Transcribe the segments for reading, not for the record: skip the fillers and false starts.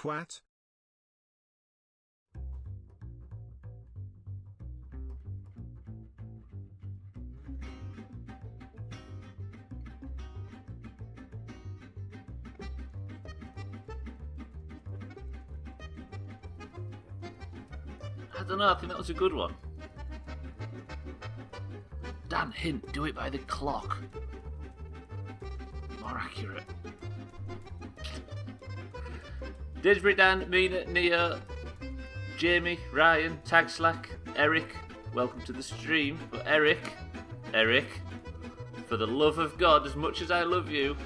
twat. I don't know, I think that was a good one. Dan, hint, do it by the clock. More accurate. Disbury, Dan, Mina, Neo, Jamie, Ryan, Tag Slack, Eric, welcome to the stream. But Eric, for the love of God, as much as I love you,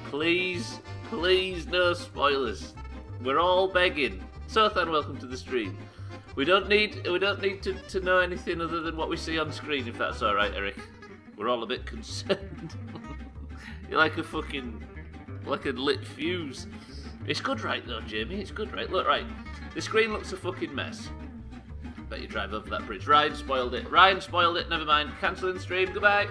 please no spoilers. We're all begging. Sothan, welcome to the stream. We don't need to know anything other than what we see on screen, if that's alright, Eric. We're all a bit concerned. You're like a lit fuse. It's good, right, though, Jamie? It's good, right? Look, right. The screen looks a fucking mess. Bet you drive over that bridge. Ryan spoiled it. Never mind. Cancelling the stream. Goodbye.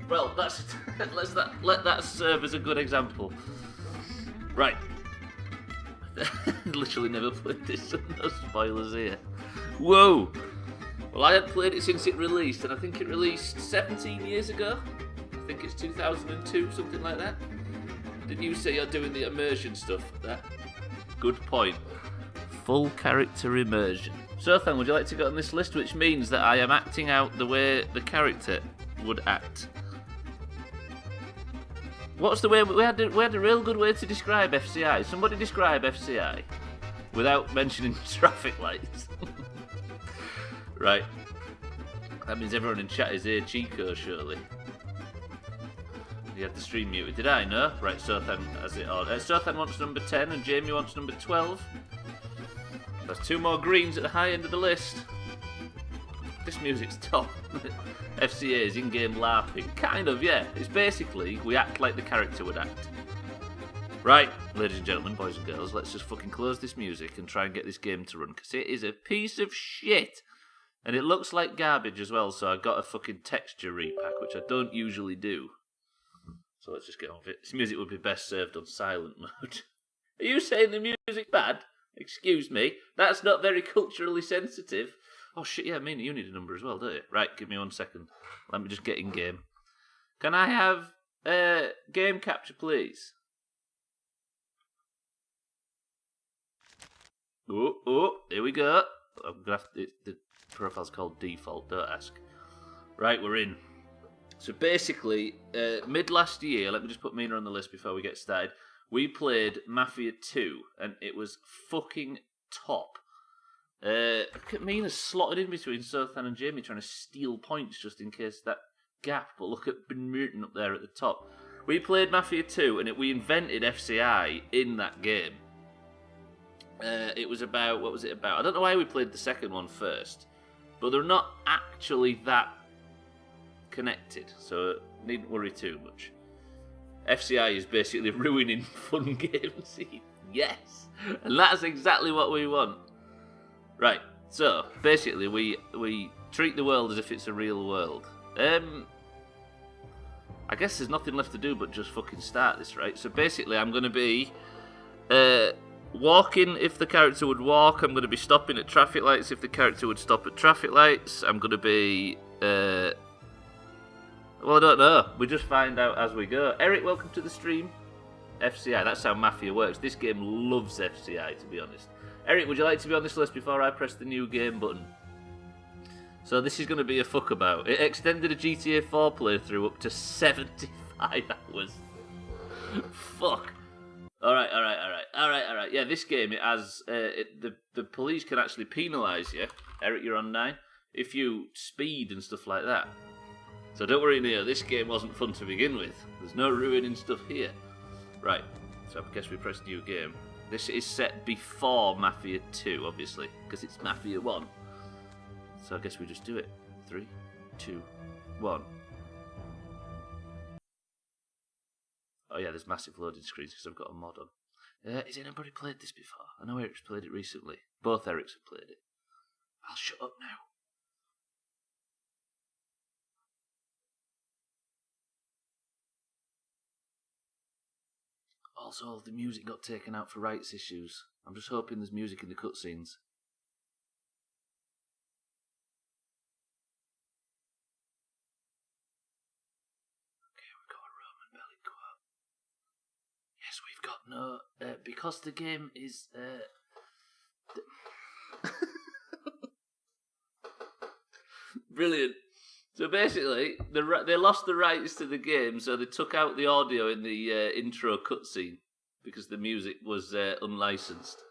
Well, let that serve as a good example. Right. Literally never played this, so no spoilers here. Whoa! Well, I hadn't played it since it released, and I think it released 17 years ago. I think it's 2002, something like that. Didn't you say you're doing the immersion stuff? That good point. Full character immersion. So, Thang, would you like to get on this list, which means that I am acting out the way the character would act? What's the way we had a real good way to describe FCI? Somebody describe FCI without mentioning traffic lights. Right. That means everyone in chat is here, Chico, surely. You had the stream muted. Did I? No? Right, Sothan has it on. Sothan wants number 10 and Jamie wants number 12. There's two more greens at the high end of the list. This music's top. FCA is in-game LARPing. Kind of, yeah. It's basically, we act like the character would act. Right, ladies and gentlemen, boys and girls, let's just fucking close this music and try and get this game to run, because it is a piece of shit. And it looks like garbage as well, so I got a fucking texture repack, which I don't usually do. So let's just get on with it. This music would be best served on silent mode. Are you saying the music's bad? Excuse me. That's not very culturally sensitive. Oh shit, yeah, Mina, you need a number as well, don't you? Right, give me 1 second. Let me just get in game. Can I have game capture, please? Oh, here we go. I'm gonna have to, the profile's called default, don't ask. Right, we're in. So basically, mid last year, let me just put Mina on the list before we get started. We played Mafia 2, and it was fucking top. Look at Mina slotted in between Sothan and Jamie trying to steal points just in case that gap, but look at Ben Merton up there at the top. We played Mafia 2, and we invented FCI in that game. It was about, what was it about? I don't know why we played the second one first, but they're not actually that connected, so needn't worry too much. FCI is basically ruining fun games. Yes, and that's exactly what we want. Right, so basically we treat the world as if it's a real world. I guess there's nothing left to do but just fucking start this, right? So basically I'm going to be walking if the character would walk. I'm going to be stopping at traffic lights if the character would stop at traffic lights. I'm going to be... well, I don't know. We just find out as we go. Eric, welcome to the stream. FCI, that's how Mafia works. This game loves FCI, to be honest. Eric, would you like to be on this list before I press the new game button? So this is going to be a fuckabout. It extended a GTA 4 playthrough up to 75 hours. Fuck. Alright. Yeah, this game, it has... the police can actually penalise you. Eric, you're on 9. If you speed and stuff like that. So don't worry, Neo, this game wasn't fun to begin with. There's no ruining stuff here. Right, so I guess we press new game. This is set before Mafia 2, obviously, because it's Mafia 1. So I guess we just do it. 3, 2, 1. Oh yeah, there's massive loading screens because I've got a mod on. Has anybody played this before? I know Eric's played it recently. Both Erics have played it. I'll shut up now. Also, the music got taken out for rights issues. I'm just hoping there's music in the cutscenes. Okay, we've got a Roman belly quote. Yes, we've got no... because the game is... Brilliant. So basically, they lost the rights to the game, so they took out the audio in the intro cutscene because the music was unlicensed.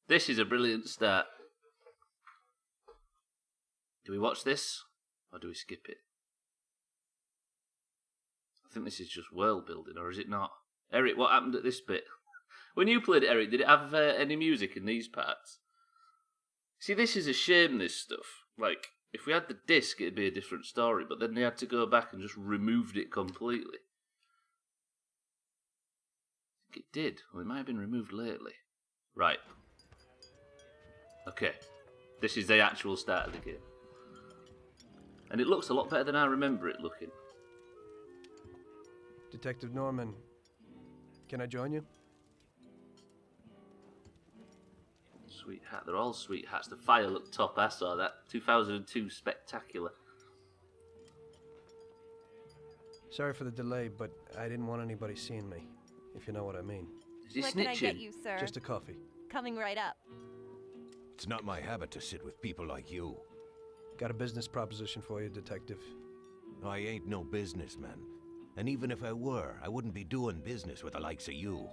This is a brilliant start. Do we watch this, or do we skip it? I think this is just world building, or is it not? Eric, what happened at this bit? When you played it, Eric, did it have any music in these parts? See, this is a shame, this stuff. Like, if we had the disc, it'd be a different story, but then they had to go back and just removed it completely. I think it did. Well, it might have been removed lately. Right. Okay. This is the actual start of the game. And it looks a lot better than I remember it looking. Detective Norman, can I join you? Sweet hat. They're all sweet hats. The fire looked top. I saw that. 2002 spectacular. Sorry for the delay, but I didn't want anybody seeing me, if you know what I mean. Is he What snitching? can I get you, sir? Just a coffee. Coming right up. It's not my habit to sit with people like you. Got a business proposition for you, Detective. I ain't no businessman. And even if I were, I wouldn't be doing business with the likes of you.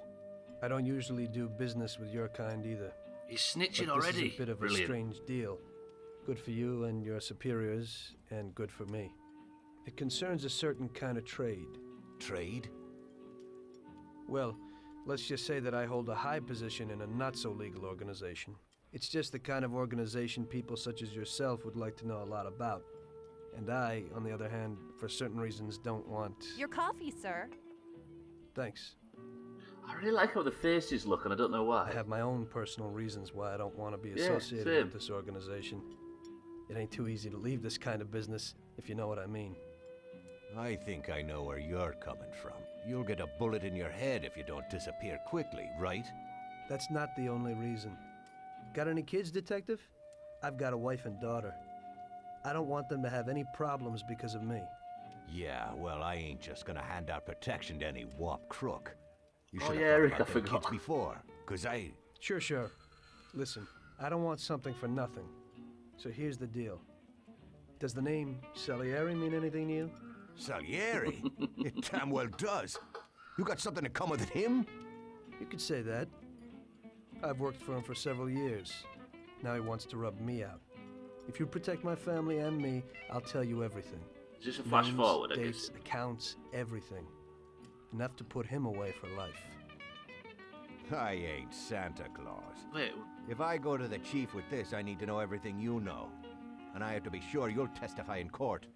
I don't usually do business with your kind either. He's snitching But this already. is a bit of Brilliant. a strange deal. Good for you and your superiors, and good for me. It concerns a certain kind of trade. Trade? Well, let's just say that I hold a high position in a not-so-legal organization. It's just the kind of organization people such as yourself would like to know a lot about. And I, on the other hand, for certain reasons, don't want... Your coffee, sir. Thanks. I really like how the faces look, and I don't know why. I have my own personal reasons why I don't want to be Yeah, associated same. with this organization. It ain't too easy to leave this kind of business, if you know what I mean. I think I know where you're coming from. You'll get a bullet in your head if you don't disappear quickly, right? That's not the only reason. Got any kids, Detective? I've got a wife and daughter. I don't want them to have any problems because of me. Yeah, well, I ain't just gonna hand out protection to any wop crook. You Oh, should yeah, have Eric, thought about I them forgot. kids before, 'cause I... Sure. Listen, I don't want something for nothing. So here's the deal. Does the name Salieri mean anything to you? Salieri? It damn well does. You got something in common with him? You could say that. I've worked for him for several years. Now he wants to rub me out. If you protect my family and me, I'll tell you everything. Is this a flash Names, forward, I dates, guess? accounts, everything. Enough to put him away for life. I ain't Santa Claus. Wait, If I go to the chief with this, I need to know everything you know. And I have to be sure you'll testify in court.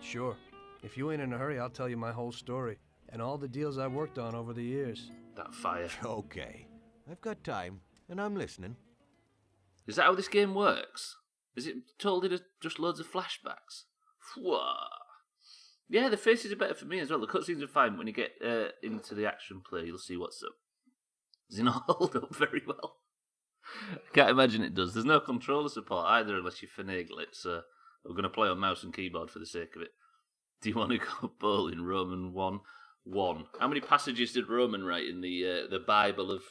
Sure. If you ain't in a hurry, I'll tell you my whole story. And all the deals I worked on over the years. that fire. Okay. I've got time, and I'm listening. Is that how this game works? Is it told in just loads of flashbacks? Whoa. Yeah, the faces are better for me as well. The cutscenes are fine. When you get into the action play, you'll see what's up. Does it not hold up very well? I can't imagine it does. There's no controller support either unless you finagle it, so we're going to play on mouse and keyboard for the sake of it. Do you want to go bowling? Roman 1:1. How many passages did Roman write in the Bible of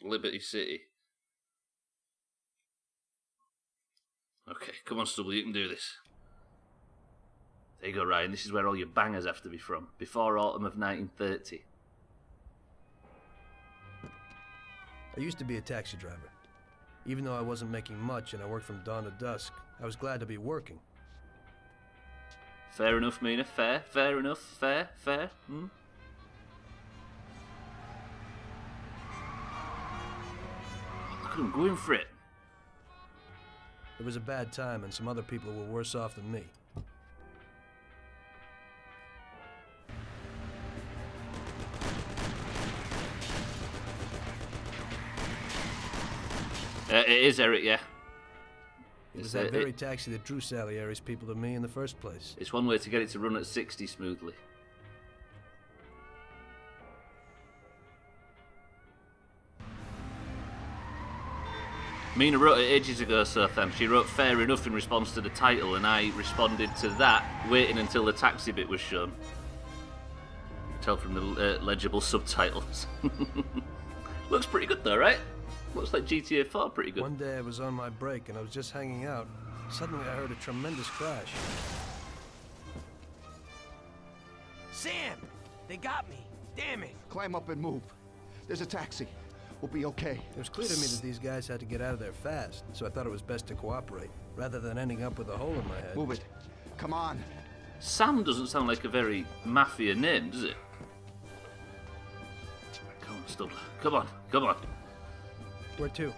Liberty City? Okay, come on, Stubbler, you can do this. There you go, Ryan. This is where all your bangers have to be from. Before autumn of 1930. I used to be a taxi driver. Even though I wasn't making much and I worked from dawn to dusk, I was glad to be working. Fair enough, Mina. Fair enough. Fair. Hmm? Look at him going for it. It was a bad time and some other people were worse off than me. It is, Eric, yeah. It was that very taxi that drew Salieri's people to me in the first place. It's one way to get it to run at 60 smoothly. Mina wrote it ages ago, so thanks. She wrote fair enough in response to the title, and I responded to that, waiting until the taxi bit was shown. You can tell from the legible subtitles. Looks pretty good though, right? Looks like GTA 4 pretty good. One day I was on my break and I was just hanging out. Suddenly I heard a tremendous crash. Sam! They got me. Damn it. Climb up and move. There's a taxi. We'll be okay. It was clear to me that these guys had to get out of there fast, so I thought it was best to cooperate, rather than ending up with a hole in my head. Move it. Come on. Sam doesn't sound like a very Mafia name, does it? Come on, Stubbler. Come on, come on. Where to?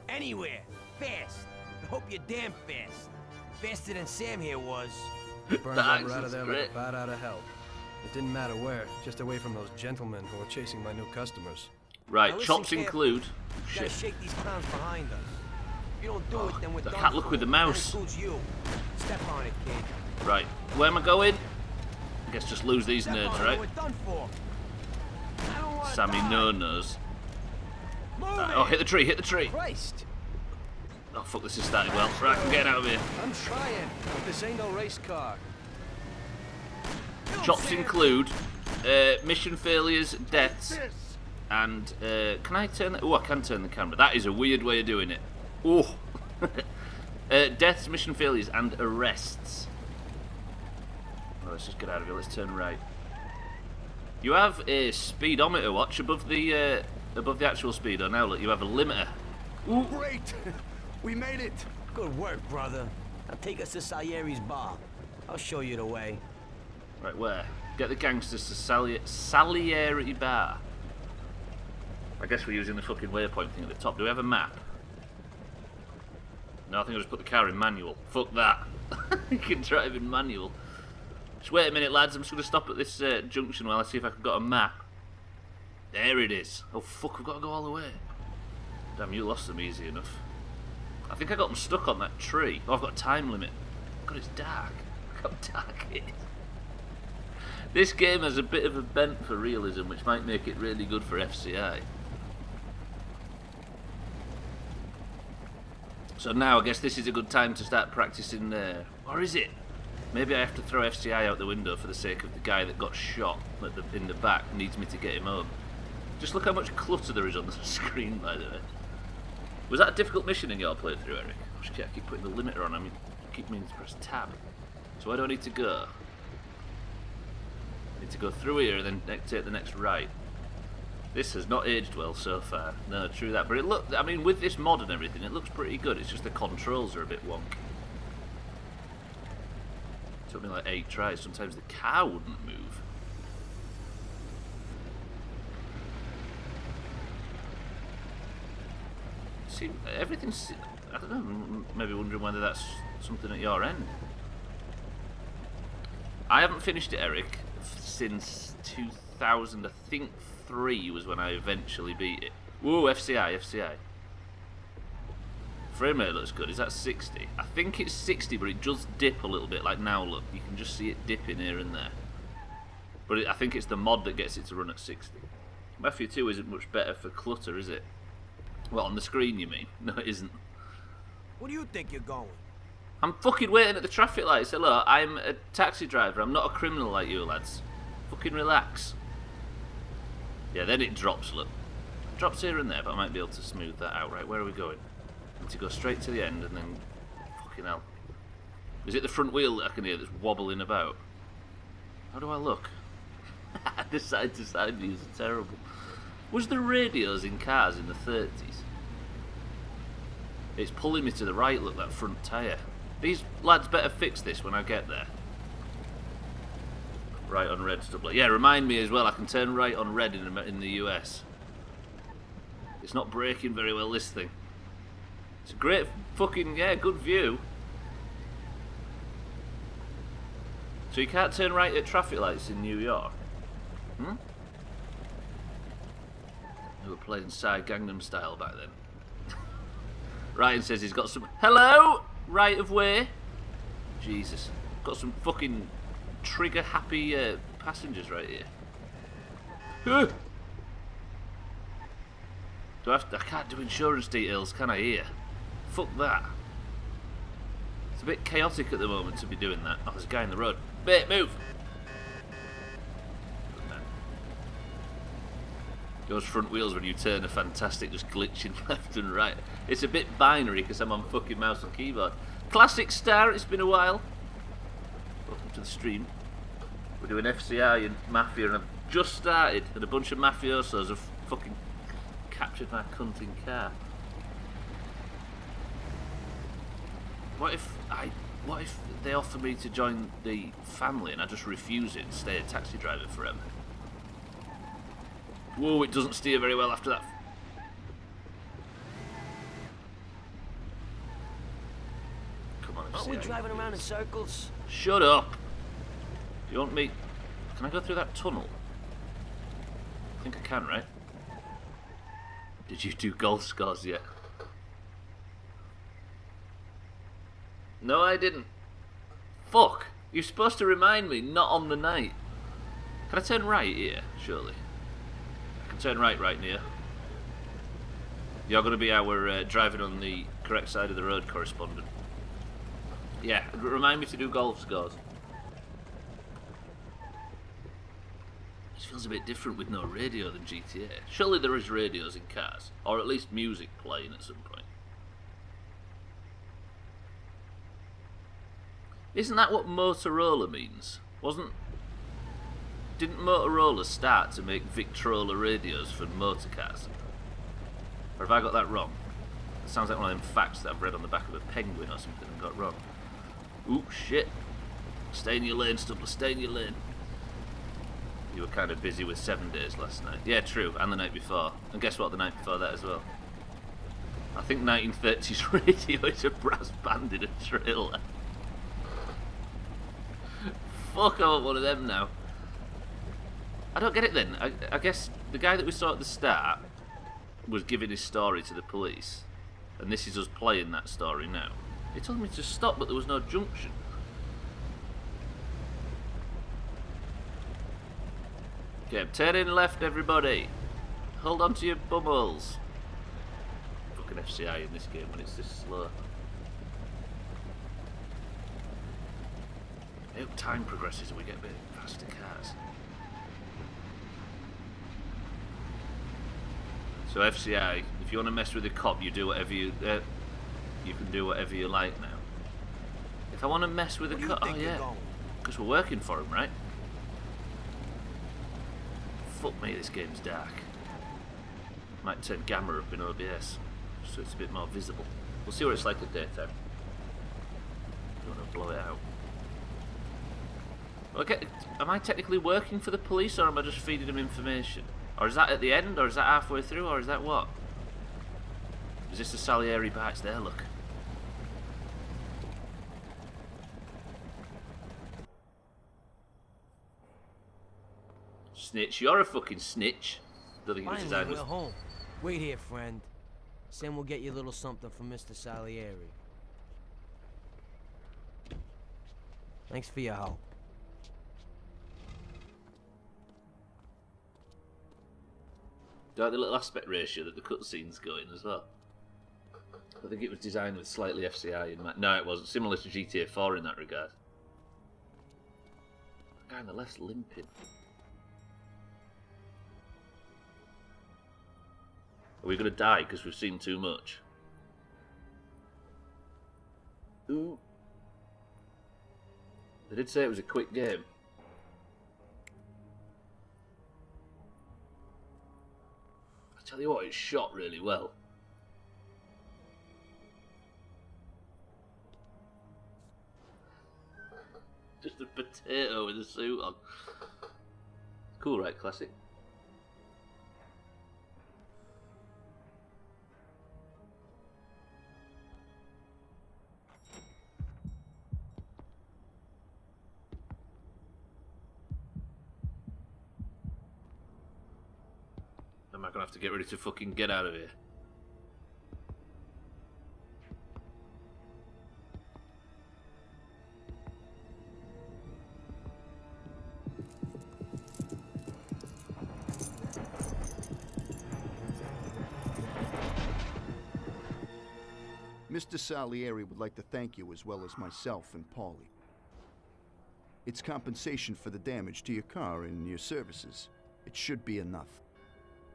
Anywhere. Fast. I hope you're damn fast. Faster than Sam here was. Burned The rubber out accent's of there great. like a bat out of hell. It didn't matter where, just away from those gentlemen who were chasing my new customers. Right, Now listen chops carefully. include. You gotta Shit. shake these clowns behind us. If you don't do it, then we're the done cat look for. with the That mouse. includes you. Step on it, kid. Right, where am I going? I guess just lose these Step nerds, on it, right? we're done for. I don't wanna Sammy die. no-nos. Move Oh, it. hit the tree, hit the tree. Christ! Oh, fuck, this is starting well. Right, I'm getting out of here. I'm trying, but this ain't no race car. Chops include mission failures, deaths, and can I turn the... Oh, I can turn the camera. That is a weird way of doing it. Oh. Deaths, mission failures, and arrests. Well, let's just get out of here. Let's turn right. You have a speedometer watch above the actual speedo. Now look, you have a limiter. Ooh. Great. We made it. Good work, brother. Now take us to Salieri's bar. I'll show you the way. Right, where? Get the gangsters to Salieri Bar. I guess we're using the fucking waypoint thing at the top. Do we have a map? No, I think I'll just put the car in manual. Fuck that. You can drive in manual. Just wait a minute, lads. I'm just going to stop at this junction while I see if I can get a map. There it is. Oh, fuck, we've got to go all the way. Damn, you lost them easy enough. I think I got them stuck on that tree. Oh, I've got a time limit. God, it's dark. Look how dark it is. This game has a bit of a bent for realism, which might make it really good for FCI. So now I guess this is a good time to start practicing there. Or is it? Maybe I have to throw FCI out the window for the sake of the guy that got shot in the back needs me to get him home. Just look how much clutter there is on the screen, by the way. Was that a difficult mission in your playthrough, Eric? I keep putting the limiter on. I mean, I keep meaning to press tab. So where do I need to go? I need to go through here and then take the next right. This has not aged well so far. No, true that. But it look, I mean, with this mod and everything, it looks pretty good. It's just the controls are a bit wonky. It took me like 8 tries. Sometimes the car wouldn't move. See, everything's... I don't know, maybe wondering whether that's something at your end. I haven't finished it, Eric, since 2000, I think 3 was when I eventually beat it. Whoa, FCI. Frame rate looks good. Is that 60? I think it's 60, but it does dip a little bit. Like now, look, you can just see it dipping here and there. But I think it's the mod that gets it to run at 60. Mafia 2 isn't much better for clutter, is it? Well, on the screen, you mean? No, it isn't. Where do you think you're going? I'm fucking waiting at the traffic lights. Hello, I'm a taxi driver. I'm not a criminal like you lads. Fucking relax. Yeah, then it drops, look. It drops here and there, but I might be able to smooth that out. Right, where are we going? Need to go straight to the end and then... Fucking hell. Is it the front wheel that I can hear that's wobbling about? How do I look? The side-to-side views are terrible. Was there radios in cars in the 30s? It's pulling me to the right, look, that front tyre. These lads better fix this when I get there. Right on red, Stubbler. Yeah, remind me as well, I can turn right on red in the US. It's not braking very well, this thing. It's a great fucking, yeah, good view. So you can't turn right at traffic lights in New York? Hmm? They were playing Psy Gangnam Style back then. Ryan says he's got some... Hello! Right of way. Jesus. Got some fucking trigger-happy passengers right here. Huh. Do I can't do insurance details, can I, here? Fuck that. It's a bit chaotic at the moment to be doing that. Oh, there's a guy in the road. Mate, move! Good man. Those front wheels when you turn are fantastic, just glitching left and right. It's a bit binary because I'm on fucking mouse and keyboard. Classic Star, it's been a while. Welcome to the stream. We're doing FCI and Mafia, and I've just started, and a bunch of mafiosos have fucking captured my cunting car. What if they offer me to join the family and I just refuse it and stay a taxi driver forever? Whoa, it doesn't steer very well after that. Come on, Aren't we driving around in circles? Shut up! You want me... Can I go through that tunnel? I think I can, right? Did you do golf scores yet? No, I didn't. Fuck! You're supposed to remind me, not on the night. Can I turn right here, surely? I can turn right near. You're going to be our driving on the correct side of the road correspondent. Yeah, remind me to do golf scores. This feels a bit different with no radio than GTA. Surely there is radios in cars, or at least music playing at some point. Isn't that what Motorola means? Didn't Motorola start to make Victrola radios for motor cars? Or have I got that wrong? It sounds like one of them facts that I've read on the back of a penguin or something and got wrong. Ooh, shit. Stay in your lane, Stubbler, stay in your lane. You were kind of busy with 7 days last night. Yeah, true, and the night before. And guess what, the night before that as well. I think 1930s radio is a brass band in a trailer. Fuck, I want one of them now. I don't get it then. I guess the guy that we saw at the start was giving his story to the police. And this is us playing that story now. He told me to stop, but there was no junction. Okay, turning left, everybody. Hold on to your bubbles. Fucking FCI in this game when it's this slow. I hope time progresses and we get a bit faster cars. So FCI, if you want to mess with a cop, you do whatever you can do whatever you like now. If I want to mess with a cop, oh yeah, because we're working for him, right? Fuck me, this game's dark. Might turn gamma up in OBS so it's a bit more visible. We'll see what it's like at daytime. Don't want to blow it out. Okay, am I technically working for the police, or am I just feeding them information? Or is that at the end, or is that halfway through, or is that what? Is this the Salieri bites there, look? Snitch, you're a fucking snitch. Don't think it was Finally, designed we're home. Wait here, friend. Sam will get you a little something from Mr. Salieri. Thanks for your help. Do you like the little aspect ratio that the cutscenes go in as well? I think it was designed with slightly FCI in mind. No, it wasn't. Similar to GTA 4 in that regard. The guy on the left's limping. Are we going to die because we've seen too much? Ooh. They did say it was a quick game. I tell you what, it's shot really well. Just a potato with a suit on. Cool, right? Classic. Am I gonna have to get ready to fucking get out of here? Mr. Salieri would like to thank you as well as myself and Paulie. It's compensation for the damage to your car and your services. It should be enough.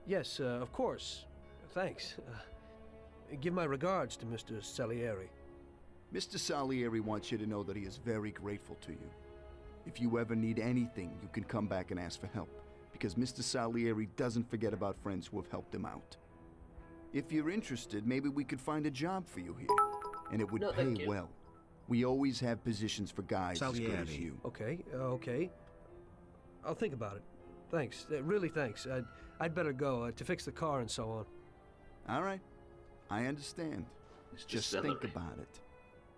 Yes, of course. Thanks. Give my regards to Mr. Salieri. Mr. Salieri wants you to know that he is very grateful to you. If you ever need anything, you can come back and ask for help, because Mr. Salieri doesn't forget about friends who have helped him out. If you're interested, maybe we could find a job for you here, and it would No, pay thank you. well. We always have positions for guys as good as Salieri. you. Okay. I'll think about it. Thanks. Really thanks. I'd better go to fix the car and so on. All right, I understand. Mr. Just Celery. think about it.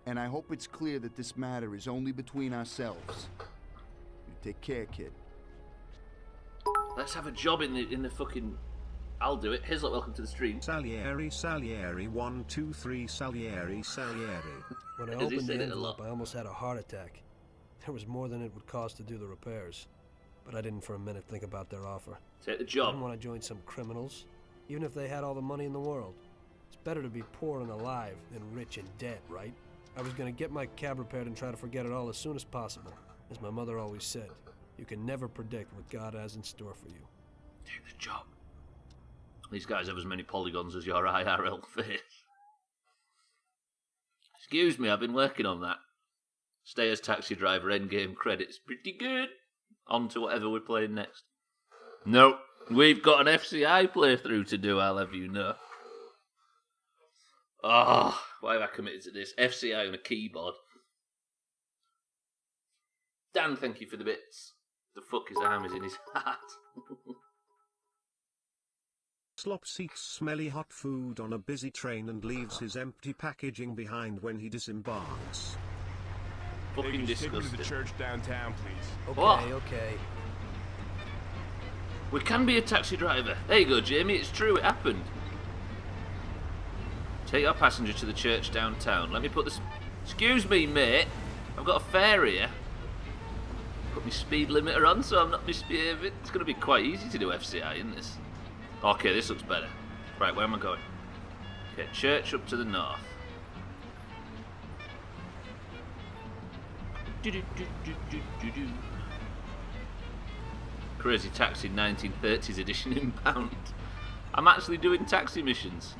And I hope it's clear that this matter is only between ourselves. You take care, kid. Let's have a job in the fucking. I'll do it. Hislop, welcome to the stream. Salieri, 1, 2, 3, Salieri. When I Has he opened the said it a envelope, lot? I almost had a heart attack. There was more than it would cost to do the repairs. But I didn't for a minute think about their offer. Take the I job. didn't want to join some criminals, even if they had all the money in the world. It's better to be poor and alive than rich and dead, right? I was going to get my cab repaired and try to forget it all as soon as possible. As my mother always said, you can never predict what God has in store for you. Take the job. These guys have as many polygons as your IRL face. Excuse me, I've been working on that. Stay as taxi driver, endgame credits. Pretty good. On to whatever we're playing next. Nope, we've got an FCI playthrough to do, I'll have you know. Oh, why have I committed to this? FCI on a keyboard. Dan, thank you for the bits. The fuck his arm is in his hat. Slops eats smelly hot food on a busy train and leaves his empty packaging behind when he disembarks. Fucking Take me to disgusting. the church downtown, please. Okay. We can be a taxi driver. There you go, Jamie. It's true. It happened. Take our passenger to the church downtown. Let me put this. Excuse me, mate. I've got a fare here. Put my speed limiter on so I'm not misbehaving. It's going to be quite easy to do FCI in this. Okay, this looks better. Right, where am I going? Okay, church up to the north. Do-do-do-do-do-do-do. Crazy Taxi 1930s edition inbound. I'm actually doing taxi missions.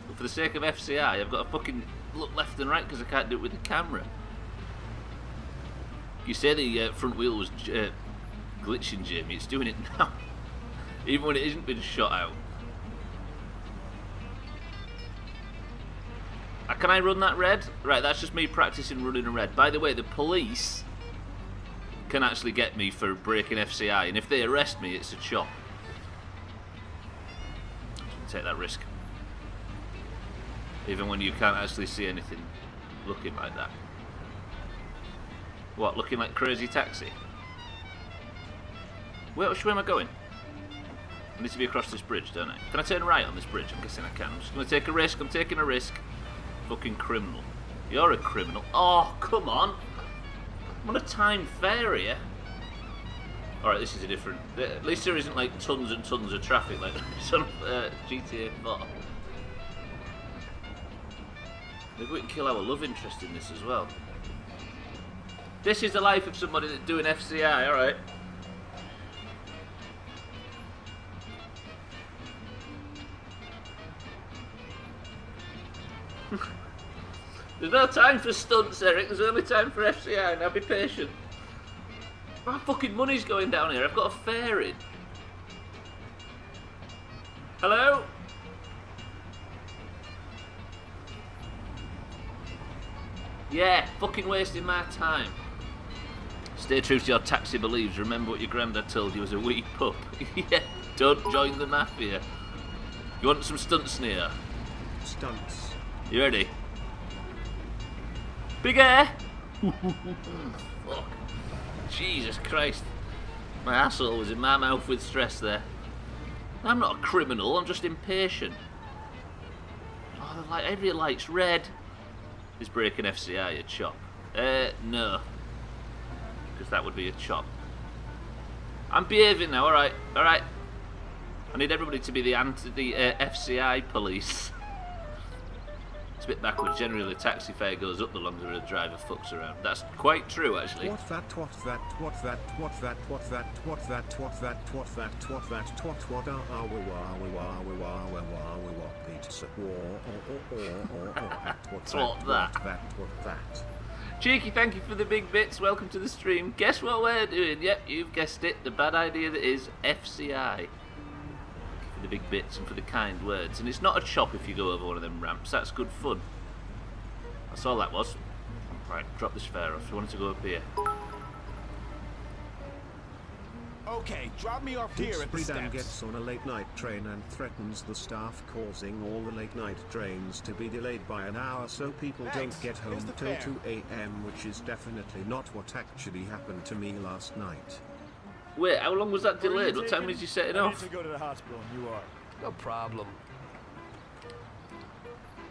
But for the sake of FCI, I've got to fucking look left and right because I can't do it with the camera. You say the front wheel was glitching, Jamie. It's doing it now. Even when it isn't been shot out. Can I run that red? Right, that's just me practicing running a red. By the way, the police can actually get me for breaking FCI, and if they arrest me, it's a chop. Take that risk. Even when you can't actually see anything looking like that. What, looking like Crazy Taxi? Which way am I going? I need to be across this bridge, don't I? Can I turn right on this bridge? I'm guessing I can. I'm just going to take a risk. I'm taking a risk. Fucking criminal. You're a criminal. Oh, come on. I'm on a time fare here. Alright, this is a different... At least there isn't like tons and tons of traffic like there's on GTA 4. Maybe we can kill our love interest in this as well. This is the life of somebody that's doing FCI, alright. There's no time for stunts, Eric. There's only time for FCI. Now be patient. My fucking money's going down here. I've got a fare in. Hello? Yeah, fucking wasting my time. Stay true to your taxi beliefs. Remember what your granddad told you as a wee pup. Yeah, don't join the Mafia. You want some stunts, Neo? Stunts. You ready? Big air! Fuck. Jesus Christ. My asshole was in my mouth with stress there. I'm not a criminal, I'm just impatient. Oh, the light, every light's red. Is breaking FCI a chop? No. Because that would be a chop. I'm behaving now, alright, alright. I need everybody to be the FCI police. a bit backwards. Generally, the taxi fare goes up the longer the driver fucks around. That's quite true, actually. What that, what that, what that, what that, what that, what that, what that, what that, what that, what pizza, what that. Cheeky, thank you for the big bits. Welcome to the stream. Guess what we're doing? Yep, you've guessed it. The bad idea that is FCI. Thank you for the big bits and for the kind words. And it's not a chop if you go over one of them ramps. That's good fun. That's all that was. Right, drop this fare off. You wanted to go up here. Okay, drop me off here at the Didsbury steps. gets on a late-night train and threatens the staff, causing all the late-night trains to be delayed by an hour so people Thanks. don't get home Here's the till fare. 2 a.m., which is definitely not what actually happened to me last night. Wait, how long was that Where are you delayed? What time taking? was you setting I off? need to go to the hospital, and you are. No problem.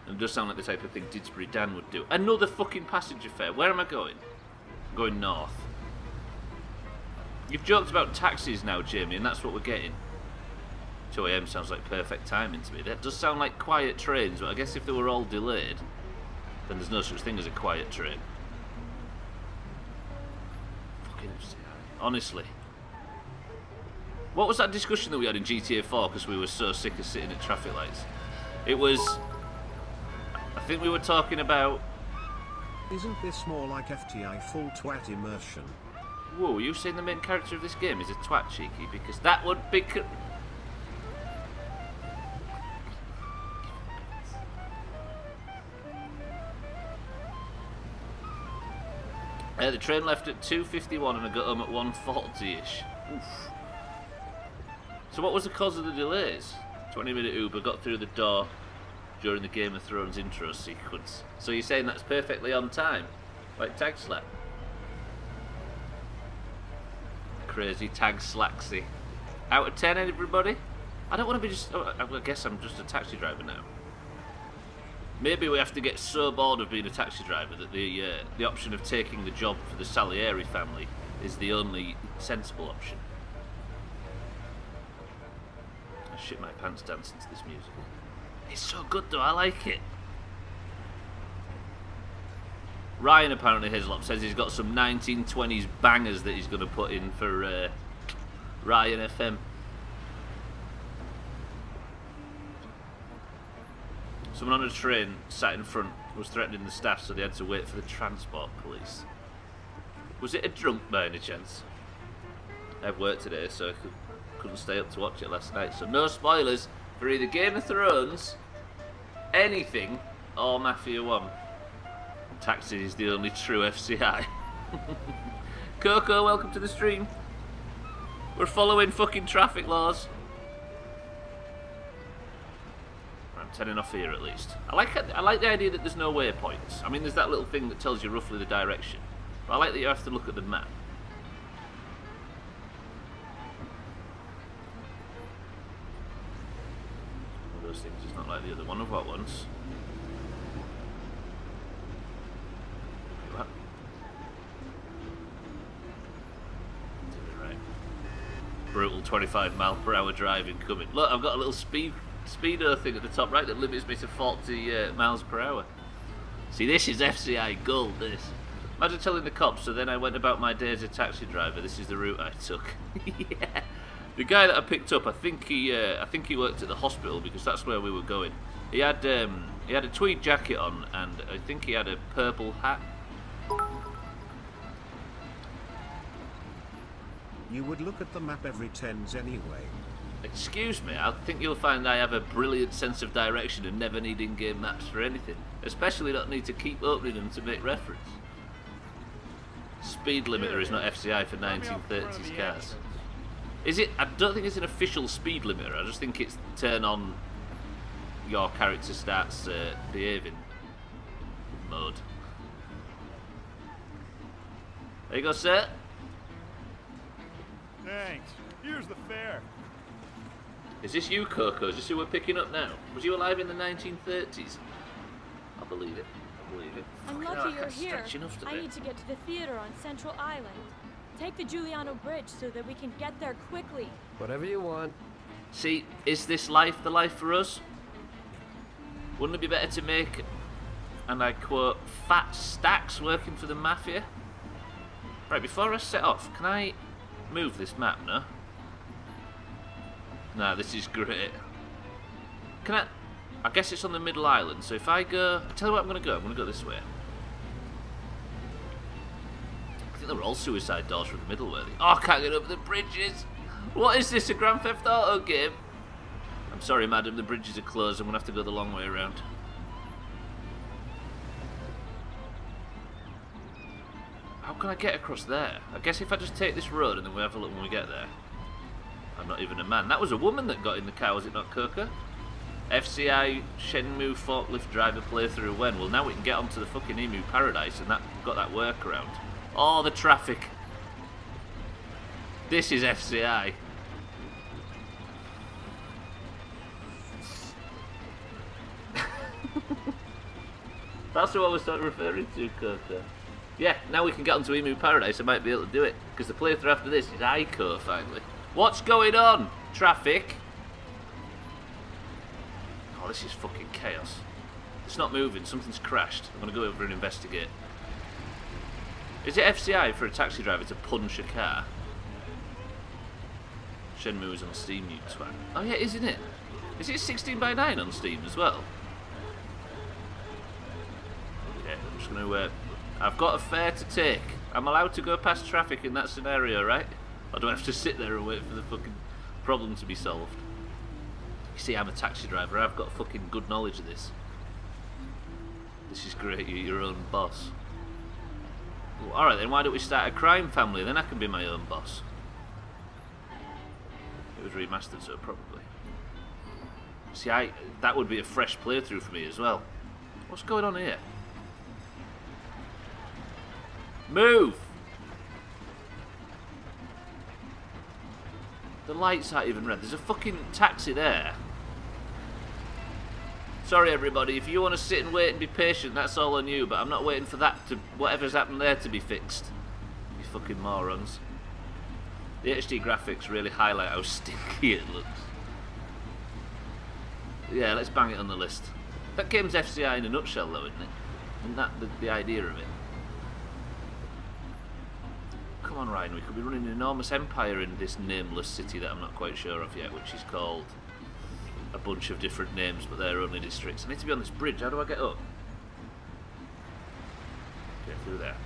It does sound like the type of thing Didsbury Dan would do. Another fucking passenger fare. Where am I going? I'm going north. You've joked about taxis now, Jamie, and that's what we're getting. 2 a.m. sounds like perfect timing to me. That does sound like quiet trains, but I guess if they were all delayed, then there's no such thing as a quiet train. Fucking FCI. Honestly. What was that discussion that we had in GTA 4 because we were so sick of sitting at traffic lights? It was... I think we were talking about... Isn't this more like FTI full twat immersion? Whoa, are you saying the main character of this game is a twat, Cheeky? Because that would be... The train left at 2:51 and I got home at 1:40ish. Oof. So what was the cause of the delays? 20-minute Uber got through the door during the Game of Thrones intro sequence. So you're saying that's perfectly on time? Like Tag Slack? Crazy Tag Slacksy. Out of 10, everybody? I don't want to be just... Oh, I guess I'm just a taxi driver now. Maybe we have to get so bored of being a taxi driver that the option of taking the job for the Salieri family is the only sensible option. I shit my pants dancing to this music. It's so good though, I like it. Ryan apparently, Hislop, says he's got some 1920s bangers that he's going to put in for Ryan FM. Someone on a train sat in front was threatening the staff, so they had to wait for the transport police. Was it a drunk by any chance? I have work today, so I couldn't stay up to watch it last night. So no spoilers for either Game of Thrones, anything, or Mafia 1. Taxi is the only true FCI. Coco, welcome to the stream. We're following fucking traffic laws. I'm turning off here at least. I like the idea that there's no waypoints. I mean, there's that little thing that tells you roughly the direction. But I like that you have to look at the map. One of those things is not like the other one. Of what ones? What? Right. Brutal 25 mile per hour driving coming. Look, I've got a little speedo thing at the top right that limits me to 40 miles per hour. See, this is FCI gold, this. Imagine telling the cops, so then I went about my day as a taxi driver. This is the route I took. Yeah. The guy that I picked up, I think he worked at the hospital because that's where we were going. He had a tweed jacket on, and I think he had a purple hat. You would look at the map every 10s anyway. Excuse me, I think you'll find I have a brilliant sense of direction and never need in-game maps for anything. Especially not need to keep opening them to make reference. Speed limiter is not FCI for 1930s cars. Is it? I don't think it's an official speed limiter. I just think it's turn on your character starts behaving mode. There you go, sir. Thanks. Here's the fare. Is this you, Coco? Is this who we're picking up now? Was you alive in the 1930s? I believe it. I believe it. I'm Fucking hell, lucky I you're can't here. stretch enough I today. need to get to the theater on Central Island. Take the Giuliano Bridge so that we can get there quickly. Whatever you want. See, is this life the life for us? Wouldn't it be better to make and I quote, fat stacks working for the Mafia. Right, before I set off, can I move this map, no? Nah, this is great. Can I guess it's on the middle island, so if I go... Tell you what I'm going to go. I'm going to go this way. I think they were all suicide doors from the middle, were they? Oh, I can't get over the bridges! What is this, a Grand Theft Auto game? I'm sorry, madam, the bridges are closed. I'm going to have to go the long way around. How can I get across there? I guess if I just take this road and then we have a look when we get there. I'm not even a man. That was a woman that got in the car, was it not, Coca? FCI Shenmue forklift driver playthrough when? Well, now we can get onto the fucking Emu Paradise and that got that workaround. Oh, the traffic. This is FCI. That's what I was sort of referring to, Coca. Yeah, now we can get onto Emu Paradise. I might be able to do it because the playthrough after this is Ico finally. What's going on? Traffic. Oh, this is fucking chaos. It's not moving. Something's crashed. I'm going to go over and investigate. Is it FCI for a taxi driver to punch a car? Shenmue is on Steam, you twat. Oh yeah, isn't it? Is it 16:9 on Steam as well? Okay, I'm just going to... I've got a fare to take. I'm allowed to go past traffic in that scenario, right? I don't have to sit there and wait for the fucking problem to be solved. You see, I'm a taxi driver. I've got fucking good knowledge of this. This is great. You're your own boss. Well, alright then, why don't we start a crime family? Then I can be my own boss. It was remastered, so probably. See, that would be a fresh playthrough for me as well. What's going on here? Move! The lights aren't even red. There's a fucking taxi there. Sorry everybody, if you want to sit and wait and be patient, that's all on you, but I'm not waiting for that to, whatever's happened there to be fixed. You fucking morons. The HD graphics really highlight how stinky it looks. Yeah, let's bang it on the list. That game's FCI in a nutshell though, isn't it? Isn't that the idea of it? Come on, Ryan, we could be running an enormous empire in this nameless city that I'm not quite sure of yet, which is called a bunch of different names, but they're only districts. I need to be on this bridge. How do I get up? Get through there.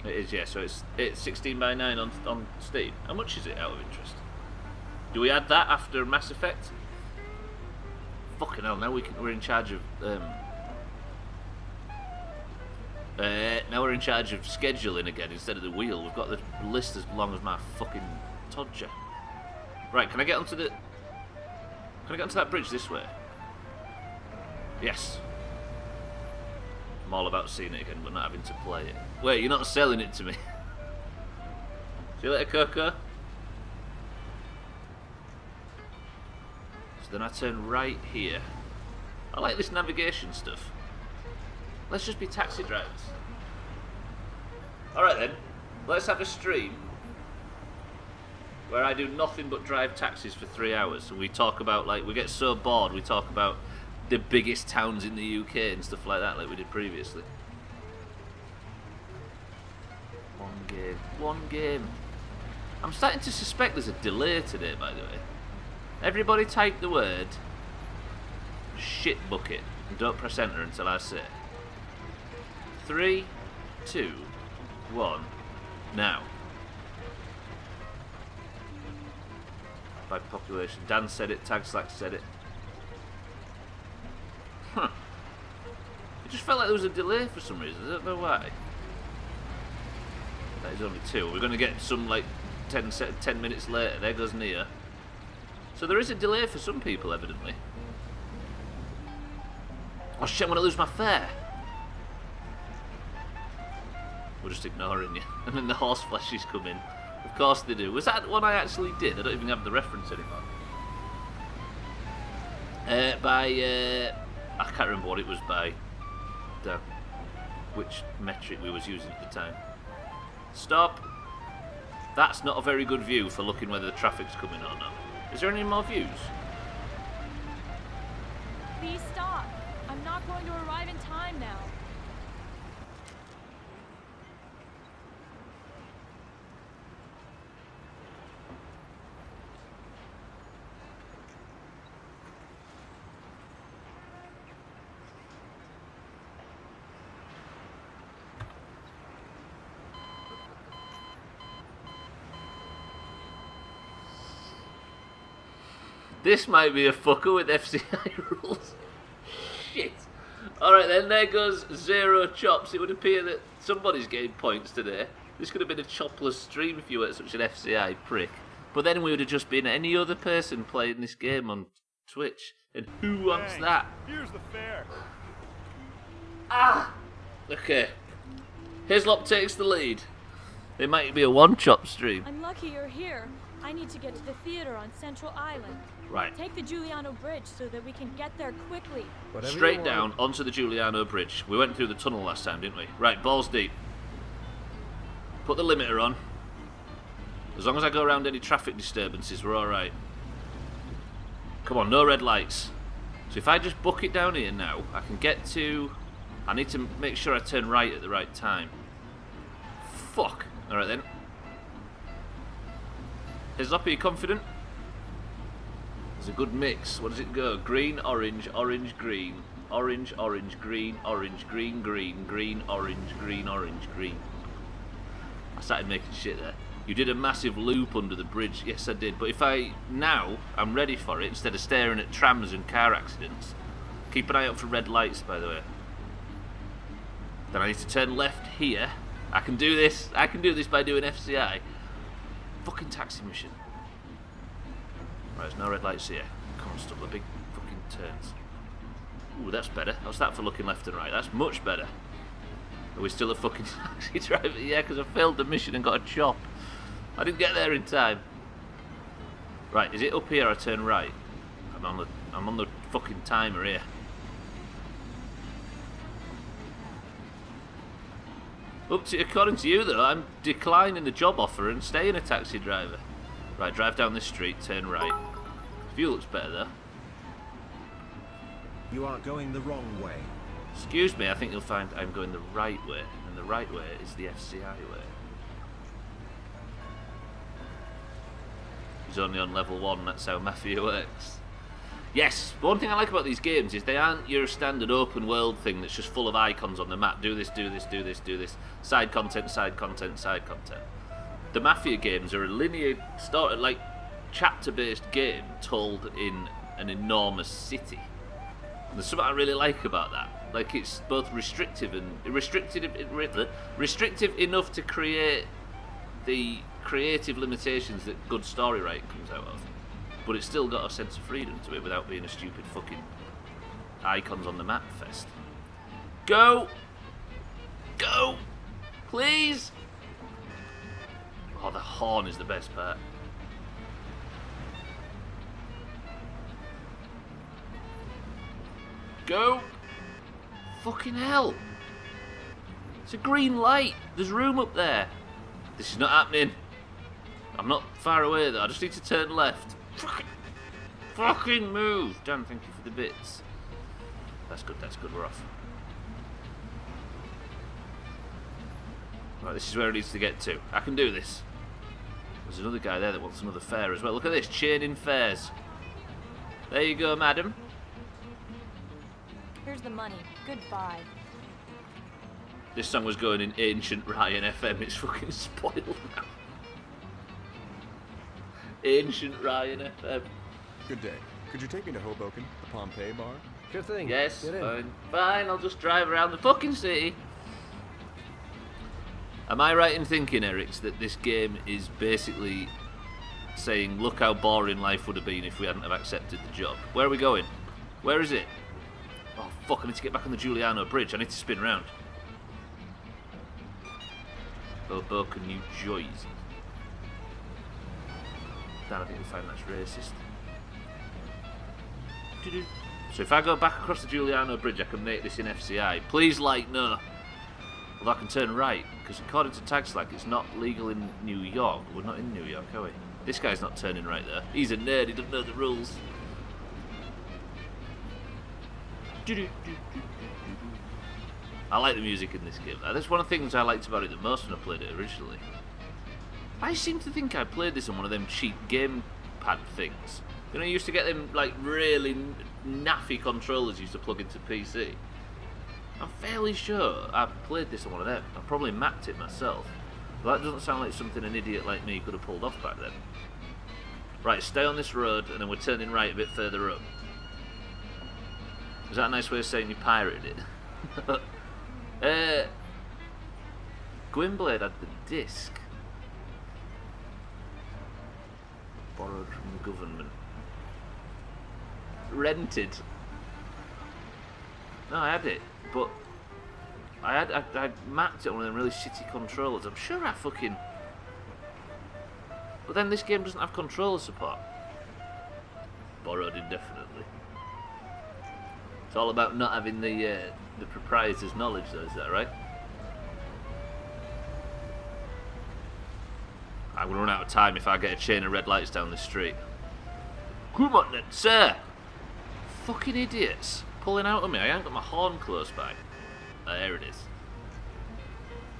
It is, yeah, so it's 16:9 on Steam. How much is it, out of interest? Do we add that after Mass Effect? Fucking hell, now we're in charge of... now we're in charge of scheduling again instead of the wheel. We've got the list as long as my fucking Todger. Right, can I get onto the... Can I get onto that bridge this way? Yes. I'm all about seeing it again, but not having to play it. Wait, you're not selling it to me. See you later, Coco. So then I turn right here. I like this navigation stuff. Let's just be taxi drivers. Alright then, let's have a stream where I do nothing but drive taxis for 3 hours and we talk about, like, we get so bored we talk about the biggest towns in the UK and stuff like that, like we did previously. One game. I'm starting to suspect there's a delay today, by the way. Everybody type the word shit bucket and don't press enter until I say 3, 2, 1, now. By population. Dan said it, Tag Slack said it. Huh. It just felt like there was a delay for some reason, I don't know why. That is only 2. We're going to get some, like, 10 minutes later. There goes Nia. So there is a delay for some people, evidently. Oh shit, I'm going to lose my fare. We're just ignoring you. And then the horse flashes come in. Of course they do. Was that one I actually did? I don't even have the reference anymore. I can't remember what it was by. Which metric we was using at the time. Stop. That's not a very good view for looking whether the traffic's coming or not. Is there any more views? Please stop. I'm not going to arrive in time now. This might be a fucker with FCI rules. Shit. Alright then, there goes 0 chops. It would appear that somebody's getting points today. This could have been a chopless stream if you weren't such an FCI prick. But then we would have just been any other person playing this game on Twitch. And who wants Thanks. that? Here's the fare. Ah! Okay. Hislop takes the lead. It might be a one-chop stream. I'm lucky you're here. I need to get to the theater on Central Island. Right. Take the Giuliano Bridge so that we can get there quickly. Whatever you Straight want. down onto the Giuliano Bridge. We went through the tunnel last time, didn't we? Right, balls deep. Put the limiter on. As long as I go around any traffic disturbances, we're alright. Come on, no red lights. So if I just book it down here now, I can get to... I need to make sure I turn right at the right time. Fuck. Alright then. Hislop, are you confident? There's a good mix. What does it go? Green, orange, orange, green. Orange, orange, green, orange, green, green, green, orange, green, orange, green. I started making shit there. You did a massive loop under the bridge. Yes, I did. But if I'm ready for it, instead of staring at trams and car accidents. Keep an eye out for red lights, by the way. Then I need to turn left here. I can do this. I can do this by doing FCI. Fucking taxi mission. Right, there's no red lights here. Come on, Stubbler, big fucking turns. Ooh, that's better. How's that for looking left and right? That's much better. Are we still a fucking taxi driver? Yeah, because I failed the mission and got a chop. I didn't get there in time. Right, is it up here I turn right? I'm on the fucking timer here. According to you though, I'm declining the job offer and staying a taxi driver. Right, drive down this street, turn right. View looks better though. You are going the wrong way. Excuse me, I think you'll find I'm going the right way, and the right way is the FCI way. He's only on level 1, that's how Mafia works. Yes, one thing I like about these games is they aren't your standard open world thing that's just full of icons on the map. Do this, do this, do this, do this. Side content, side content, side content. The Mafia games are a linear, like chapter-based game told in an enormous city. And there's something I really like about that. Like it's both restrictive and restrictive enough to create the creative limitations that good story writing comes out of. But it's still got a sense of freedom to it without being a stupid fucking icons on the map fest. Go! Go! Please! Oh, the horn is the best part. Go! Fucking hell! It's a green light! There's room up there! This is not happening. I'm not far away though, I just need to turn left. Fucking move! Dan, thank you for the bits. That's good, we're off. Right, this is where it needs to get to. I can do this. There's another guy there that wants another fare as well. Look at this, chaining fares. There you go, madam. Here's the money. Goodbye. This song was going in ancient Ryan FM, it's fucking spoiled now. Ancient Ryan FM. Good day. Could you take me to Hoboken, the Pompeii bar? Sure thing. Yes, Get in. fine. Fine, I'll just drive around the fucking city. Am I right in thinking, Eric, that this game is basically saying, look how boring life would have been if we hadn't have accepted the job? Where are we going? Where is it? Oh, fuck, I need to get back on the Giuliano Bridge. I need to spin around. Hoboken, New Jersey. Dan, I think you'll find that's racist. So if I go back across the Giuliano Bridge, I can make this in FCI. Please, like, no. Although I can turn right, because according to Tag Slack, it's not legal in New York. We're not in New York, are we? This guy's not turning right there. He's a nerd, he doesn't know the rules. I like the music in this game. That's one of the things I liked about it the most when I played it originally. I seem to think I played this on one of them cheap gamepad things. You know, you used to get them like really naffy controllers you used to plug into PC. I'm fairly sure I played this on one of them. I probably mapped it myself. But that doesn't sound like something an idiot like me could have pulled off back then. Right, stay on this road and then we're turning right a bit further up. Is that a nice way of saying you pirated it? Gwynblade had the disc. Borrowed from the government. Rented. No, I had it, but I mapped it on one of them really shitty controllers. I'm sure I fucking... But then this game doesn't have controller support. Borrowed indefinitely. It's all about not having the proprietor's knowledge, though, is that right? I'm gonna run out of time if I get a chain of red lights down this street. Come on then, sir! Fucking idiots! Pulling out of me, I ain't got my horn close by. Oh, there it is.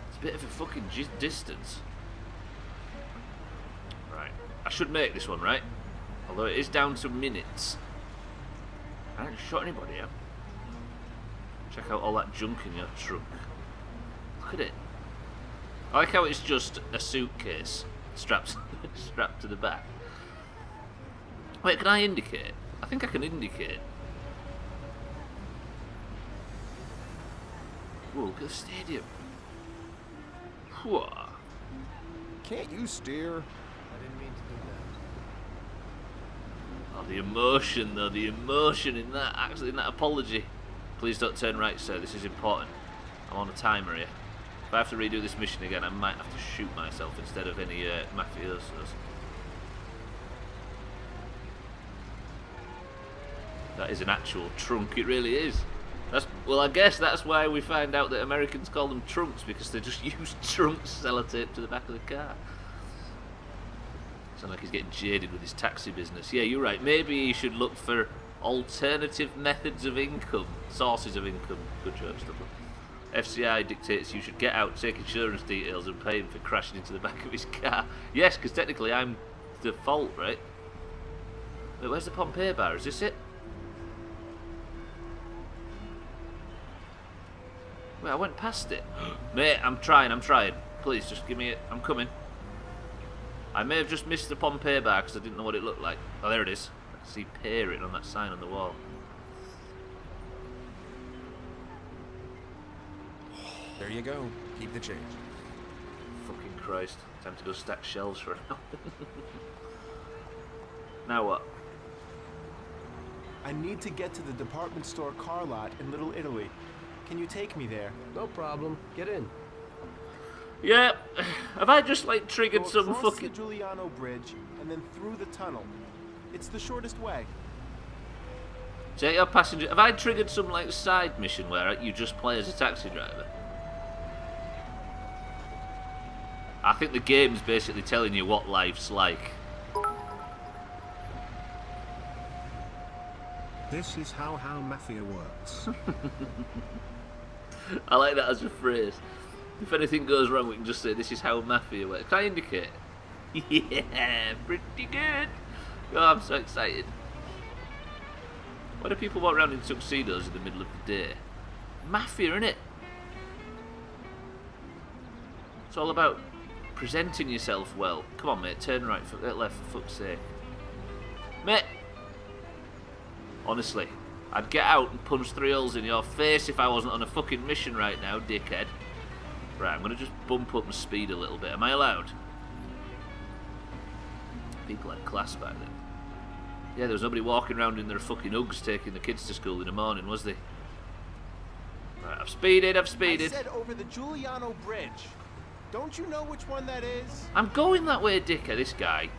It's a bit of a fucking distance. Right. I should make this one, right? Although it is down to minutes. I haven't shot anybody yet. Check out all that junk in your trunk. Look at it. I like how it's just a suitcase strapped to the back. Wait, can I indicate? I think I can indicate. Whoa, look at the stadium. Whoa. Can't you steer? I didn't mean to do that. Oh, the emotion, though, the emotion in that, actually, in that apology. Please don't turn right, sir, this is important. I'm on a timer here. If I have to redo this mission again, I might have to shoot myself instead of any mafiosos. That is an actual trunk, it really is. Well, I guess that's why we find out that Americans call them trunks, because they just use trunks sellotape to the back of the car. Sounds like he's getting jaded with his taxi business. Yeah, you're right. Maybe he should look for alternative methods of income, sources of income. Good job, Stubbler. FCI dictates you should get out, take insurance details, and pay him for crashing into the back of his car. Yes, because technically I'm the fault, right? Wait, where's the Pompeii bar? Is this it? Wait, I went past it. Mate, I'm trying. Please, just give me it. I'm coming. I may have just missed the Pompeii bar because I didn't know what it looked like. Oh, there it is. I can see Pay written on that sign on the wall. There you go. Keep the change. Fucking Christ. Time to go stack shelves for now. Now what? I need to get to the department store car lot in Little Italy. Can you take me there? No problem. Get in. Yeah. Have I just like triggered Go some across fucking... the Giuliano Bridge and then through the tunnel. It's the shortest way. Take your passenger... Have I triggered some like side mission where you just play as a taxi driver? I think the game's basically telling you what life's like. This is how Mafia works. I like that as a phrase. If anything goes wrong, we can just say, this is how Mafia works. Can I indicate? Yeah, pretty good. Oh, I'm so excited. Why do people walk around in tuxedos in the middle of the day? Mafia, innit? It's all about presenting yourself well. Come on, mate, turn right, left, for fuck's sake. Mate! Honestly, I'd get out and punch 3 holes in your face if I wasn't on a fucking mission right now, dickhead. Right, I'm gonna just bump up my speed a little bit. Am I allowed? People had class back then. Yeah, there was nobody walking around in their fucking Uggs taking the kids to school in the morning, was there? Right, I've speeded. I said over the Giuliano Bridge. Don't you know which one that is? I'm going that way, dicker, this guy.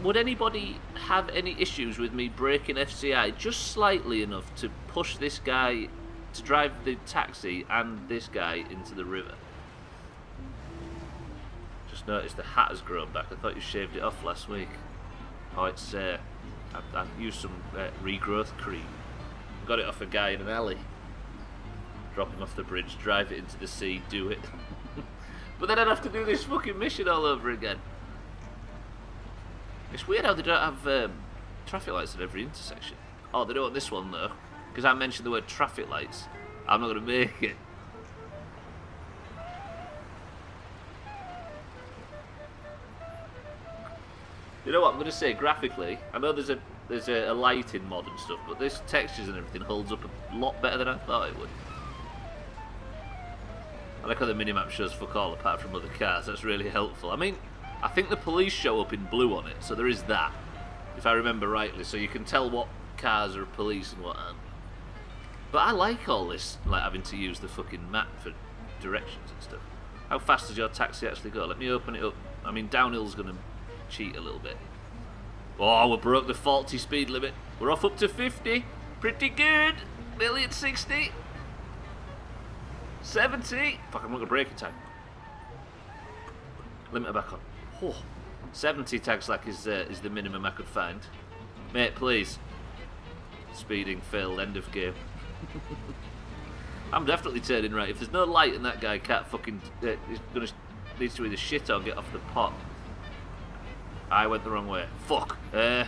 Would anybody have any issues with me breaking FCI just slightly enough to push this guy, to drive the taxi and this guy into the river? Just noticed the hat has grown back. I thought you shaved it off last week. Oh, it's I've used some regrowth cream. Got it off a guy in an alley. Drop him off the bridge, drive it into the sea, do it. But then I'd have to do this fucking mission all over again. It's weird how they don't have traffic lights at every intersection. Oh, they don't on this one though, because I mentioned the word traffic lights. I'm not going to make it. You know what I'm going to say graphically? I know there's a light in mod and stuff, but this textures and everything holds up a lot better than I thought it would. I like how the minimap shows fuck all apart from other cars. That's really helpful. I mean, I think the police show up in blue on it, so there is that, if I remember rightly. So you can tell what cars are police and what aren't. But I like all this, like having to use the fucking map for directions and stuff. How fast does your taxi actually go? Let me open it up. I mean, downhill's going to cheat a little bit. Oh, we broke the 40 speed limit. We're off up to 50. Pretty good. Nearly at 60. 70. Fuck, I'm not going to brake in time. Limiter back on. Oh, 70 tags like is the minimum I could find. Mate, please. Speeding failed. End of game. I'm definitely turning right. If there's no light and that guy can't fucking... needs to either shit or get off the pot. I went the wrong way. Fuck. Maybe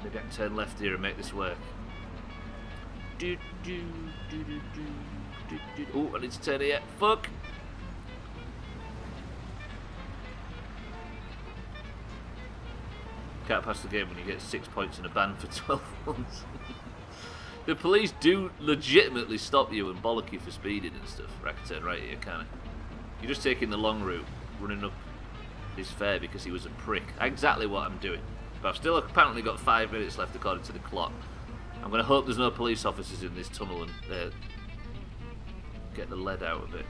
I can turn left here and make this work. Oh, I need to turn here. Fuck. Can't pass the game when you get 6 points in a ban for 12 months. The police do legitimately stop you and bollock you for speeding and stuff. I can turn right here, can't I? You're just taking the long route, running up his fare because he was a prick. Exactly what I'm doing. But I've still apparently got 5 minutes left according to the clock. I'm going to hope there's no police officers in this tunnel and get the lead out of it.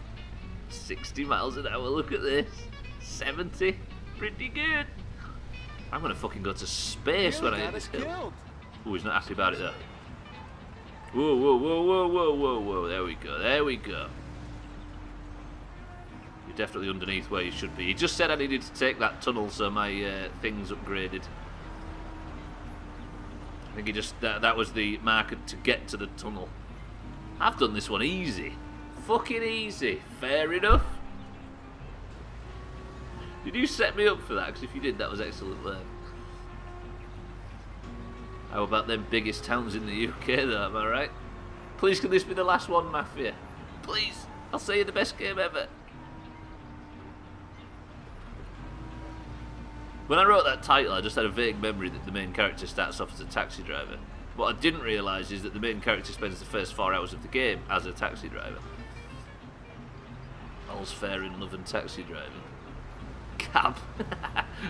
60 miles an hour, look at this. 70, pretty good. I'm going to fucking go to space when I hit this hill. Oh, he's not happy about it though. Whoa, whoa, whoa, whoa, whoa, whoa, whoa. There we go, there we go. You're definitely underneath where you should be. He just said I needed to take that tunnel so my thing's upgraded. I think he just that was the marker to get to the tunnel. I've done this one easy. Fucking easy. Fair enough. Did you set me up for that? Because if you did, that was excellent work. How about them biggest towns in the UK though, am I right? Please can this be the last one, Mafia? Please. I'll say you're the best game ever. When I wrote that title, I just had a vague memory that the main character starts off as a taxi driver. What I didn't realise is that the main character spends the first 4 hours of the game as a taxi driver. All's fair in love and taxi driving. Cab.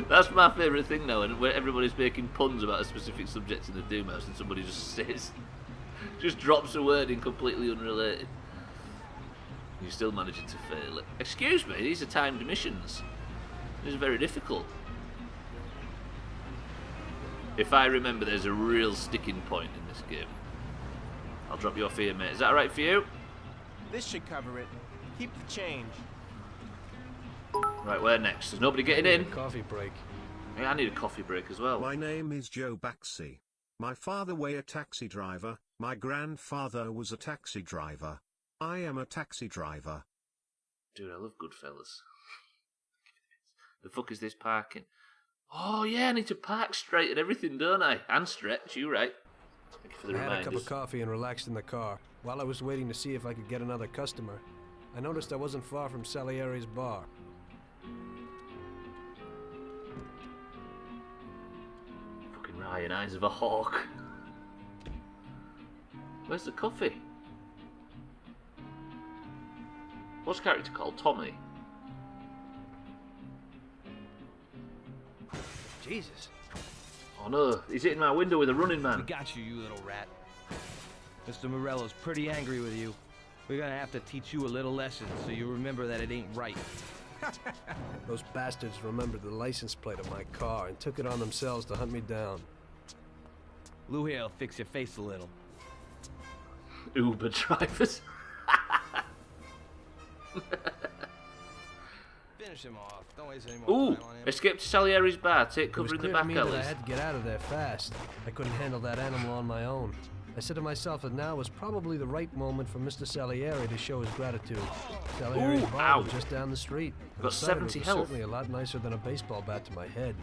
That's my favourite thing now, and where everybody's making puns about a specific subject in the Doomhaus and somebody just says, just drops a word in completely unrelated. You're still managing to fail it. Excuse me, these are timed missions. These are very difficult. If I remember, there's a real sticking point in this game. I'll drop you off here, mate. Is that alright for you? This should cover it. Keep the change. Right, where next? There's nobody getting in. Coffee break. Yeah, I need a coffee break as well. My name is Joe Baxi. My father was a taxi driver. My grandfather was a taxi driver. I am a taxi driver. Dude, I love Goodfellas. The fuck is this parking? Oh yeah, I need to park straight and everything, don't I? And stretch, you right. Thank you for the I had reminders. a cup of coffee and relaxed in the car. While I was waiting to see if I could get another customer, I noticed I wasn't far from Salieri's bar. Fucking Ryan, eyes of a hawk. Where's the coffee? What's the character called? Tommy? Jesus. Oh no, he's hitting my window with a running man. We got you, you little rat. Mr. Morello's pretty angry with you. We're gonna have to teach you a little lesson so you remember that it ain't right. Those bastards remembered the license plate of my car and took it on themselves to hunt me down. Lou here'll fix your face a little. Uber drivers. Finish Finish him off. Don't waste any more Ooh, time on him. escape to Salieri's bar. Take It cover was in the clear to back me that I alleys. had to get out of there fast. I couldn't handle that animal on my own. I said to myself that now was probably the right moment for Mr. Salieri to show his gratitude. Salieri's Ooh, bar ow. was just down the street. and Got the sight of it 70 was health. certainly a lot nicer than a baseball bat to my head.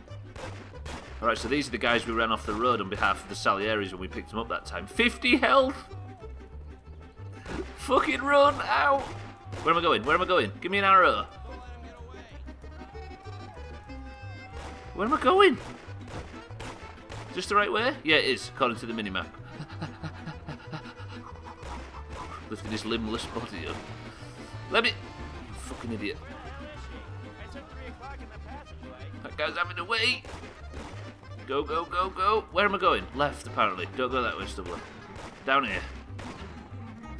Alright, so these are the guys we ran off the road on behalf of the Salieris when we picked them up that time. 50 health! Fucking run! Ow! Where am I going? Where am I going? Give me an arrow. Where am I going? Just the right way? Yeah, it is, according to the minimap. Lifting his limbless body up. Let me... You fucking idiot. That guy's having a wait. Go, go, go, go. Where am I going? Left, apparently. Don't go that way, Stubbler. Down here.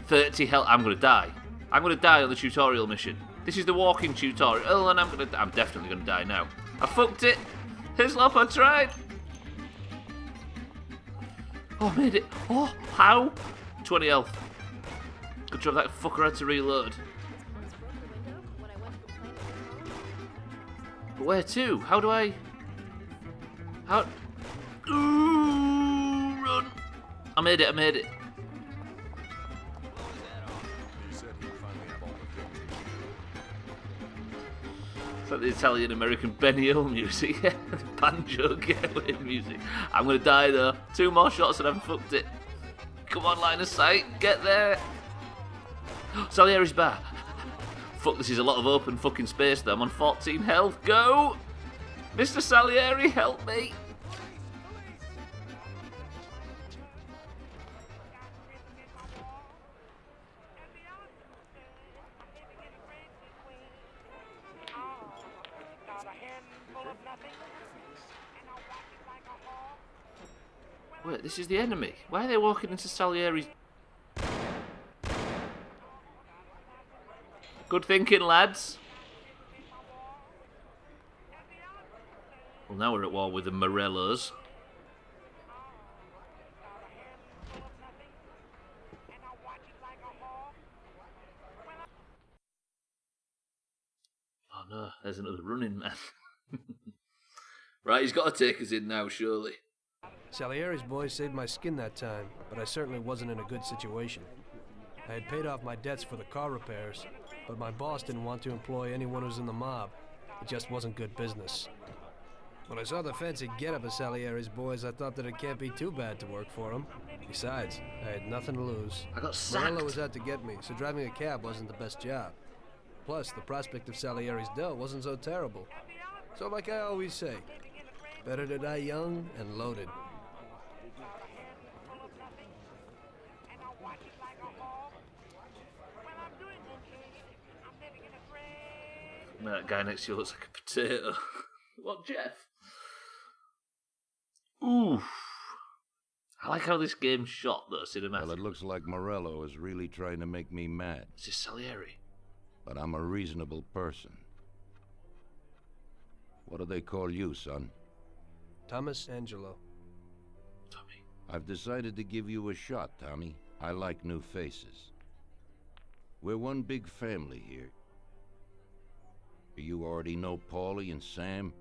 30 health. I'm going to die. I'm going to die on the tutorial mission. This is the walking tutorial, and I'm definitely going to die now. I fucked it. Hislop, I tried. Oh, I made it. Oh, how? 20 health. Good job that fucker had to reload. But where to? How do I... How... Ooh, run! I made it, I made it. It's like the Italian-American Benny Hill music. The banjo getaway music. I'm gonna die though. 2 more shots and I've fucked it. Come on, line of sight. Get there. Salieri's bar. Fuck, this is a lot of open fucking space though. I'm on 14 health. Go! Mr. Salieri, help me! Wait, this is the enemy. Why are they walking into Salieri's... Good thinking, lads. Well, now we're at war with the Morellos. Oh no, there's another running man. Right, he's got to take us in now, surely. Salieri's boys saved my skin that time, but I certainly wasn't in a good situation. I had paid off my debts for the car repairs, but my boss didn't want to employ anyone who was in the mob. It just wasn't good business. When I saw the fancy getup of Salieri's boys, I thought that it can't be too bad to work for them. Besides, I had nothing to lose. I got sacked. Morello was out to get me, so driving a cab wasn't the best job. Plus, the prospect of Salieri's dough wasn't so terrible. So like I always say, better to die young and loaded. That guy next to you looks like a potato. What, Jeff? Ooh. I like how this game's shot, though, cinematic. Well, it looks like Morello is really trying to make me mad. This is Salieri. But I'm a reasonable person. What do they call you, son? Thomas Angelo. Tommy. I've decided to give you a shot, Tommy. I like new faces. We're one big family here. You already know Paulie and Sam.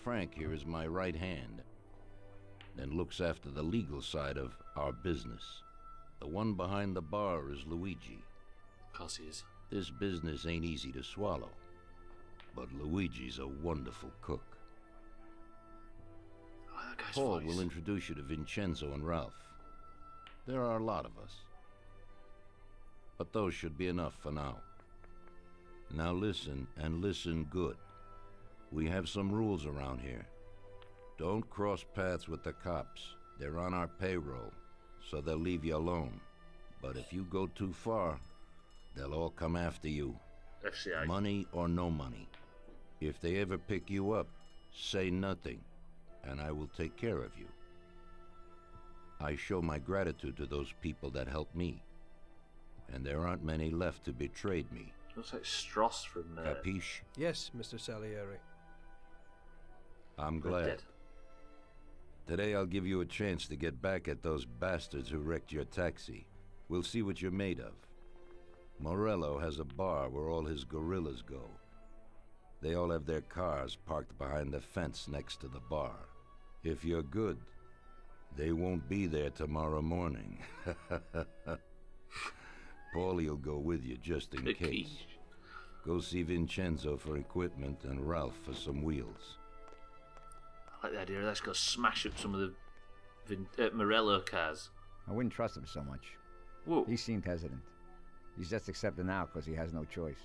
Frank here is my right hand, and looks after the legal side of our business. The one behind the bar is Luigi. Of course he is. This business ain't easy to swallow, but Luigi's a wonderful cook. Oh, that guy's Paul voice. will introduce you to Vincenzo and Ralph. There are a lot of us, but those should be enough for now. Now listen, and listen good. We have some rules around here. Don't cross paths with the cops. They're on our payroll, so they'll leave you alone. But if you go too far, they'll all come after you. FCI. Money or no money. If they ever pick you up, say nothing, and I will take care of you. I show my gratitude to those people that helped me, and there aren't many left who betrayed me. Looks like Stross from... Capiche? Yes, Mr. Salieri. I'm Red glad. Dead. Today I'll give you a chance to get back at those bastards who wrecked your taxi. We'll see what you're made of. Morello has a bar where all his gorillas go. They all have their cars parked behind the fence next to the bar. If you're good, they won't be there tomorrow morning. Paulie'll go with you just in case. Go see Vincenzo for equipment and Ralph for some wheels. I like the idea. Let's go smash up some of the Morello cars. I wouldn't trust him so much. Whoa. He seemed hesitant. He's just accepting now because he has no choice.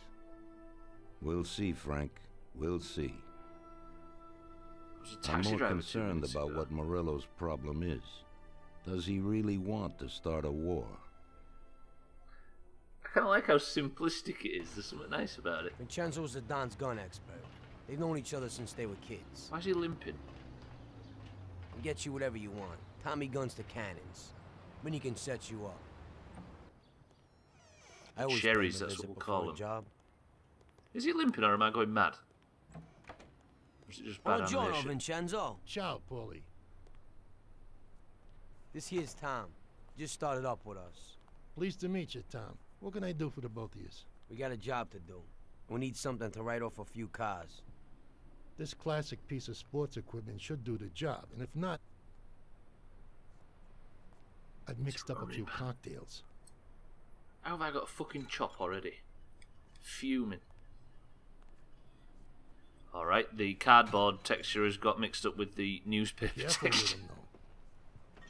We'll see, Frank. We'll see. A I'm taxi more driver concerned 2 minutes about ago. what Morello's problem is. Does he really want to start a war? I kind of like how simplistic it is. There's something nice about it. Vincenzo's the Don's gun expert. They've known each other since they were kids. Why is he limping? Can get you whatever you want. Tommy guns to cannons. Then he can set you up. I always pay him Cherries, a that's visit what we'll before call a him. job. Is he limping or am I going mad? Or is it just bad Buongiorno, animation? Vincenzo. Ciao, Paulie. This here's Tom. Just started up with us. Pleased to meet you, Tom. What can I do for the both of you? We got a job to do. We need something to write off a few cars. This classic piece of sports equipment should do the job, and if not, I've mixed up a few cocktails. How have I got a fucking chop already? Fuming. Alright, the cardboard texture has got mixed up with the newspaper Careful with texture. them, though.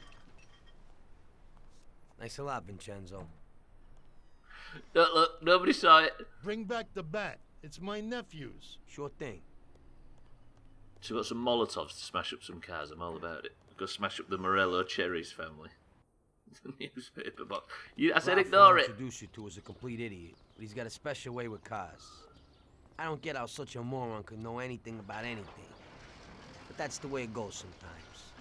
Thanks a lot, Vincenzo. Look, nobody saw it. Bring back the bat. It's my nephew's. Sure thing. So we've got some Molotovs to smash up some cars. I'm all about it. Go smash up the Morello Cherries family. The newspaper box. I said Ralph, ignore I it. introduce you to is a complete idiot, but he's got a special way with cars. I don't get how such a moron could know anything about anything. But that's the way it goes sometimes.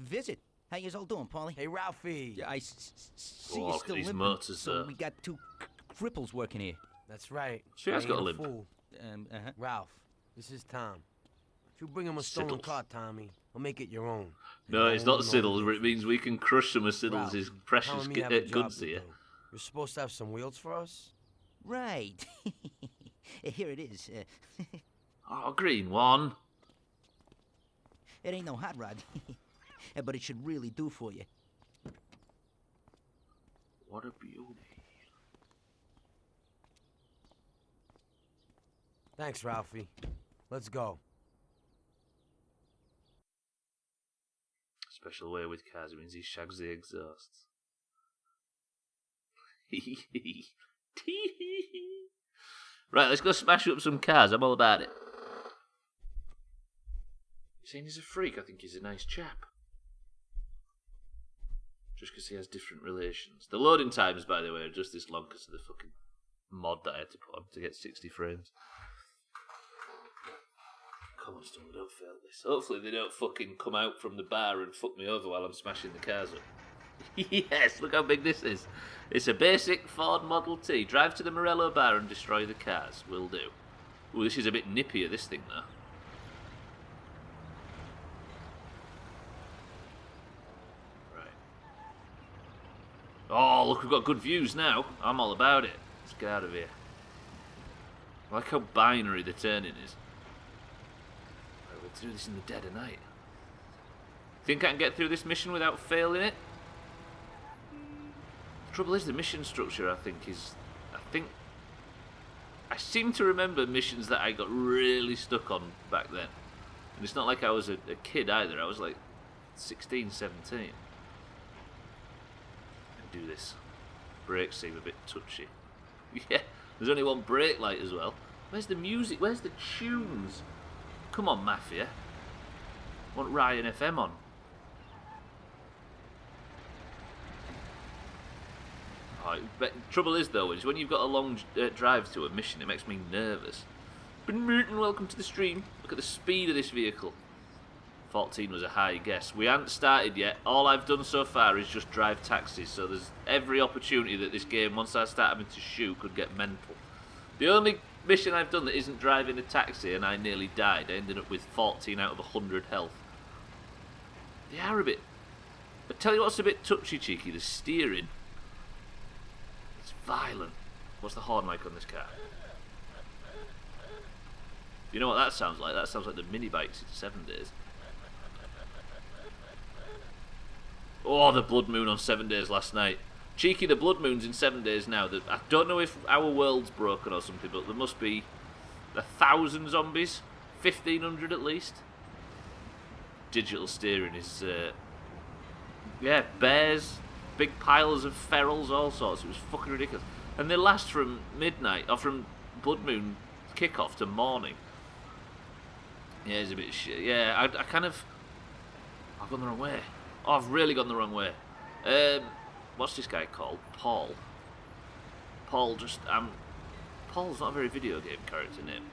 Visit. How you all doing, Paulie? Hey, Ralphie. Yeah, I see Oh, you look at still these limping, motors, so sir. we got two cripples working here. That's right. She has I got a ain't limp. fool. Uh-huh. Ralph, this is Tom. If you bring him a stolen Siddles. car, Tommy, I'll make it your own. No, And it's I not won't know Siddles. the It means we can crush some of Siddles' Ralph, precious Tom and me have a job goods to here. do. You're supposed to have some wheels for us? Right. Here it is. Oh, green one. It ain't no hot rod, but it should really do for you. What a beauty. Thanks, Ralphie. Let's go. Special way with cars. It means he shags the exhausts. Right, let's go smash up some cars. I'm all about it. You're saying he's a freak? I think he's a nice chap. Just because he has different relations. The loading times, by the way, are just this long because of the fucking mod that I had to put on to get 60 frames. Come on, Stubbler, don't fail this. Hopefully they don't fucking come out from the bar and fuck me over while I'm smashing the cars up. Yes, look how big this is. It's a basic Ford Model T. Drive to the Morello bar and destroy the cars. Will do. Ooh, this is a bit nippier, this thing, though. Right. Oh, look, we've got good views now. I'm all about it. Let's get out of here. I like how binary the turning is. Right, we'll do this in the dead of night. Think I can get through this mission without failing it? The trouble is the mission structure, I think I seem to remember missions that I got really stuck on back then. And it's not like I was a kid either. I was like 16, 17. I can do this. Brakes seem a bit touchy. Yeah, there's only one brake light as well. Where's the music? Where's the tunes? Come on, Mafia. I want Ryan FM on. Right, but trouble is though, is when you've got a long drive to a mission, it makes me nervous. Been Merton, welcome to the stream. Look at the speed of this vehicle. 14 was a high guess. We haven't started yet. All I've done so far is just drive taxis, so there's every opportunity that this game, once I start having to shoot, could get mental. The only mission I've done that isn't driving a taxi, and I nearly died, I ended up with 14 out of 100 health. They are a bit... I tell you what's a bit touchy-cheeky, the steering. It's violent. What's the horn like on this car? You know what that sounds like? That sounds like the mini bikes in 7 Days. Oh, the blood moon on 7 Days last night. Cheeky, the blood moon's in 7 Days now. I don't know if our world's broken or something, but there must be 1,000 zombies. 1,500 at least. Digital steering is... yeah, bears, big piles of ferals, all sorts. It was fucking ridiculous. And they last from midnight, or from blood moon kickoff to morning. Yeah, it's a bit shit. Yeah, I kind of... I've gone the wrong way. Oh, I've really gone the wrong way. What's this guy called? Paul. Paul just... Paul's not a very video game character name.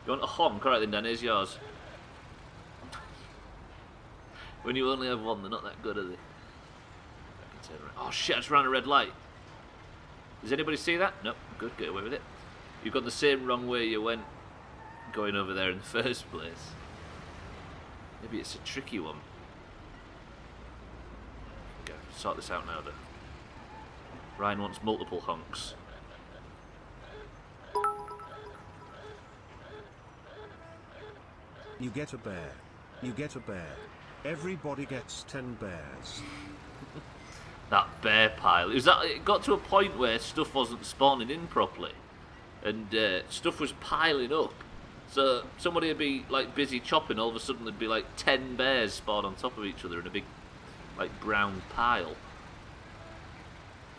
You want a honk? Alright then, Dan, here's yours. When you only have one, they're not that good, are they? I can turn around. Oh shit, I just ran a red light. Does anybody see that? Nope, good, get away with it. You've gone the same wrong way you went going over there in the first place. Maybe it's a tricky one. Okay, sort this out now then. Ryan wants multiple honks. You get a bear. You get a bear. Everybody gets 10 bears. That bear pile. It got to a point where stuff wasn't spawning in properly. And stuff was piling up. So somebody would be like busy chopping, all of a sudden there'd be like 10 bears spawned on top of each other in a big like brown pile.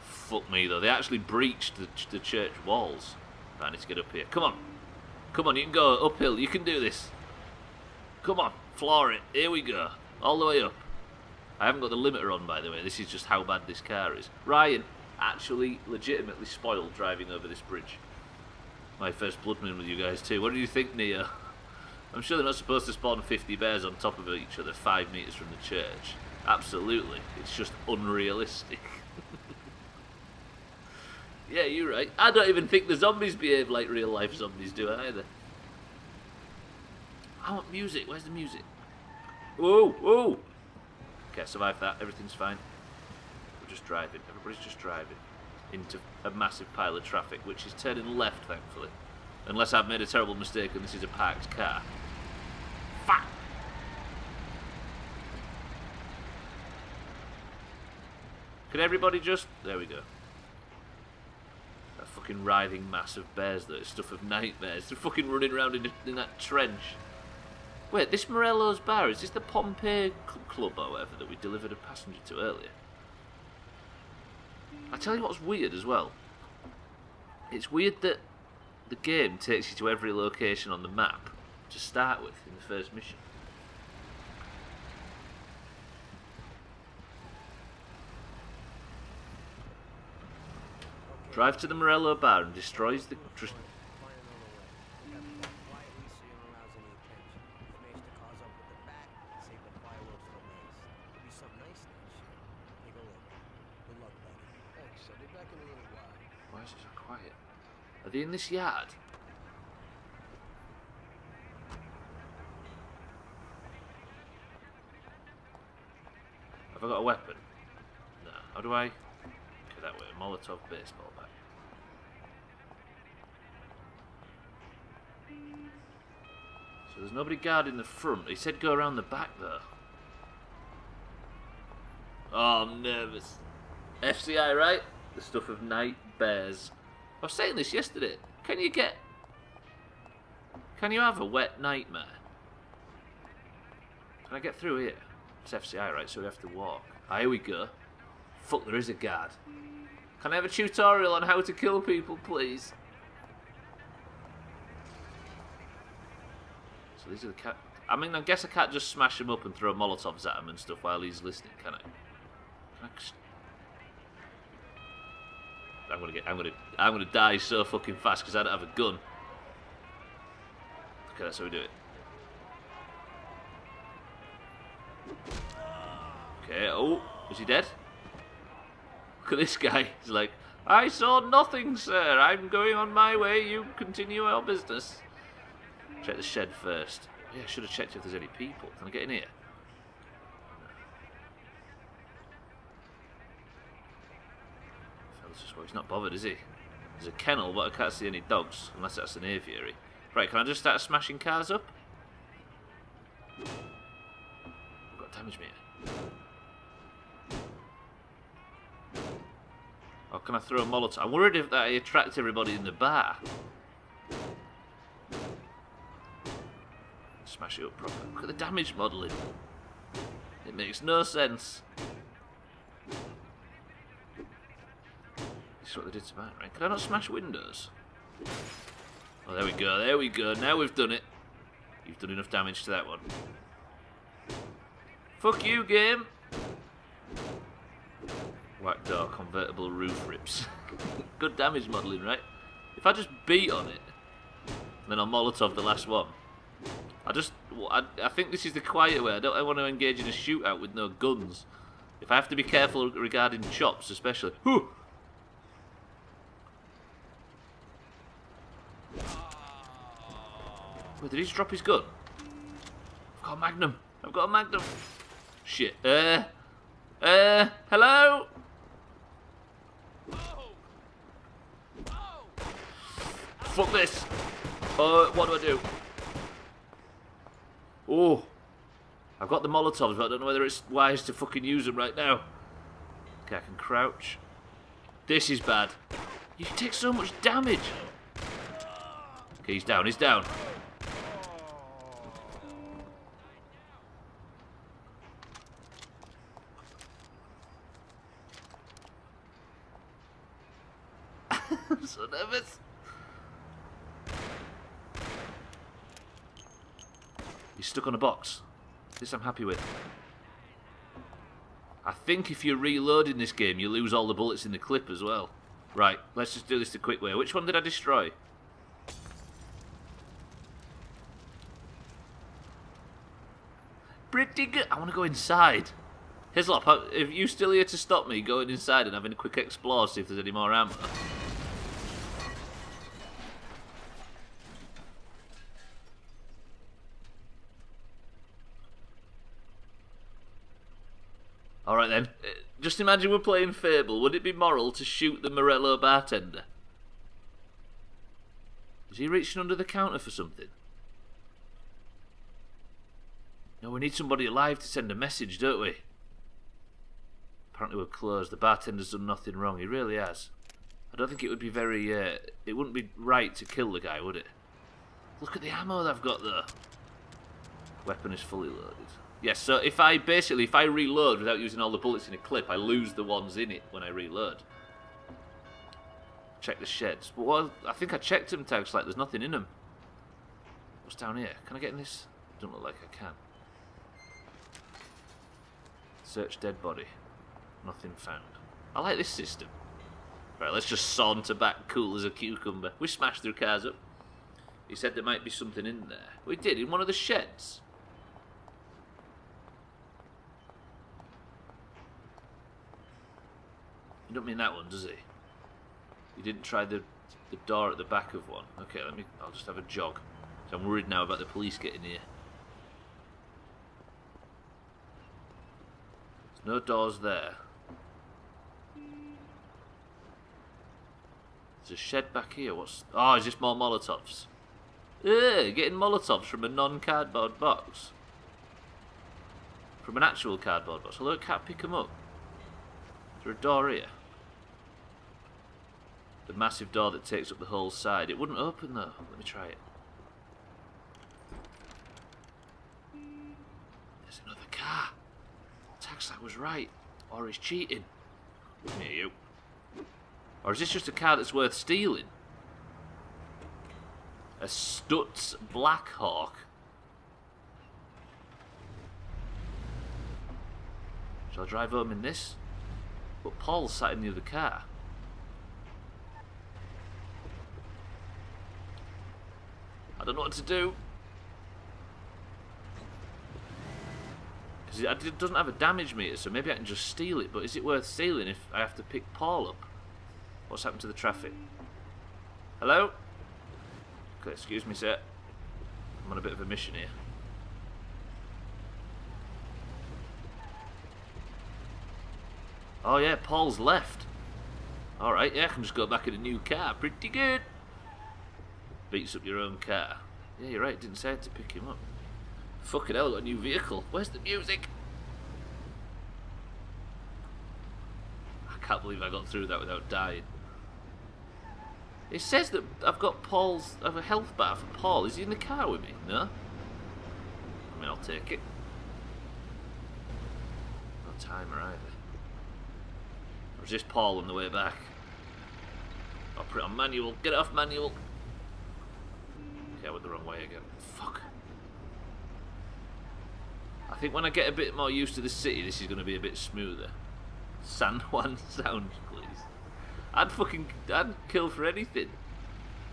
Fuck me though, they actually breached the church walls. I need to get up here. Come on. Come on, you can go uphill, you can do this. Come on, floor it. Here we go. All the way up. I haven't got the limiter on, by the way. This is just how bad this car is. Ryan actually legitimately spoiled driving over this bridge. My first blood moon with you guys too. What do you think, Neo? I'm sure they're not supposed to spawn 50 bears on top of each other 5 meters from the church. Absolutely. It's just unrealistic. Yeah, you're right. I don't even think the zombies behave like real life zombies do either. I want music. Where's the music? Whoa, whoa. Okay, I survived that. Everything's fine. We're just driving. Everybody's just driving into a massive pile of traffic, which is turning left, thankfully. Unless I've made a terrible mistake and this is a parked car. Fuck! Can everybody just... There we go. That fucking writhing mass of bears, though. It's stuff of nightmares. They're fucking running around in that trench. Wait, this Morello's bar, is this the Pompeii club or whatever that we delivered a passenger to earlier? I tell you what's weird as well. It's weird that the game takes you to every location on the map to start with in the first mission. Drive to the Morello bar and destroys the... Why is it so quiet? Are they in this yard? Have I got a weapon? No. How do I... Okay, that way. Molotov baseball bat. So there's nobody guarding the front. He said go around the back though. Oh, I'm nervous. FCI, right? The stuff of night bears. I was saying this yesterday. Can you have a wet nightmare? Can I get through here? It's FCI, right? So we have to walk. Ah, here we go. Fuck, there is a guard. Can I have a tutorial on how to kill people, please? So these are the cat... I mean, I guess I can't just smash him up and throw Molotovs at him and stuff while he's listening, can I? I'm gonna die so fucking fast because I don't have a gun. Okay, that's how we do it. Okay, oh, is he dead? Look at this guy. He's like, I saw nothing, sir. I'm going on my way. You continue your business. Check the shed first. Yeah, I should have checked if there's any people. Can I get in here? Well, he's not bothered, is he? There's a kennel, but I can't see any dogs, unless that's an aviary. Right, can I just start smashing cars up? I've got a damage meter. Oh, can I throw a Molotov? I'm worried if that attracts everybody in the bar. Smash it up proper. Look at the damage modelling. It makes no sense. This is what they did to mine, right? Can I not smash windows? Oh, there we go, there we go. Now we've done it. You've done enough damage to that one. Fuck you, game. Whack door, convertible roof rips. Good damage modelling, right? If I just beat on it, then I'll Molotov the last one. I think this is the quiet way. I don't want to engage in a shootout with no guns. If I have to be careful regarding chops, especially. Whew. Wait, did he just drop his gun? I've got a magnum. I've got a magnum. Shit. Hello? Fuck this. What do I do? Oh. I've got the Molotovs, but I don't know whether it's wise to fucking use them right now. Okay, I can crouch. This is bad. You take so much damage. Okay, he's down, he's down. I'm so nervous. He's stuck on a box. This I'm happy with. I think if you're reloading this game, you lose all the bullets in the clip as well. Right, let's just do this the quick way. Which one did I destroy? Pretty good. I want to go inside. Hislop, if you still here to stop me going inside and having a quick explore, see if there's any more ammo. Alright then, just imagine we're playing Fable. Would it be moral to shoot the Morello bartender? Is he reaching under the counter for something? No, we need somebody alive to send a message, don't we? Apparently we're closed. The bartender's done nothing wrong. He really has. I don't think it would be very... it wouldn't be right to kill the guy, would it? Look at the ammo they've got there. Weapon is fully loaded. Yes, so if I reload without using all the bullets in a clip, I lose the ones in it when I reload. Check the sheds. Well, I think I checked them, tags like there's nothing in them. What's down here? Can I get in this? Don't look like I can. Search dead body. Nothing found. I like this system. Right, let's just saunter back cool as a cucumber. We smashed through cars up. He said there might be something in there. We did, in one of the sheds. You don't mean that one, does he? You didn't try the door at the back of one. Okay, I'll just have a jog. So I'm worried now about the police getting here. There's no doors there. There's a shed back here. Oh, is this more Molotovs? Getting Molotovs from a non-cardboard box. From an actual cardboard box. Although I can't pick them up. Is there a door here? The massive door that takes up the whole side. It wouldn't open though. Let me try it. There's another car. Taxlight was right. Or he's cheating. Come here, you. Or is this just a car that's worth stealing? A Stutz Blackhawk. Shall I drive home in this? But Paul's sat in the other car. I don't know what to do. Because it doesn't have a damage meter, so maybe I can just steal it. But is it worth stealing if I have to pick Paul up? What's happened to the traffic? Hello? Okay, excuse me, sir. I'm on a bit of a mission here. Oh yeah, Paul's left. Alright, yeah, I can just go back in a new car. Pretty good. Beats up your own car. Yeah, you're right, didn't say I had to pick him up. Fucking hell, I got a new vehicle. Where's the music? I can't believe I got through that without dying. It says that I've got Paul's... I have a health bar for Paul. Is he in the car with me? No? I mean, I'll take it. No timer either. Or is this Paul on the way back? I'll put it on manual. Get it off manual. Okay, I went the wrong way again. Fuck. I think when I get a bit more used to the city, this is going to be a bit smoother. San Juan sound, please. I'd kill for anything.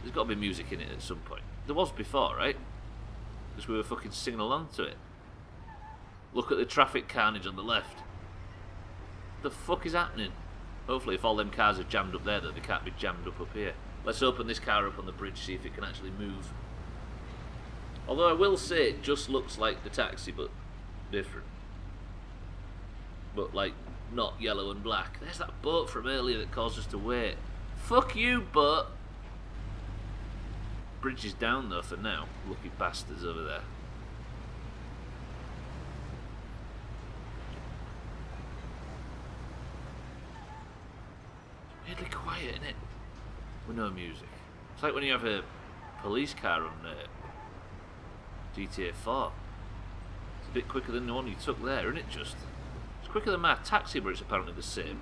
There's got to be music in it at some point. There was before, right? Because we were fucking singing along to it. Look at the traffic carnage on the left. The fuck is happening? Hopefully if all them cars are jammed up there, that they can't be jammed up here. Let's open this car up on the bridge, see if it can actually move. Although I will say it just looks like the taxi, but different. But like, not yellow and black. There's that boat from earlier that caused us to wait. Fuck you, boat! Bridge is down though for now. Lucky bastards over there. Weirdly quiet, isn't it? With no music. It's like when you have a police car on GTA 4. It's a bit quicker than the one you took there, isn't it just? It's quicker than my taxi, but it's apparently the same.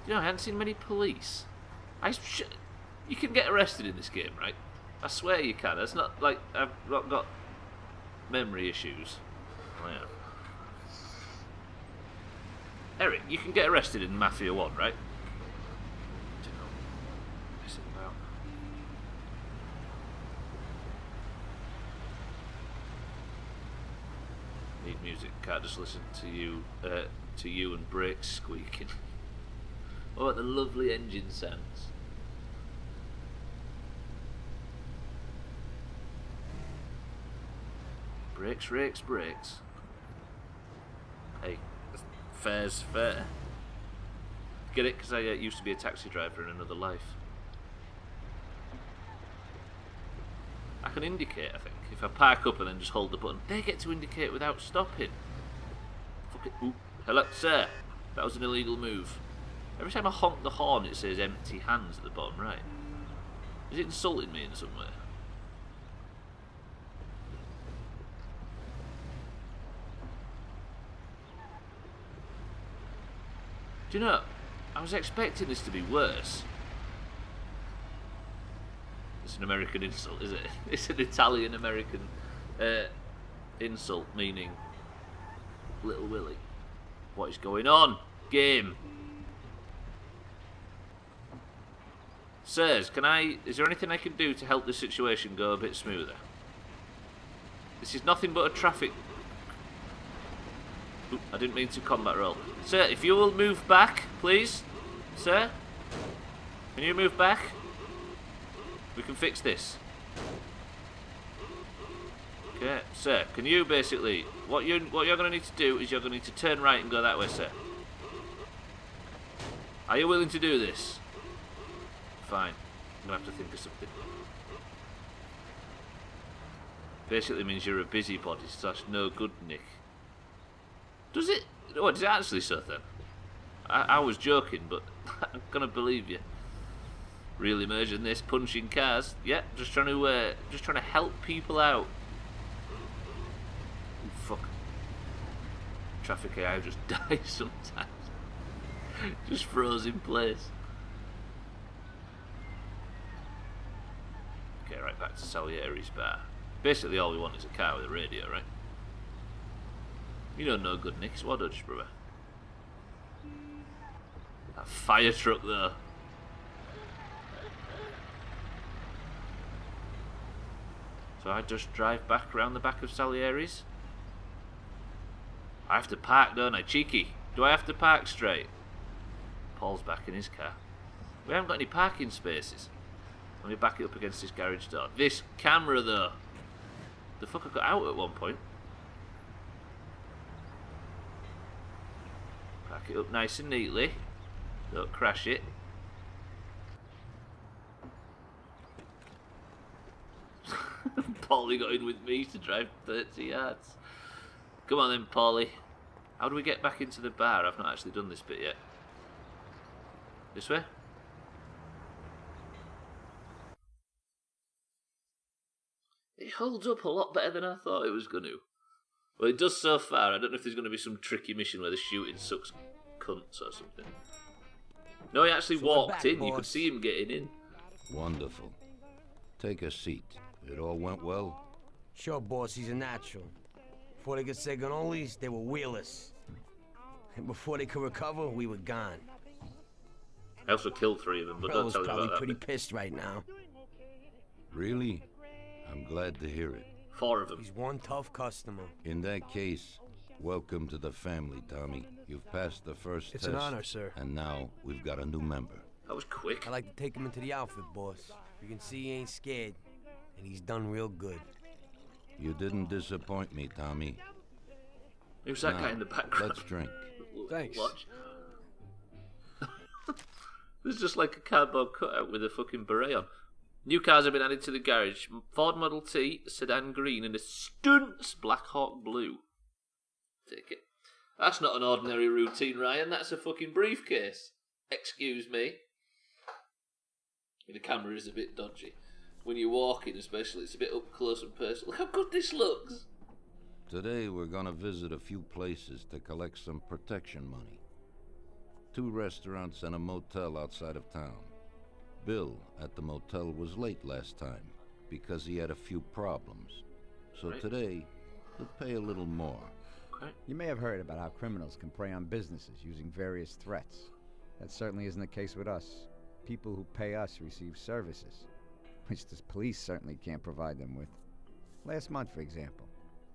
You know, I haven't seen many police. You can get arrested in this game, right? I swear you can. It's not like I've not got memory issues. Oh, yeah. Eric, you can get arrested in Mafia 1, right? Don't know. Messing about. Need music. Can't just listen to you and brakes squeaking. What about the lovely engine sounds? Brakes, rakes, brakes. Hey. Fair's fair. Get it? Because I used to be a taxi driver in another life. I can indicate, I think. If I park up and then just hold the button, they get to indicate without stopping. Fuck it. Ooh. Hello, sir. That was an illegal move. Every time I honk the horn, it says empty hands at the bottom right. Is it insulting me in some way? Do you know, I was expecting this to be worse. It's an American insult, is it? It's an Italian-American insult, meaning Little Willie. What is going on? Game. Sirs, is there anything I can do to help this situation go a bit smoother? This is nothing but a traffic... Oop, I didn't mean to combat roll. Sir, if you will move back, please. Sir? Can you move back? We can fix this. Okay, sir, can you basically... What you're going to need to do is you're going to need to turn right and go that way, sir. Are you willing to do this? Fine. I'm going to have to think of something. Basically means you're a busybody / no good, Nick. Does it? Oh, does it actually so then? I was joking, but I'm gonna believe you. Really imagine this, punching cars. Yeah, just trying to help people out. Ooh, fuck. Traffic AI just dies sometimes. Just froze in place. Okay, right back to Salieri's bar. Basically, all we want is a car with a radio, right? You don't know good, Nick. It's what Dutch, brother. That fire truck, though. So I just drive back around the back of Salieri's? I have to park, don't I? Cheeky. Do I have to park straight? Paul's back in his car. We haven't got any parking spaces. Let me back it up against this garage door. This camera, though. The fuck I got out at one point. it up nice and neatly. Don't crash it. Paulie got in with me to drive 30 yards. Come on then, Paulie. How do we get back into the bar? I've not actually done this bit yet. This way? It holds up a lot better than I thought it was going to. Well, it does so far. I don't know if there's going to be some tricky mission where the shooting sucks cunts or something. No, he actually walked in. You could see him getting in. Wonderful. Take a seat. It all went well? Sure, boss, he's a natural. Before they could say cannolis, they were wheelers. And before they could recover, we were gone. I also killed 3 of them, but don't tell me about that. Probably pretty pissed right now. Really? I'm glad to hear it. 4 of them. He's one tough customer. In that case, welcome to the family, Tommy. You've passed the first It's test. an honor, sir. And now we've got a new member. That was quick. I like to take him into the outfit, boss. You can see he ain't scared. And he's done real good. You didn't disappoint me, Tommy. Who's that Now, guy in the background? Let's drink. Thanks. Watch. There's just like a cardboard cutout with a fucking beret on. New cars have been added to the garage. Ford Model T, a sedan green, and a stunts Black Hawk blue. Take it. That's not an ordinary routine, Ryan. That's a fucking briefcase. Excuse me. The camera is a bit dodgy. When you're walking especially, it's a bit up close and personal. Look how good this looks. Today we're gonna visit a few places to collect some protection money. 2 restaurants and a motel outside of town. Bill at the motel was late last time because he had a few problems. So today, he'll pay a little more. Okay. You may have heard about how criminals can prey on businesses using various threats. That certainly isn't the case with us. People who pay us receive services, which the police certainly can't provide them with. Last month, for example,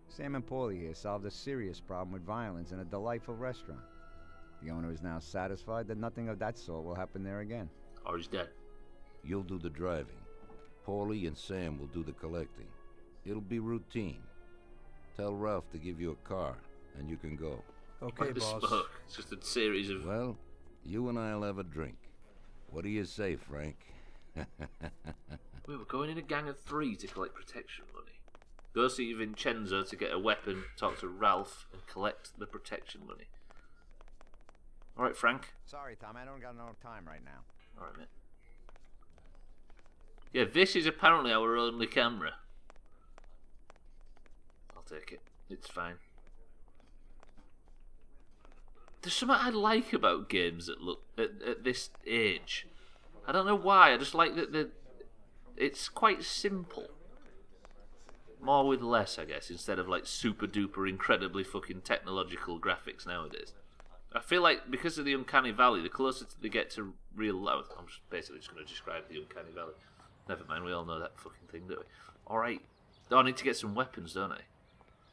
Sam and Paulie here solved a serious problem with violence in a delightful restaurant. The owner is now satisfied that nothing of that sort will happen there again. Or he's dead. You'll do the driving. Paulie and Sam will do the collecting. It'll be routine. Tell Ralph to give you a car, and you can go. Okay, Like the boss. smoke. It's just a series of... Well, you and I'll have a drink. What do you say, Frank? We were going in a gang of 3 to collect protection money. Go see Vincenzo to get a weapon, talk to Ralph, and collect the protection money. Alright, Frank. Sorry, Tom, I don't got no time right now. Alright, mate. Yeah, this is apparently our only camera. I'll take it. It's fine. There's something I like about games that look at this age. I don't know why. I just like that it's quite simple. More with less, I guess, instead of like super duper incredibly fucking technological graphics nowadays. I feel like because of the Uncanny Valley, the closer they get to real life. I'm basically just going to describe the Uncanny Valley. Never mind, we all know that fucking thing, don't we? Alright. Oh, I need to get some weapons, don't I?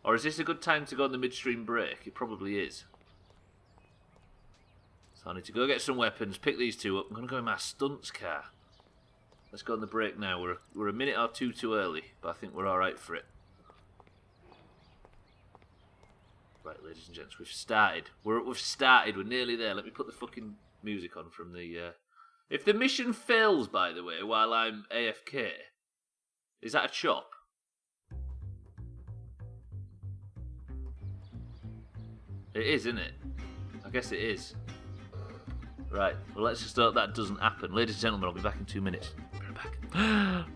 Or is this a good time to go on the midstream break? It probably is. So I need to go get some weapons, pick these 2 up. I'm going to go in my stunts car. Let's go on the break now. We're a minute or 2 too early, but I think we're alright for it. Right, ladies and gents, we've started. We've started, we're nearly there. Let me put the fucking music on from the... If the mission fails, by the way, while I'm AFK, is that a chop? It is, isn't it? I guess it is. Right, well let's just hope that doesn't happen. Ladies and gentlemen, I'll be back in 2 minutes. Be right back.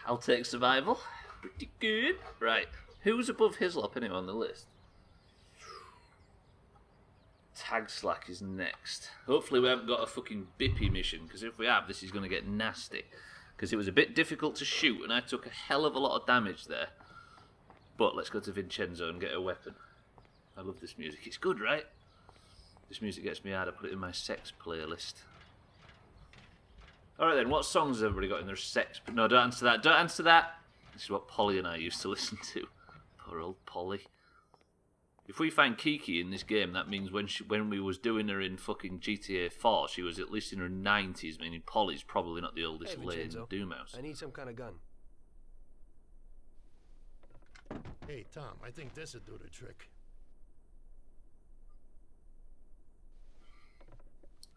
I'll take survival. Pretty good. Right. Who's above Hislop anyway on the list? Tag Slack is next. Hopefully we haven't got a fucking Bippy mission, because if we have, this is going to get nasty. Because it was a bit difficult to shoot, and I took a hell of a lot of damage there. But let's go to Vincenzo and get a weapon. I love this music. It's good, right? This music gets me hard. I put it in my sex playlist. Alright then, what songs has everybody got in their sex? No, don't answer that. Don't answer that! This is what Polly and I used to listen to. Poor old Polly. If we find Kiki in this game, that means when we was doing her in fucking GTA 4, she was at least in her 90s, meaning Polly's probably not the oldest lady in Doomhaus. I need some kind of gun. Hey, Tom, I think this'll do the trick.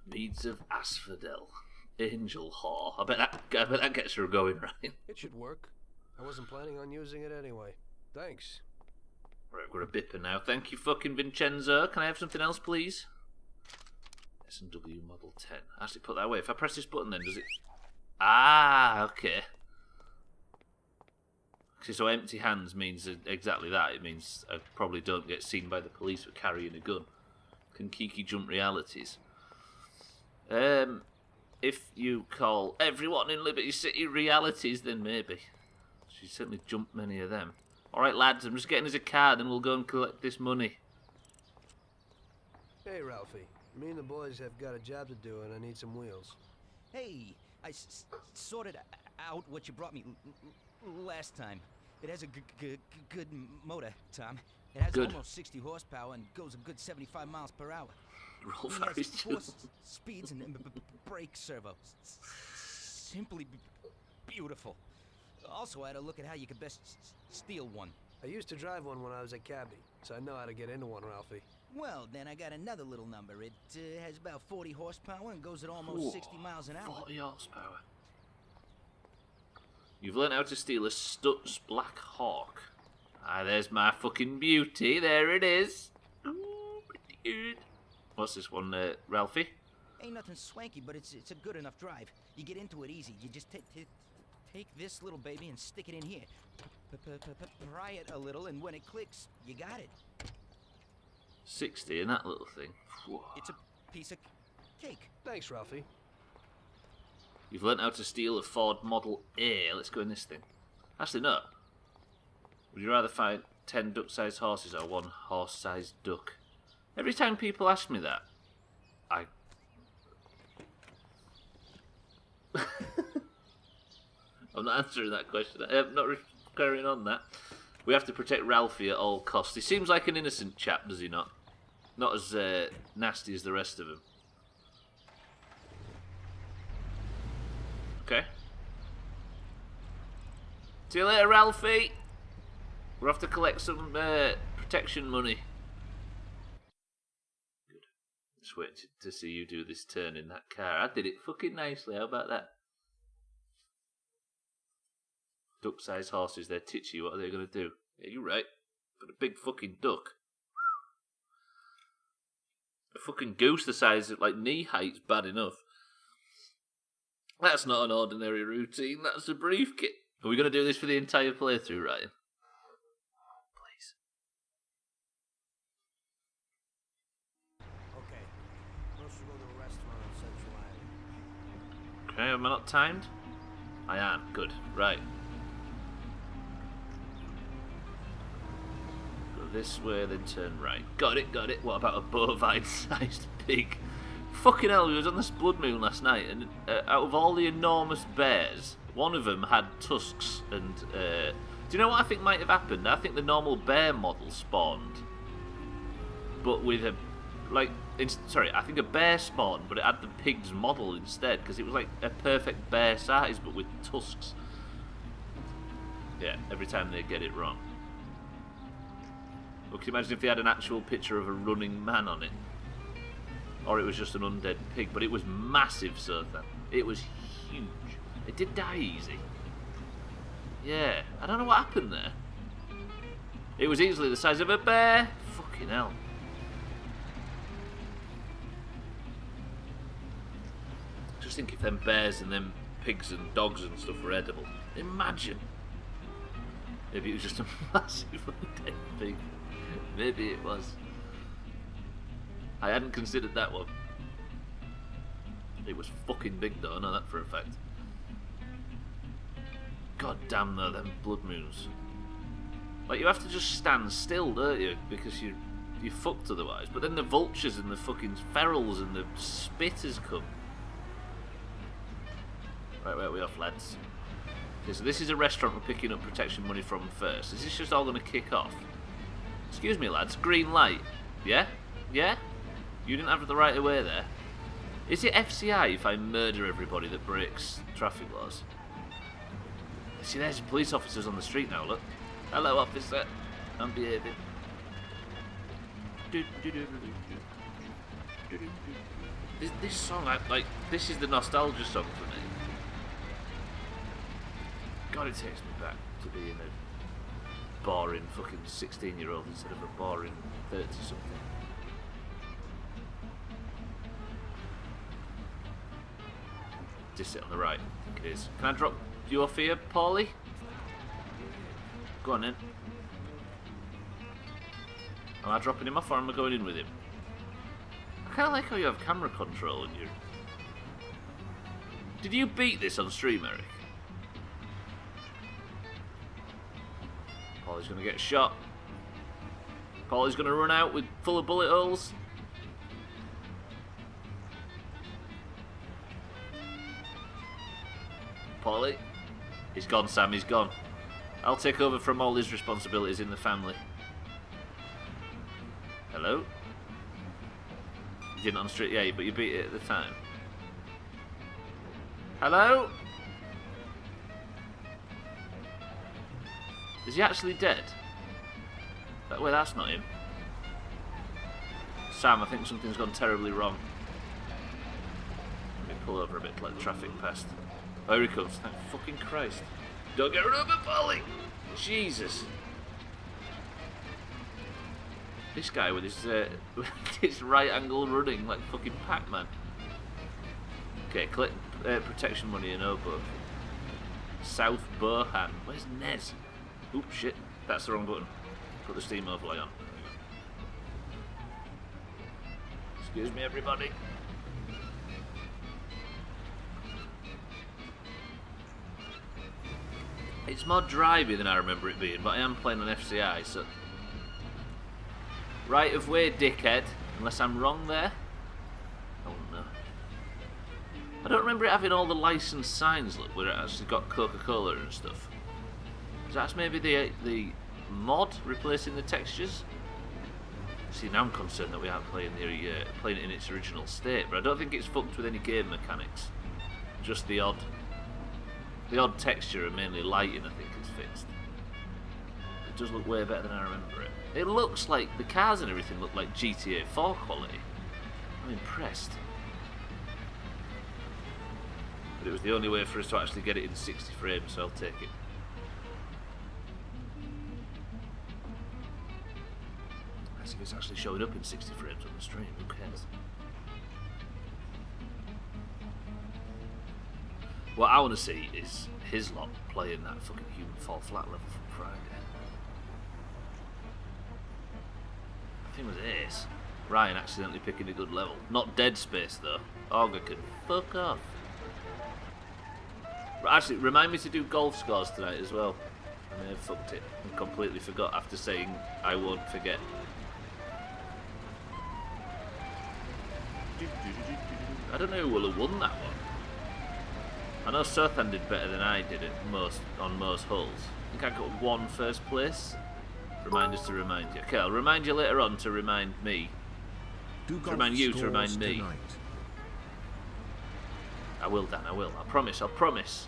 Meads of Asphodel. Angel Whore. I bet that gets her going, right? It should work. I wasn't planning on using it anyway. Thanks. Right, we've got a bipper now. Thank you, fucking Vincenzo. Can I have something else, please? S&W Model 10. Actually, put that away. If I press this button, then does it... Ah, okay. So empty hands means exactly that. It means I probably don't get seen by the police for carrying a gun. Can Kiki jump realities? If you call everyone in Liberty City realities, then maybe. She certainly jumped many of them. Alright lads, I'm just getting us a car, then we'll go and collect this money. Hey Ralphie, me and the boys have got a job to do and I need some wheels. Hey, I sorted out what you brought me last time. It has a good motor, Tom. It has almost 60 horsepower and goes a good 75 miles per hour. Roll It has 4 speeds and brake servo. Simply beautiful. Also, I had a look at how you could best steal one. I used to drive one when I was a cabbie, so I know how to get into one, Ralphie. Well, then I got another little number. It has about 40 horsepower and goes at almost 60 miles an hour. 40 horsepower. You've learned how to steal a Stutz Black Hawk. Ah, there's my fucking beauty. There it is. Ooh, pretty good. What's this one, Ralphie? Ain't nothing swanky, but it's a good enough drive. You get into it easy. You just take this little baby and stick it in here. Pry it a little, and when it clicks, you got it. 60 in that little thing. Whoa. It's a piece of cake. Thanks, Ralphie. You've learnt how to steal a Ford Model A. Let's go in this thing. Actually, no. Would you rather find 10 duck-sized horses or 1 horse-sized duck? Every time people ask me that, I'm not answering that question. I'm not carrying on that. We have to protect Ralphie at all costs. He seems like an innocent chap, does he not? Not as nasty as the rest of them. Okay. See you later, Ralphie. We'll have to collect some protection money. Good. Just wait to see you do this turn in that car. I did it fucking nicely. How about that? Duck-sized horses, they're titchy. What are they going to do? Yeah, you're right. But a big fucking duck. A fucking goose the size of, like, knee height's bad enough. That's not an ordinary routine. That's a brief kit. Are we going to do this for the entire playthrough, Ryan? Please. Okay. Let's go to a restaurant on Central Island. Okay, am I not timed? I am. Good. Right. Go this way, then turn right. Got it, got it. What about a bovine-sized pig? Fucking hell, we was on this blood moon last night, and out of all the enormous bears, one of them had tusks, and do you know what I think might have happened? I think the normal bear model spawned, but with a, like, I think a bear spawned, but it had the pig's model instead, because it was like a perfect bear size, but with tusks. Yeah, every time they get it wrong. Well, can you imagine if they had an actual picture of a running man on it? Or it was just an undead pig, but it was massive, Sotha. It was huge. It did die easy. Yeah, I don't know what happened there. It was easily the size of a bear. Fucking hell. Just think if them bears and them pigs and dogs and stuff were edible. Imagine. Maybe it was just a massively dead pig. Maybe it was. I hadn't considered that one. It was fucking big though, I know that for a fact. God damn though, them blood moons. Like, you have to just stand still, don't you? Because you're fucked otherwise. But then the vultures and the fucking ferals and the spitters come. Right, where are we off, lads? Okay, so this is a restaurant we're picking up protection money from first. Is this just all going to kick off? Excuse me, lads. Green light. Yeah? Yeah? You didn't have the right of way there. Is it FCI if I murder everybody that breaks traffic laws? See, there's police officers on the street now, look. Hello, officer. I'm behaving. This song, like, this is the nostalgia song for me. God, it takes me back to being a boring fucking 16-year-old instead of a boring 30-something. Just sit on the right, I think it is. Can I drop you off here, Paulie? Go on then. Am I dropping him off or am I going in with him? I kinda like how you have camera control in you. Did you beat this on stream, Eric? Paulie's gonna get shot. Paulie's gonna run out with full of bullet holes. Paulie. He's gone, Sam, he's gone. I'll take over from all his responsibilities in the family. Hello? You didn't on the street, yeah, but you beat it at the time. Hello? Is he actually dead? Wait, that's not him. Sam, I think something's gone terribly wrong. Let me pull over a bit to let the traffic past. Oh, here he comes. Thank fucking Christ. Don't get run over, Polly! Jesus. This guy with his right angle running like fucking Pac-Man. Okay, click protection money in Oboe. South Bohan. Where's Nez? Oops, shit. That's the wrong button. Put the steam overlay on. Excuse me, everybody. It's more drivey than I remember it being, but I am playing on FCI, so... Right of way, dickhead. Unless I'm wrong there. I don't know. I don't remember it having all the licensed signs, look, where it actually got Coca-Cola and stuff. So that's maybe the mod replacing the textures? See, now I'm concerned that we aren't playing it in its original state, but I don't think it's fucked with any game mechanics. Just the odd texture and mainly lighting, I think, is fixed. It does look way better than I remember it. It looks like the cars and everything look like GTA 4 quality. I'm impressed. But it was the only way for us to actually get it in 60 frames, so I'll take it. As if it's actually showing up in 60 frames on the stream, who cares? What I want to see is his lot playing that fucking Human Fall Flat level from Friday. I think it was Ace. Ryan accidentally picking a good level. Not Dead Space though. Auger can fuck off. Actually, remind me to do golf scores tonight as well. I may have fucked it and completely forgot after saying I won't forget. I don't know who will have won that one. I know Southampton did better than I did on most holes. I think I got one first place. Remind us to remind you. Okay, I'll remind you later on to remind me. To remind you to remind me. Tonight. I will, Dan, I will. I'll promise.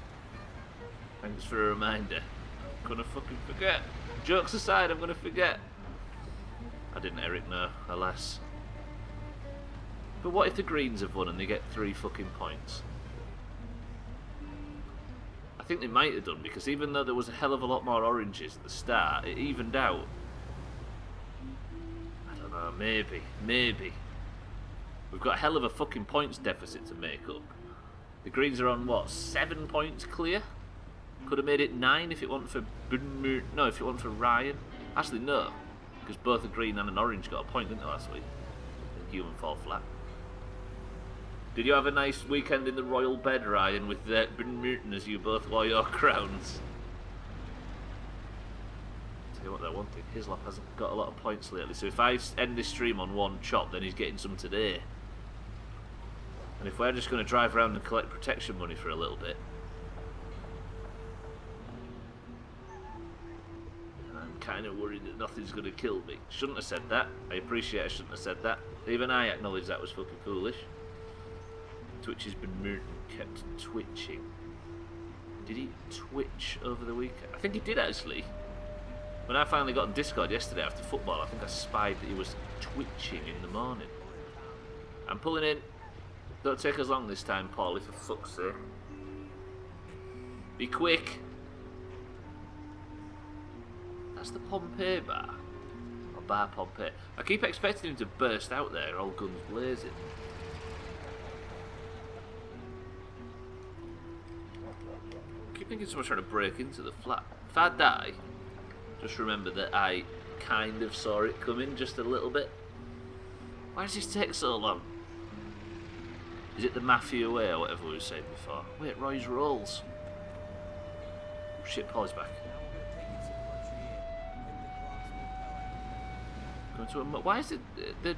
Thanks for a reminder. I'm gonna fucking forget. Jokes aside, I'm gonna forget. I didn't, Eric, no, alas. But what if the Greens have won and they get 3 fucking points? I think they might have done, because even though there was a hell of a lot more oranges at the start, it evened out. I don't know, maybe. We've got a hell of a fucking points deficit to make up. The Greens are on, what, 7 points clear? Could have made it 9 if it wasn't for no, if it wasn't for Ryan. Actually, no, because both a green and an orange got a point, didn't they, last week? And human fall flat. Did you have a nice weekend in the royal bed, Ryan, with Newton as you both wore your crowns? Tell you what, that one thing, Hislop hasn't got a lot of points lately, so if I end this stream on one chop, then he's getting some today. And if we're just going to drive around and collect protection money for a little bit, I'm kind of worried that nothing's going to kill me. Shouldn't have said that. I appreciate I shouldn't have said that. Even I acknowledge that was fucking foolish. Twitch has been kept twitching. Did he twitch over the weekend? I think he did, actually. When I finally got on Discord yesterday after football, I think I spied that he was twitching in the morning. I'm pulling in. Don't take us long this time, Paulie, for fuck's sake. Be quick. That's the Pompeii bar. Or Bar Pompeii. I keep expecting him to burst out there, all guns blazing. I keep thinking someone's trying to break into the flat. If I die, just remember that I kind of saw it coming just a little bit. Why does this take so long? Is it the Mafia way or whatever we were saying before? Wait, Roy's rolls. Oh shit, Paul's back. Going to why is it the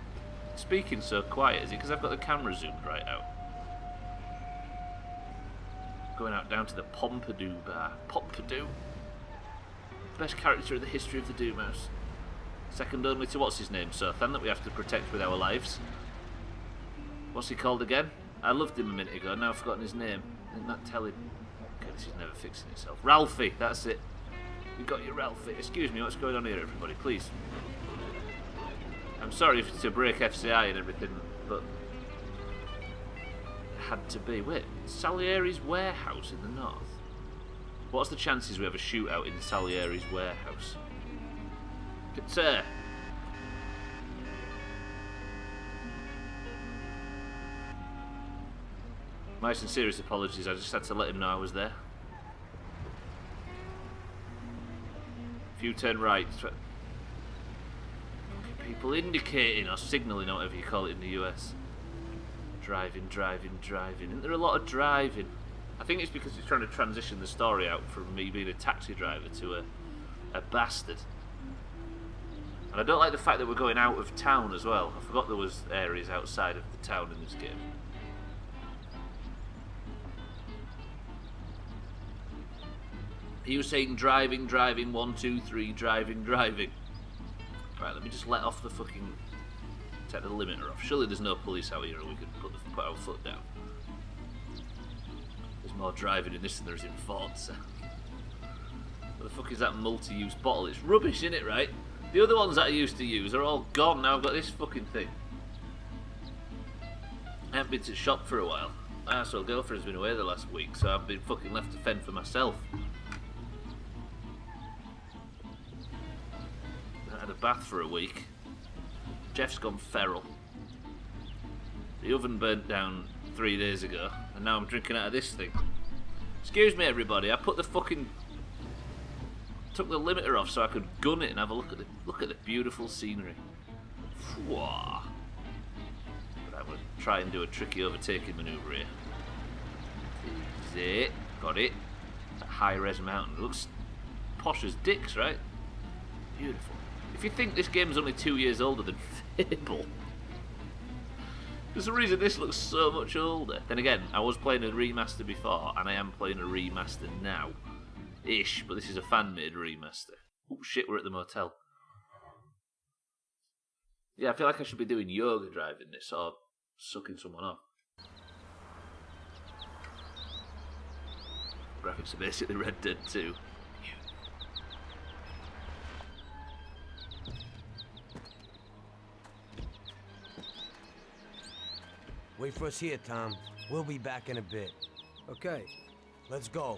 speaking so quiet? Is it because I've got the camera zoomed right out? Going out down to the Pompadour bar. Pompadour. Best character in the history of the Doomhaus. Second only to what's his name, Sothan, that we have to protect with our lives. What's he called again? I loved him a minute ago, now I've forgotten his name. Didn't that tell him? Okay, this is never fixing itself. Ralphie, that's it. You got your Ralphie. Excuse me, what's going on here, everybody, please? I'm sorry to break FCI and everything, but it had to be. Wait, Salieri's warehouse in the north? What's the chances we have a shootout in Salieri's warehouse? Sir! My sincerest apologies, I just had to let him know I was there. If you turn right, people indicating or signalling, or whatever you call it in the US. Driving. Isn't there a lot of driving? I think it's because he's trying to transition the story out from me being a taxi driver to a bastard. And I don't like the fact that we're going out of town as well. I forgot there was areas outside of the town in this game. He was saying driving, 1, 2, 3, driving. Right, let me just let off the fucking... take the limiter off. Surely there's no police out here and we could put our foot down. There's more driving in this than there is in Forza. What the fuck is that multi-use bottle? It's rubbish, isn't it, right? The other ones that I used to use are all gone. Now I've got this fucking thing. I haven't been to the shop for a while. My arsehole girlfriend's been away the last week, so I've been fucking left to fend for myself. I had a bath for a week. Jeff's gone feral. The oven burnt down 3 days ago, and now I'm drinking out of this thing. Excuse me, everybody. I put the fucking... took the limiter off so I could gun it and have a look at the beautiful scenery. Whoa. But I'm going to try and do a tricky overtaking manoeuvre here. Is it? Got it. It's a high-res mountain. It looks posh as dicks, right? Beautiful. If you think this game's only 2 years older than Fable, there's a reason this looks so much older. Then again, I was playing a remaster before, and I am playing a remaster now. Ish, but this is a fan-made remaster. Oh shit, we're at the motel. Yeah, I feel like I should be doing yoga driving this, or sucking someone off. Graphics are basically Red Dead 2. Wait for us here, Tom. We'll be back in a bit. Okay. Let's go.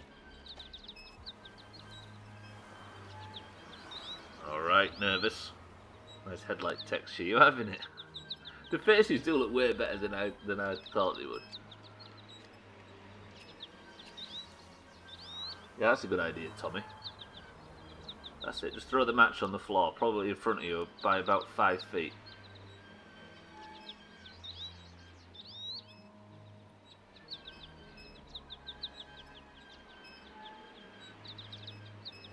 Alright, nervous. Nice headlight texture. You having it? The faces do look way better than I thought they would. Yeah, that's a good idea, Tommy. That's it. Just throw the match on the floor, probably in front of you by about 5 feet.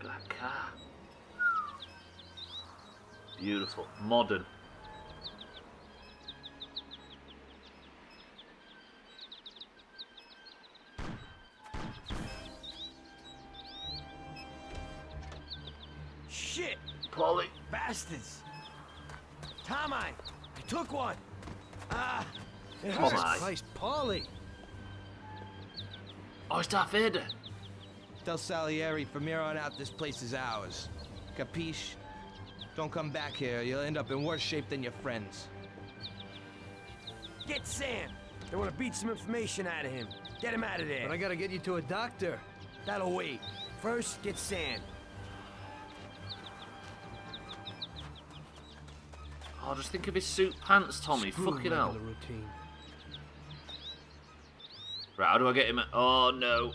Look at that car. Beautiful. Modern. Shit! Paulie. Bastards! Tom, I took one! Ah! Come on. Christ, Paulie! Oh, it's Darth Vader. Tell Salieri from here on out this place is ours. Capiche? Don't come back here. You'll end up in worse shape than your friends. Get Sam! They want to beat some information out of him. Get him out of there. But I gotta get you to a doctor. That'll wait. First, get Sam. Oh, just think of his suit pants, Tommy. Screw Fucking hell. regular routine. Right, how do I get him? Oh, no.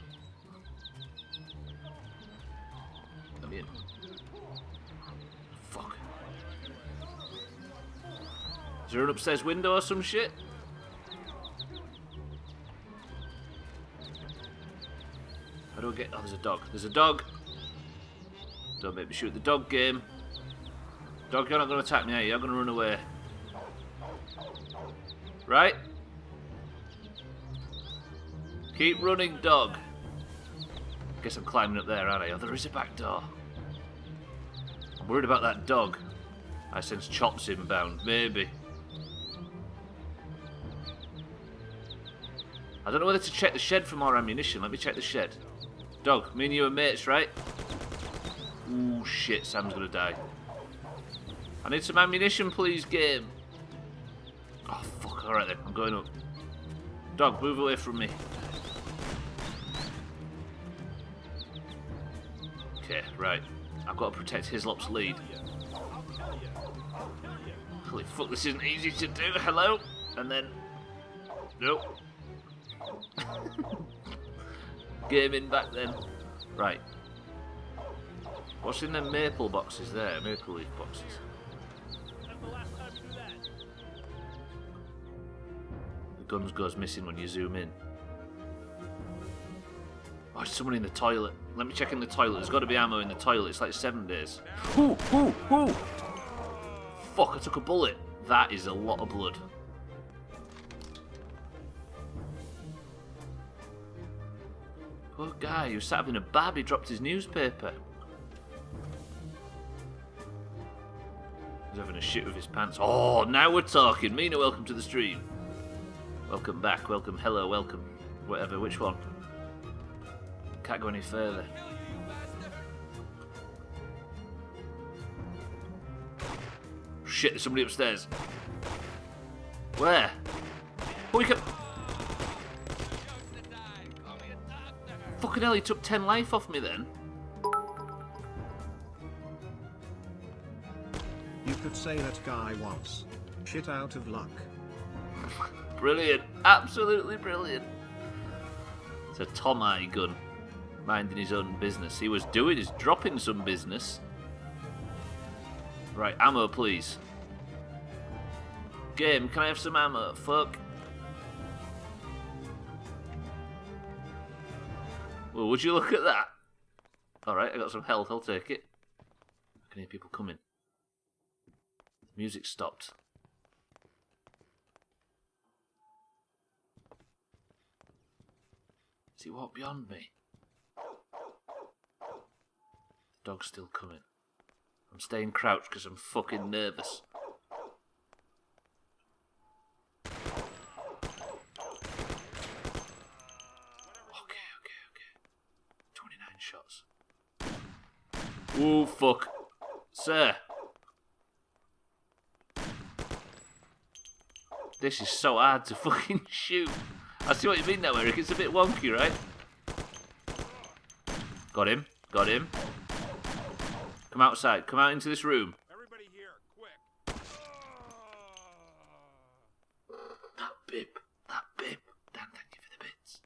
Let me in. Fuck. Is there an upstairs window or some shit? How do I get... Oh, there's a dog. There's a dog. Don't make me shoot the dog game. Dog, you're not going to attack me, are you? You're going to run away. Right? Keep running, dog. Guess I'm climbing up there, aren't I? Oh, there is a back door. I'm worried about that dog. I sense chops inbound. Maybe. I don't know whether to check the shed for more ammunition. Let me check the shed. Dog, me and you are mates, right? Ooh, shit. Sam's going to die. I need some ammunition, please, game. Oh, fuck. Alright then. I'm going up. Dog, move away from me. Okay, right. I've got to protect Hislop's lead. Holy fuck, this isn't easy to do. Hello? And then... Nope. Game in back then. Right. What's in them maple boxes there? Maple leaf boxes. The guns goes missing when you zoom in. Oh, there's someone in the toilet. Let me check in the toilet. There's got to be ammo in the toilet. It's like 7 days. Ooh, ooh, ooh. Fuck, I took a bullet. That is a lot of blood. Poor guy, he was sat having a bab. He dropped his newspaper. He's having a shit with his pants. Oh, now we're talking. Mina, welcome to the stream. Welcome back. Welcome. Hello. Welcome. Whatever. Which one? Can't go any further. Shit, there's somebody upstairs. Where? Oh, we can... Fucking hell, he took 10 life off me then. You could say that guy was shit out of luck. Brilliant. Absolutely brilliant. It's a Tommy gun. Minding his own business. He was doing is dropping some business. Right, ammo please. Game, can I have some ammo? Fuck. Well, would you look at that? Alright, I got some health, I'll take it. I can hear people coming. Music stopped. Has he walked beyond me? The dog's still coming. I'm staying crouched because I'm fucking nervous. Okay. 29 shots. Ooh, fuck. Sir. This is so hard to fucking shoot. I see what you mean now, Eric. It's a bit wonky, right? Got him. Got him. Come outside. Come out into this room. Everybody here, quick. That bib. That bib. Dan, thank you for the bits.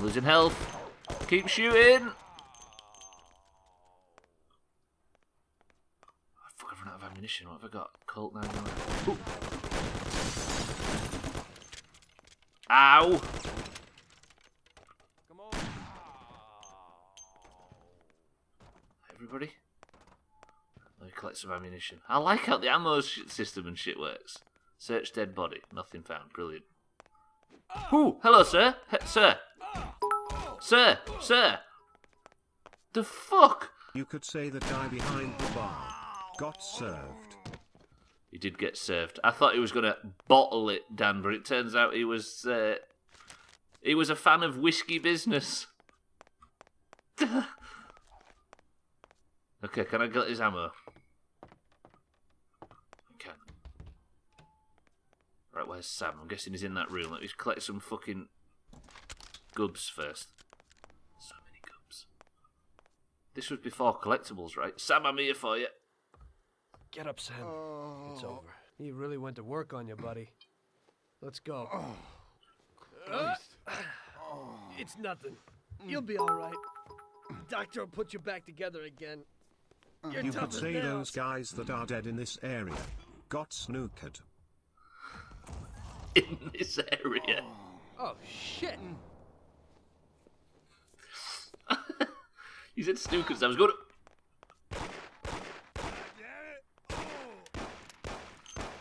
losing health. Keep shooting. Oh, fuck, I've run out of ammunition. What have I got? Colt 9mm. Ow! Come on. Everybody? Let me collect some ammunition. I like how the ammo system and shit works. Search dead body. Nothing found. Brilliant. Ooh, hello, sir. Sir. Sir. Sir. The fuck? You could say the guy behind the bar got served. He did get served. I thought he was going to bottle it, Dan, but it turns out he was a fan of whiskey business. Okay, can I get his ammo? I can. Right, where's Sam? I'm guessing he's in that room. Let me collect some fucking gubs first. So many gubs. This was before collectibles, right? Sam, I'm here for you. Get up, Sam. It's over. He really went to work on you, buddy. Let's go. It's nothing. You'll be all right. Doctor will put you back together again. You're You tough could as say nails. those guys that are dead in this area got snookered. In this area. Oh, shit. He said snookers. I was going to...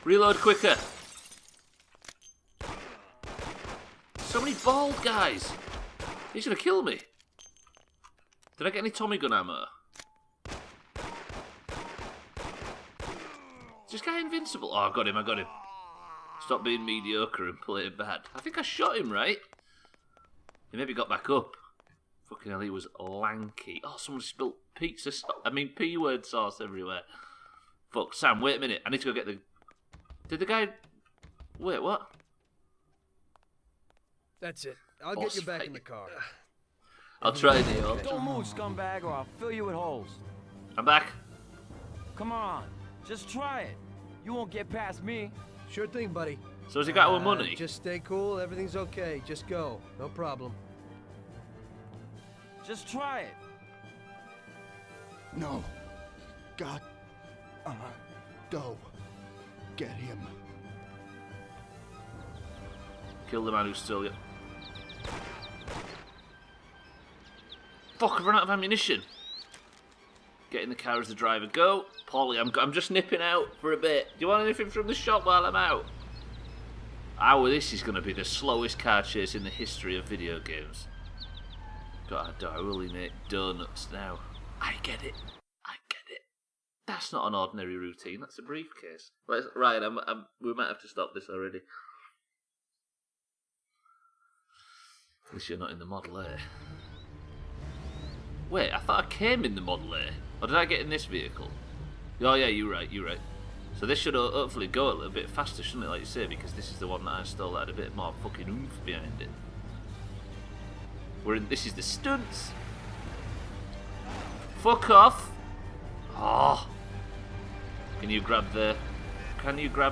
Reload quicker. So many bald guys. He's going to kill me. Did I get any Tommy gun ammo? Is this guy invincible? Oh, I got him. Stop being mediocre and play bad. I think I shot him, right? He maybe got back up. Fucking hell, he was lanky. Oh, someone spilled pizza sauce. P-word sauce everywhere. Fuck, Sam, wait a minute. I need to go get the... Did the guy... Wait, what? That's it. I'll get you back in the car. I'll try Neil. Don't move, scumbag, or I'll fill you with holes. I'm back. Come on, just try it. You won't get past me. Sure thing, buddy. So has he got our money? Just stay cool. Everything's okay. Just go. No problem. Just try it. No. God. Go. Get him. Kill the man who stole it. Fuck, I've run out of ammunition. Get in the car as the driver. Go. Polly, I'm just nipping out for a bit. Do you want anything from the shop while I'm out? Oh, this is going to be the slowest car chase in the history of video games. God, I really make donuts now. I get it. That's not an ordinary routine. That's a briefcase. Right, we might have to stop this already. At least you're not in the Model A. Wait, I thought I came in the Model A. Or did I get in this vehicle? Oh yeah, you're right. So this should hopefully go a little bit faster, shouldn't it, like you say, because this is the one that I stole that had a bit more fucking oomph behind it. This is the stunts. Fuck off. Oh. Can you grab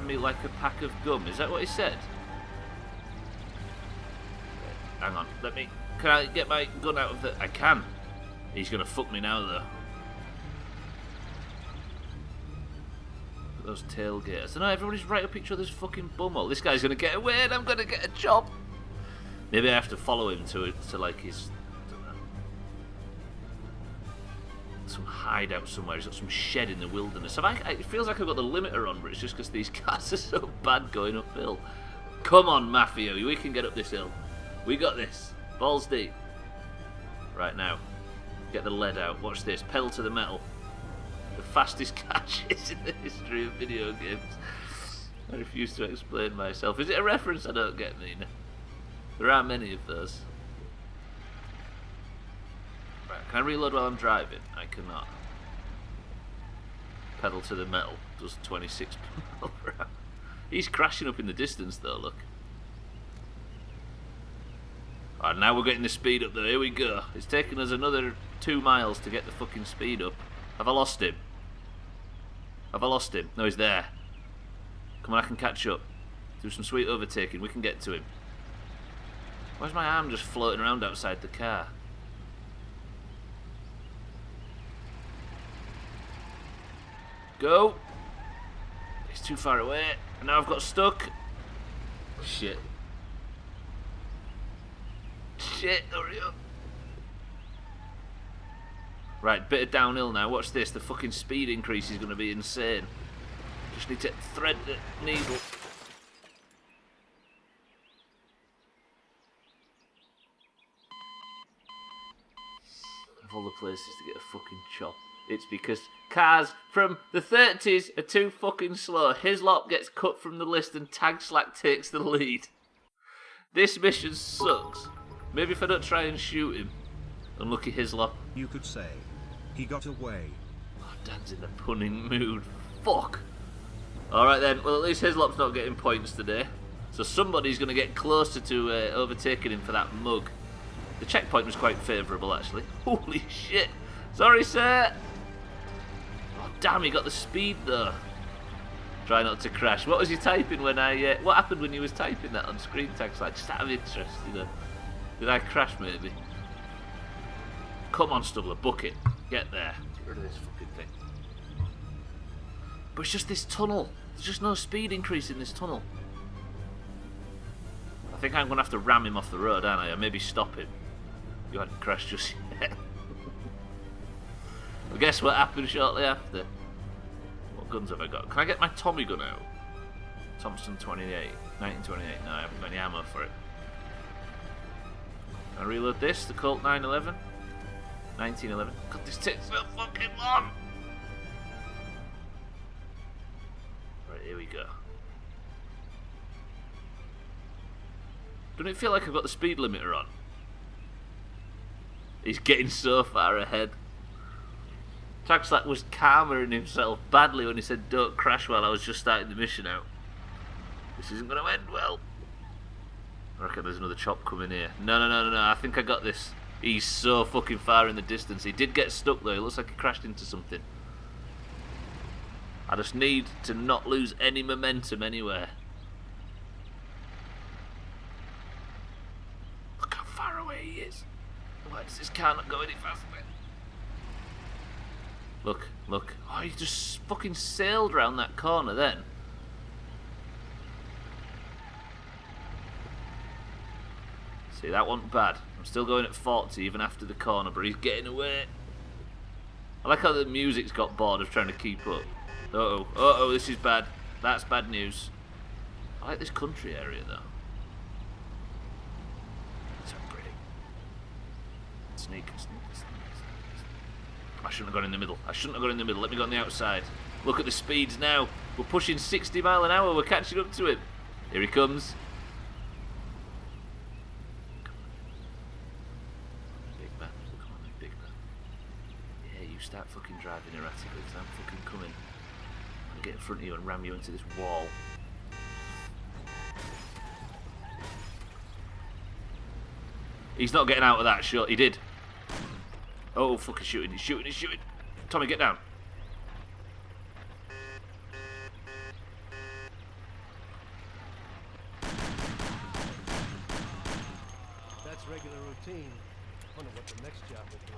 me like a pack of gum? Is that what he said? Hang on, can I get my gun out of the... I can. He's gonna fuck me now, though. Look at those tailgaters. I know, everybody's right up each other's fucking bumhole. This guy's gonna get away and I'm gonna get a job. Maybe I have to follow him to like his... I don't know, some hideout somewhere. He's got some shed in the wilderness. It feels like I've got the limiter on, but it's just because these cars are so bad going uphill. Come on, Mafia, we can get up this hill. We got this. Balls deep. Right now. Get the lead out. Watch this. Pedal to the metal. The fastest car chase in the history of video games. I refuse to explain myself. Is it a reference I don't get, Nina? There aren't many of those. Right, can I reload while I'm driving? I cannot. Pedal to the metal. Does 26 miles per hour. He's crashing up in the distance though, look. Alright, now we're getting the speed up there. Here we go. It's taken us another 2 miles to get the fucking speed up. Have I lost him? No, he's there. Come on, I can catch up. Do some sweet overtaking. We can get to him. Why's my arm just floating around outside the car? Go! It's too far away. And now I've got stuck. Shit. Shit, hurry up. Right, bit of downhill now. Watch this. The fucking speed increase is going to be insane. Just need to thread the needle. Of all the places to get a fucking chop, it's because cars from the 30s are too fucking slow. Hislop gets cut from the list and Tag Slack takes the lead. This mission sucks. Maybe if I don't try and shoot him. Unlucky Hislop. You could say, he got away. Oh, Dan's in the punning mood. Fuck. Alright then, well at least Hislop's not getting points today. So somebody's going to get closer to overtaking him for that mug. The checkpoint was quite favourable actually. Holy shit. Sorry sir. Oh damn, he got the speed though. Try not to crash. What was you typing when I... what happened when you was typing that on screen tags? Like, just out of interest, you know. Did I crash maybe? Come on Stubbler, book it. Get there. Get rid of this fucking thing. But it's just this tunnel. There's just no speed increase in this tunnel. I think I'm going to have to ram him off the road, aren't I? Or maybe stop him. You hadn't crashed just yet. Well, guess what happened shortly after? What guns have I got? Can I get my Tommy gun out? Thompson 1928. No, I haven't got any ammo for it. Can I reload this? The Colt 911? 1911. God, this takes so fucking long! Right, here we go. Doesn't it feel like I've got the speed limiter on? He's getting so far ahead. Taxlack was calmer in himself badly when he said don't crash while I was just starting the mission out. This isn't going to end well. I reckon there's another chop coming here. No, I think I got this. He's so fucking far in the distance. He did get stuck though. It looks like he crashed into something. I just need to not lose any momentum anywhere. Look how far away he is. Why does this car not go any faster? Look. Oh, he just fucking sailed round that corner then. See, that wasn't bad. I'm still going at 40 even after the corner, but he's getting away. I like how the music's got bored of trying to keep up. Uh-oh, this is bad. That's bad news. I like this country area though. So pretty. Sneak. I shouldn't have gone in the middle. Let me go on the outside. Look at the speeds now. We're pushing 60 mile an hour. We're catching up to him. Here he comes. Come on, big man. Yeah, you start fucking driving erratically because I'm fucking coming. I'll get in front of you and ram you into this wall. He's not getting out of that shot. He did. Oh, fucking shooting. He's shooting. Tommy, get down. That's regular routine. Wonder what the next job will be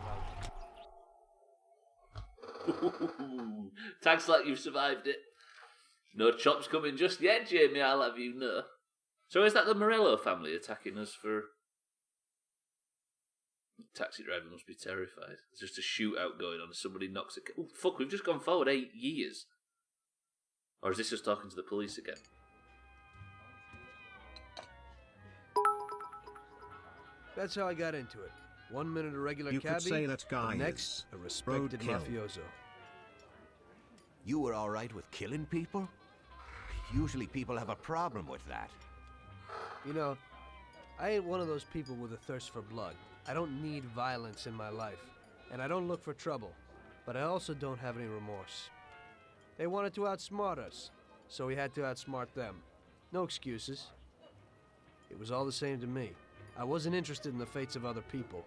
like. Thanks like you've survived it. No chops coming just yet, Jamie, I'll have you know. So is that the Morello family attacking us for... Taxi driver must be terrified. There's just a shootout going on. Somebody knocks it. Oh, fuck, we've just gone forward 8 years. Or is this just talking to the police again? That's how I got into it. 1 minute a regular You cabbie, could say that guy next is a respected roadkill. mafioso. You were all right with killing people? Usually people have a problem with that. You know, I ain't one of those people with a thirst for blood. I don't need violence in my life, and I don't look for trouble, but I also don't have any remorse. They wanted to outsmart us, so we had to outsmart them. No excuses. It was all the same to me. I wasn't interested in the fates of other people.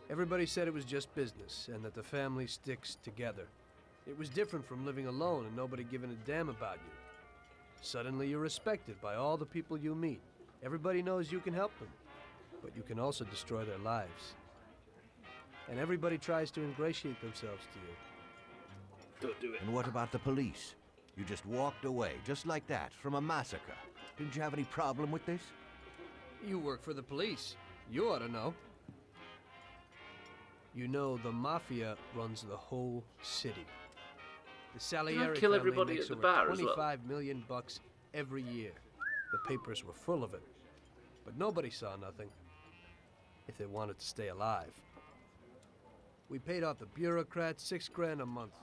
Everybody said it was just business, and that the family sticks together. It was different from living alone and nobody giving a damn about you. Suddenly you're respected by all the people you meet. Everybody knows you can help them. but you can also destroy their lives. And everybody tries to ingratiate themselves to you. Don't do it. And what about the police? You just walked away, just like that, from a massacre. Didn't you have any problem with this? You work for the police. You ought to know. You know the Mafia runs the whole city. The Salieri kill family everybody makes at the over bar as well? 25 million bucks every year. The papers were full of it. But nobody saw nothing. If they wanted to stay alive. We paid off the bureaucrats $6 grand a month.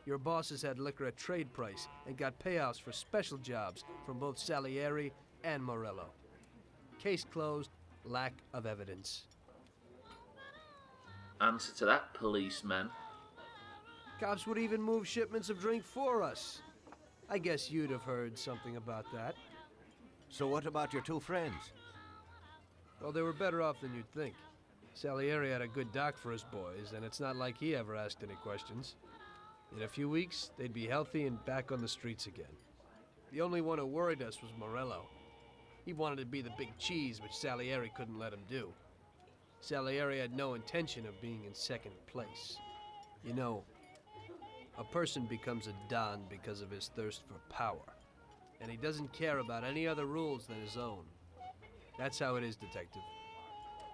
Your bosses had liquor at trade price and got payouts for special jobs from both Salieri and Morello. Case closed, lack of evidence. Answer to that, policeman. Cops would even move shipments of drink for us. I guess you'd have heard something about that. So what about your two friends? Well, they were better off than you'd think. Salieri had a good doc for his boys, and it's not like he ever asked any questions. In a few weeks, they'd be healthy and back on the streets again. The only one who worried us was Morello. He wanted to be the big cheese, which Salieri couldn't let him do. Salieri had no intention of being in second place. You know, a person becomes a Don because of his thirst for power. And he doesn't care about any other rules than his own. That's how it is, Detective.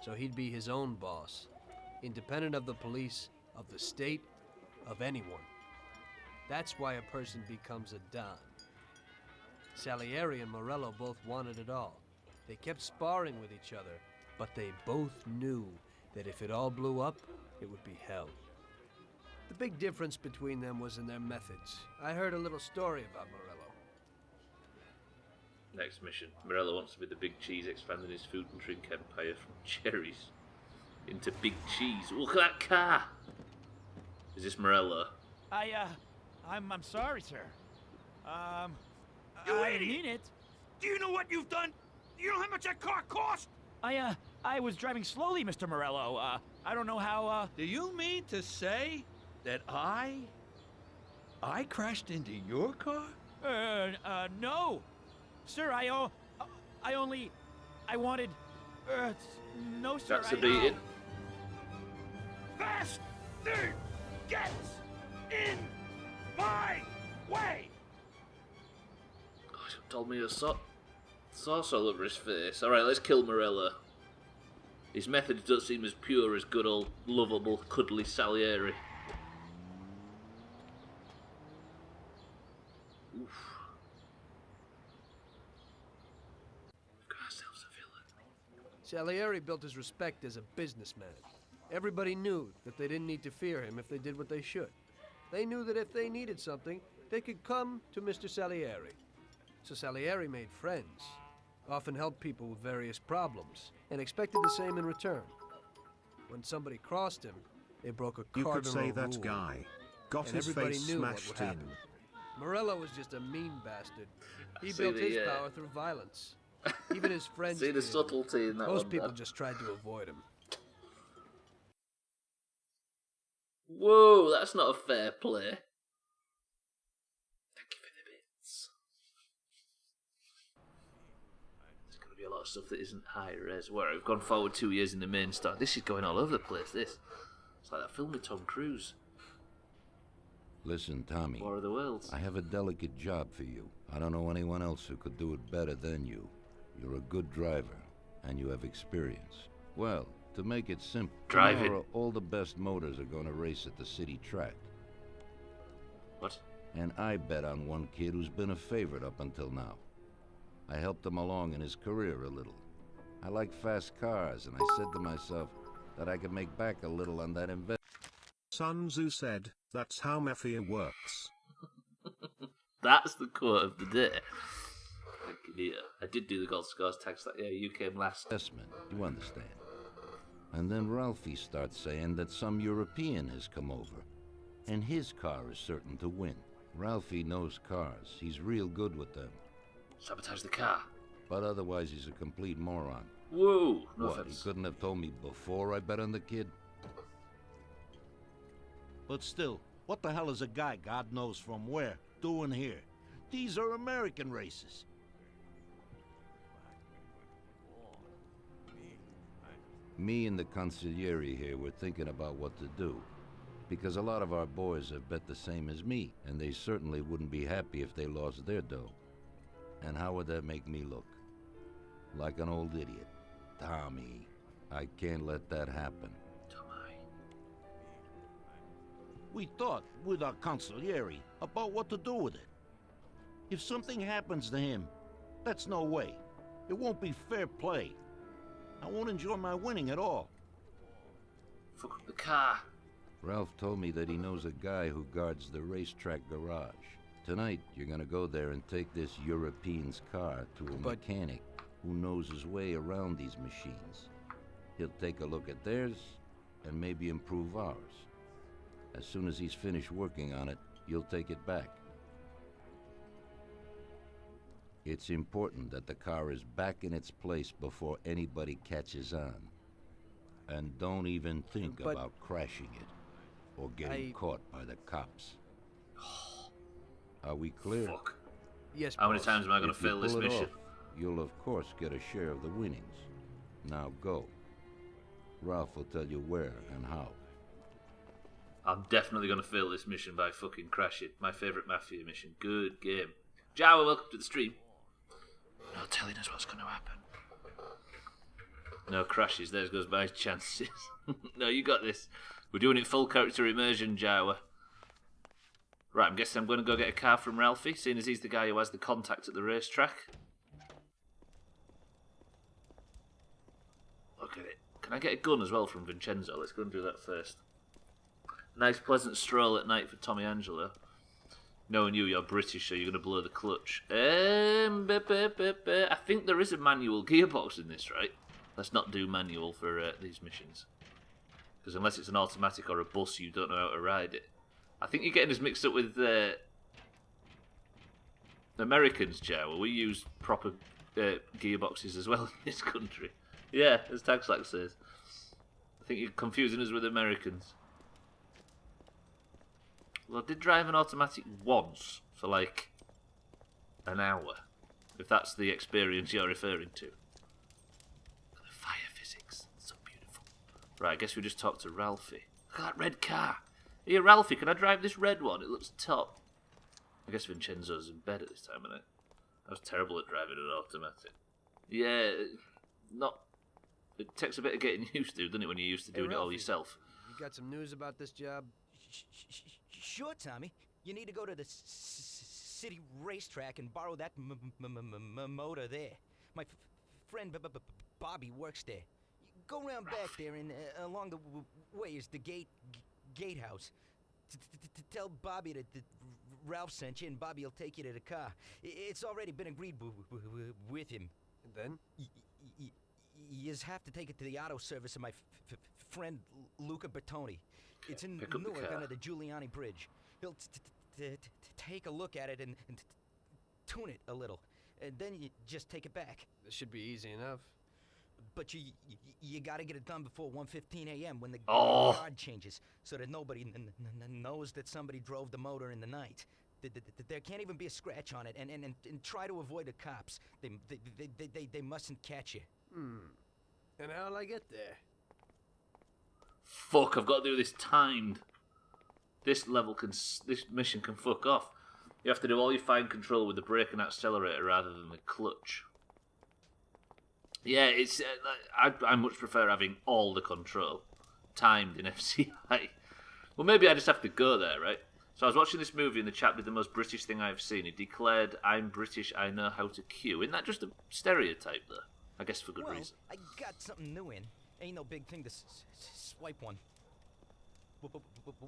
So he'd be his own boss, independent of the police, of the state, of anyone. That's why a person becomes a Don. Salieri and Morello both wanted it all. They kept sparring with each other, but they both knew that if it all blew up, it would be hell. The big difference between them was in their methods. I heard a little story about Morello. Next mission. Morello wants to be the big cheese, expanding his food and drink empire from cherries into big cheese. Look at that car! Is this Morello? I'm sorry, sir. You I idiot! mean it. Do you know what you've done? Do you know how much that car cost? I was driving slowly, Mr. Morello. I don't know how, Do you mean to say that I crashed into your car? No. Sir, I wanted, no, sir, That's a beating. Fast thing gets in my way! God, told me a sauce all over his face. Alright, let's kill Morello. His methods don't seem as pure as good old, lovable, cuddly Salieri. Oof. Got ourselves a villain. Salieri built his respect as a businessman. Everybody knew that they didn't need to fear him if they did what they should. They knew that if they needed something, they could come to Mr. Salieri. So Salieri made friends, often helped people with various problems, and expected the same in return. When somebody crossed him, they broke a You cardinal could say that rule, guy got and his everybody face knew what would smashed in. happen. Morello was just a mean bastard. He See built the, his power through violence. Even his friends See the did. subtlety in that Most one, people Dan. just tried to avoid him. Whoa, that's not a fair play. Thank you for the bits. There's going to be a lot of stuff that isn't high res. Where we've gone forward 2 years in the main story. This is going all over the place, this. It's like that film with Tom Cruise. Listen, Tommy. War of the Worlds. I have a delicate job for you. I don't know anyone else who could do it better than you. You're a good driver, and you have experience. Well, to make it simple, Driving. tomorrow all the best motors are going to race at the city track. What? And I bet on one kid who's been a favorite up until now. I helped him along in his career a little. I like fast cars, and I said to myself that I could make back a little on that investment. Sun Tzu said, that's how Mafia works. That's the quote of the day. Yeah, I did do the gold scores tax that year. You came last. Investment, you understand. And then Ralphie starts saying that some European has come over, and his car is certain to win. Ralphie knows cars. He's real good with them. Sabotage the car. But otherwise he's a complete moron. Whoa, no What, offense. he couldn't have told me before I bet on the kid? But still, what the hell is a guy, God knows from where, doing here? These are American races. Me and the consigliere here were thinking about what to do, because a lot of our boys have bet the same as me, and they certainly wouldn't be happy if they lost their dough. And how would that make me look? Like an old idiot. Tommy, I can't let that happen. We thought with our consigliere about what to do with it. If something happens to him, that's no way. It won't be fair play. I won't enjoy my winning at all. Fuck up the car. Ralph told me that he knows a guy who guards the racetrack garage. Tonight, you're gonna go there and take this European's car to a mechanic who knows his way around these machines. He'll take a look at theirs and maybe improve ours. As soon as he's finished working on it, you'll take it back. It's important that the car is back in its place before anybody catches on. And don't even think about crashing it or getting caught by the cops. Are we clear? Fuck. Yes, How many times am I going to If you fail this pull it mission? off, you'll of course get a share of the winnings. Now go. Ralph will tell you where and how. I'm definitely going to fail this mission by fucking crashing. My favourite Mafia mission. Good game. Jawa, welcome to the stream. No telling us what's going to happen. No crashes. There goes my chances. No, you got this. We're doing it full character immersion, Jawa. Right, I'm guessing I'm going to go get a car from Ralphie, seeing as he's the guy who has the contact at the racetrack. Look at it. Can I get a gun as well from Vincenzo? Let's go and do that first. Nice pleasant stroll at night for Tommy Angelo. Knowing you're British, so you're going to blow the clutch. I think there is a manual gearbox in this, right? Let's not do manual for these missions. Because unless it's an automatic or a bus, you don't know how to ride it. I think you're getting us mixed up with Americans, Joe. We use proper gearboxes as well in this country. Yeah, as Tagslack says. I think you're confusing us with Americans. Well, I did drive an automatic once for like an hour, if that's the experience you're referring to. The fire physics, so beautiful. Right, I guess we just talked to Ralphie. Look at that red car. Hey, Ralphie, can I drive this red one? It looks top. I guess Vincenzo's in bed at this time of night. I was terrible at driving an automatic. Yeah, not. It takes a bit of getting used to, doesn't it, when you're used to doing it all yourself? You got some news about this job? Sure, Tommy. You need to go to the city racetrack and borrow that motor there. My friend Bobby works there. Go around back there, and along the way is the gatehouse. Tell Bobby that Ralph sent you, and Bobby will take you to the car. It's already been agreed with him. And then? You just have to take it to the auto service of my friend Luca Bertoni. It's in Newark under the Giuliani Bridge. He'll take a look at it and tune it a little. And then you just take it back. This should be easy enough. But you gotta get it done before 1:15 a.m. when the guard changes, so that nobody knows that somebody drove the motor in the night. There can't even be a scratch on it, and try to avoid the cops. They mustn't catch you. And how'll I get there? Fuck, I've got to do this timed. This mission can fuck off. You have to do all your fine control with the brake and accelerator rather than the clutch. Yeah, it's. I much prefer having all the control timed in FCI. Well, maybe I just have to go there, right? So I was watching this movie and the chap did the most British thing I've seen. He declared, "I'm British, I know how to queue." Isn't that just a stereotype, though? I guess for good reason. I got something new in. Ain't no big thing to swipe one.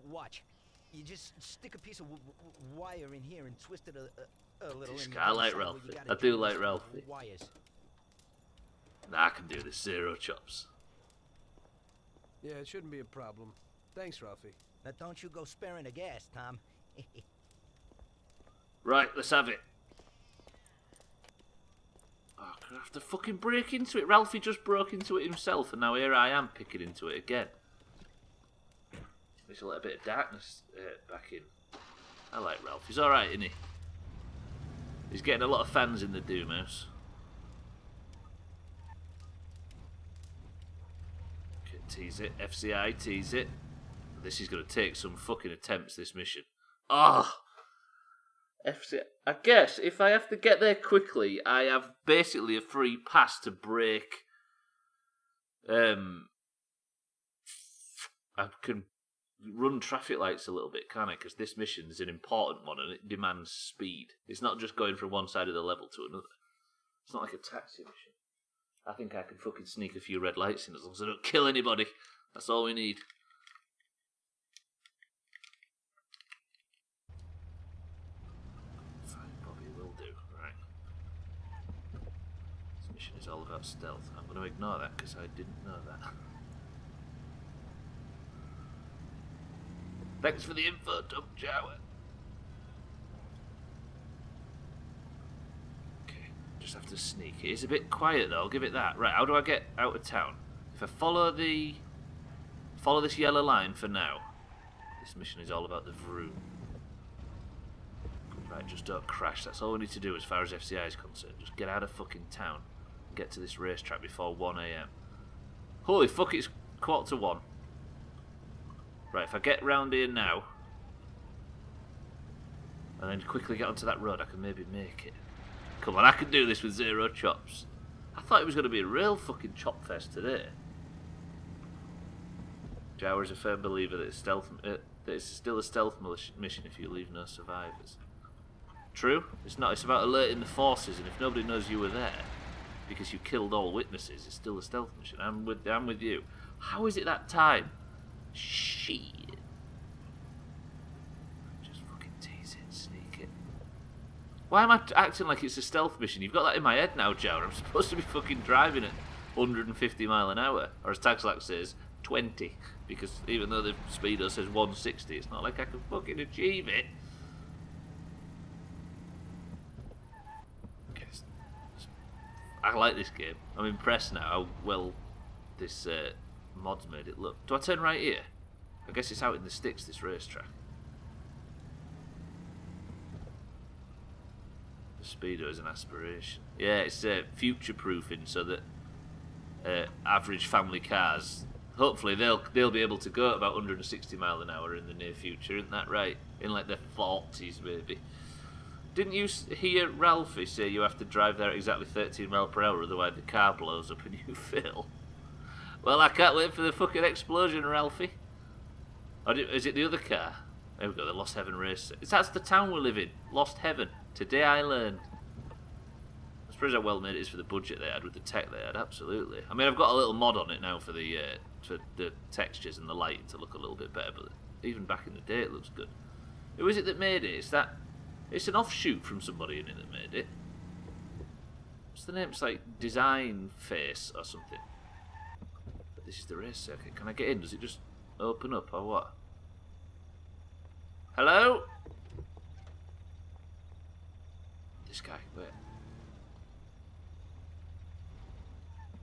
Watch. You just stick a piece of wire in here and twist it a little. I like Ralphie. I do like Ralphie. Wires. Nah, I can do this. Zero chops. Yeah, it shouldn't be a problem. Thanks, Ralphie. Now don't you go sparing the gas, Tom. Right, let's have it. Oh, I have to fucking break into it. Ralphie just broke into it himself, and now here I am picking into it again. There's a little bit of darkness back in. I like Ralph. He's alright, isn't he? He's getting a lot of fans in the Doomhaus. Tease it. FCI, tease it. This is going to take some fucking attempts, this mission. Ah! FCI. I guess if I have to get there quickly, I have basically a free pass to break. I can run traffic lights a little bit, can't I? Because this mission is an important one and it demands speed. It's not just going from one side of the level to another. It's not like a taxi mission. I think I can fucking sneak a few red lights in as long as I don't kill anybody. That's all we need. Fine, probably will do. Right. This mission is all about stealth. I'm going to ignore that because I didn't know that. Thanks for the info, Dump Jower. Okay, just have to sneak. It is a bit quiet though, I'll give it that. Right, how do I get out of town? If I follow this yellow line for now. This mission is all about the vroom. Right, just don't crash. That's all we need to do as far as FCI is concerned. Just get out of fucking town and get to this racetrack before 1 AM. Holy fuck, it's 1:45. Right, if I get round here now, and then quickly get onto that road, I can maybe make it. Come on, I can do this with 0 chops. I thought it was going to be a real fucking chop fest today. Jower is a firm believer that it's still a stealth mission if you leave no survivors. True, it's not. It's about alerting the forces, and if nobody knows you were there, because you killed all witnesses, it's still a stealth mission. I'm with you. How is it that time? Shit. Just fucking tease it, sneak it. Why am I acting like it's a stealth mission? You've got that in my head now, Jower. I'm supposed to be fucking driving at 150 mile an hour. Or as Taxlax says, 20. Because even though the speedo says 160, it's not like I can fucking achieve it. Okay. I like this game. I'm impressed now how well this mod's made it look. Do I turn right here? I guess it's out in the sticks, this racetrack. The speedo is an aspiration. Yeah, it's future-proofing so that average family cars, hopefully they'll be able to go at about 160 mile an hour in the near future, isn't that right? In like the 40s maybe. Didn't you hear Ralphie say you have to drive there at exactly 13 mile per hour, otherwise the car blows up and you fail? Well, I can't wait for the fucking explosion, Ralphie. Or is it the other car? There we go, the Lost Heaven race. That's the town we live in. Lost Heaven. Today I learned. I suppose how well made it is for the budget they had with the tech they had, absolutely. I mean, I've got a little mod on it now for the textures and the lighting to look a little bit better, but even back in the day it looks good. Who is it that made it? It's an offshoot from somebody in it that made it. What's the name? It's like Design Face or something. This is the race circuit. Can I get in? Does it just open up or what? Hello? This guy, wait.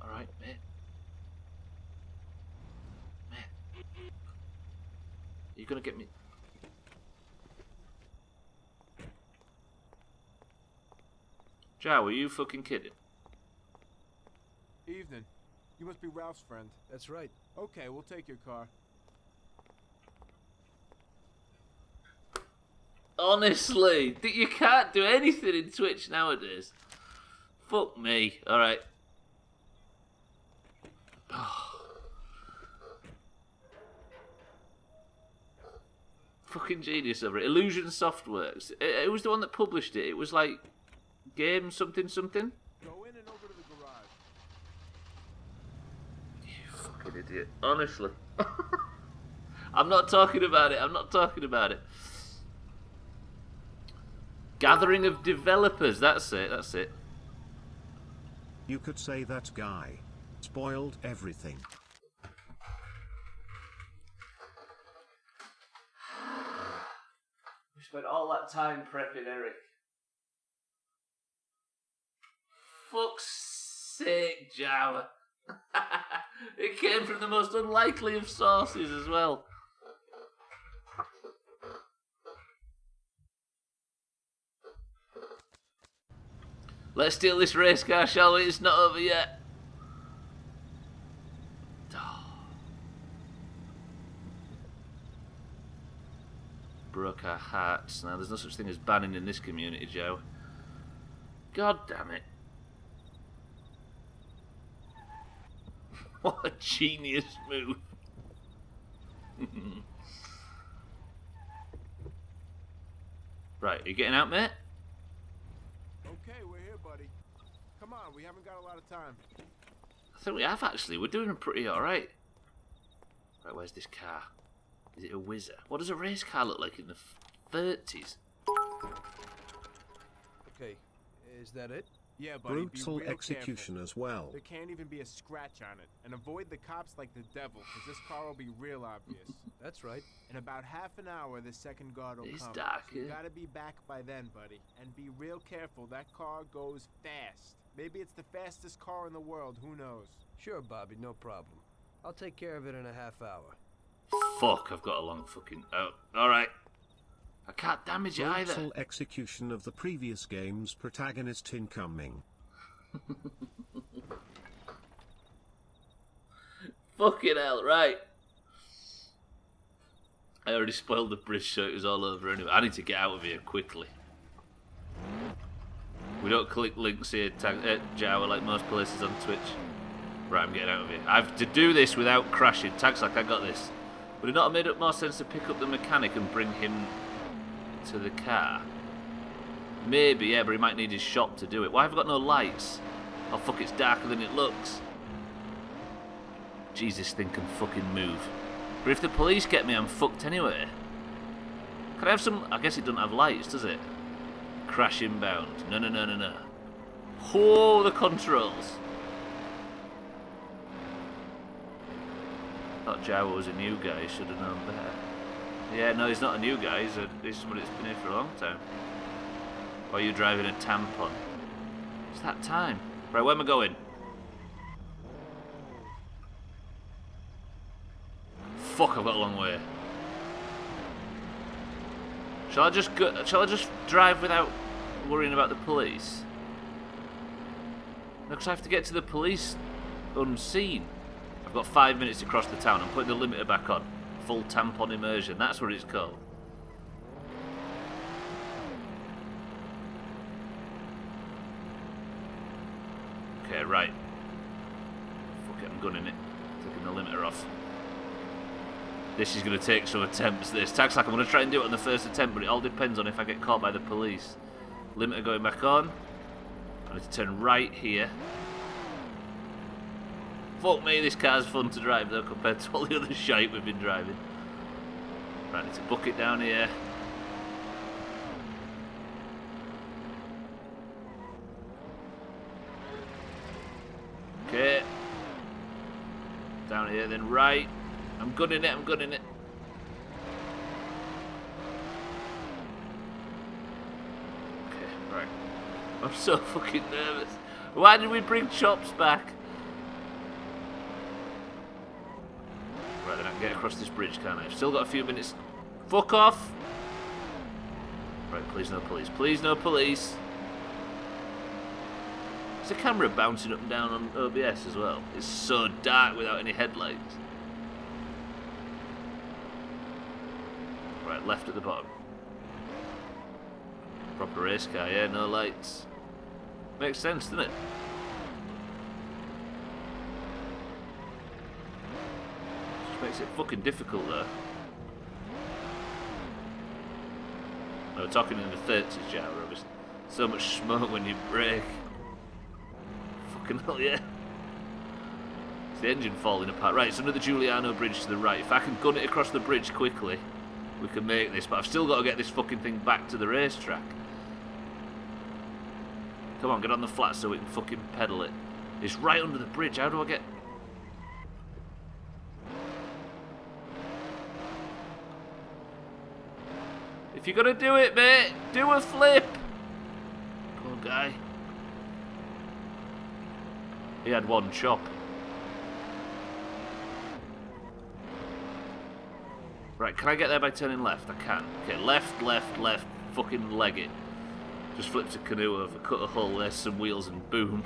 Alright, mate. Mate. Are you gonna get me? Joe, are you fucking kidding? Evening. You must be Ralph's friend. That's right. Okay, we'll take your car. Honestly, you can't do anything in Twitch nowadays. Fuck me. Alright. Fucking genius over it. Illusion Softworks. It was the one that published it. It was like game something something. Go in and over to the garage. You fucking idiot. Honestly. I'm not talking about it. I'm not talking about it. Gathering of developers. That's it. That's it. You could say that guy spoiled everything. We spent all that time prepping Eric. Fuck's sake, Java. It came from the most unlikely of sources as well. Let's steal this race car, shall we? It's not over yet. Broke our hearts. Now, there's no such thing as banning in this community, Joe. God damn it. What a genius move. Right, are you getting out, mate? Okay, we're here, buddy. Come on, we haven't got a lot of time. I think we have, actually. We're doing pretty alright. Right, where's this car? Is it a Whizzer? What does a race car look like in the 30s? Okay, is that it? Yeah, buddy, Brutal be real execution careful. as well. There can't even be a scratch on it. And avoid the cops like the devil, because this car will be real obvious. That's right. In about half an hour, the second guard will It's come. dark, So you yeah. gotta be back by then, buddy. And be real careful. That car goes fast. Maybe it's the fastest car in the world. Who knows? Sure, Bobby, no problem. I'll take care of it in a half hour. Fuck, I've got a long fucking... Oh, alright. I can't damage it either. Brutal execution of the previous game's protagonist incoming. Fucking hell, right. I already spoiled the bridge so it was all over anyway. I need to get out of here quickly. We don't click links here, Jawa, like most places on Twitch. Right, I'm getting out of here. I have to do this without crashing. Tax like I got this. Would it not have made more sense to pick up the mechanic and bring him to the car? Maybe, yeah, but he might need his shop to do it. Why have I got no lights? Oh, fuck, it's darker than it looks. Jesus, this thing can fucking move. But if the police get me, I'm fucked anyway. Can I have some... I guess it doesn't have lights, does it? Crash inbound. No, no, no, no, no. Oh, the controls. Thought Jawa was a new guy, should have known better. Yeah, no, he's not a new guy, he's somebody that's been here for a long time. Why are you driving a tampon? It's that time. Right, where am I going? Fuck, I've got a long way. Shall I just drive without worrying about the police? No, because I have to get to the police unseen. I've got 5 minutes to cross the town. I'm putting the limiter back on. Full tampon immersion. That's what it's called. Okay, right. Fuck it, I'm gunning it. Taking the limiter off. This is going to take some attempts, this. Tax like I'm going to try and do it on the first attempt, but it all depends on if I get caught by the police. Limiter going back on. I need to turn right here. Fuck me, this car's fun to drive though compared to all the other shite we've been driving. Right, I need to book it down here. Okay. Down here, then right. I'm gunning it, I'm gunning it. Okay, right. I'm so fucking nervous. Why did we bring Chops back? Right, then I can get across this bridge, can't I? I've still got a few minutes. Fuck off! Right, please no police. Please no police. Is the camera bouncing up and down on OBS as well? It's so dark without any headlights. Right, left at the bottom. Proper race car, yeah, no lights. Makes sense, doesn't it? Just makes it fucking difficult though. No, we're talking in the 30s, Jara. There's so much smoke when you brake. Fucking hell, yeah. It's the engine falling apart. Right, it's under the Giuliano Bridge to the right. If I can gun it across the bridge quickly, we can make this. But I've still got to get this fucking thing back to the racetrack. Come on, get on the flat so we can fucking pedal it. It's right under the bridge. How do I get... If you're gonna do it, mate, do a flip. Poor guy. He had one chop. Right, can I get there by turning left? I can. Okay, left, left, left. Fucking leg it. Just flipped a canoe over, cut a hole, there's some wheels, and boom.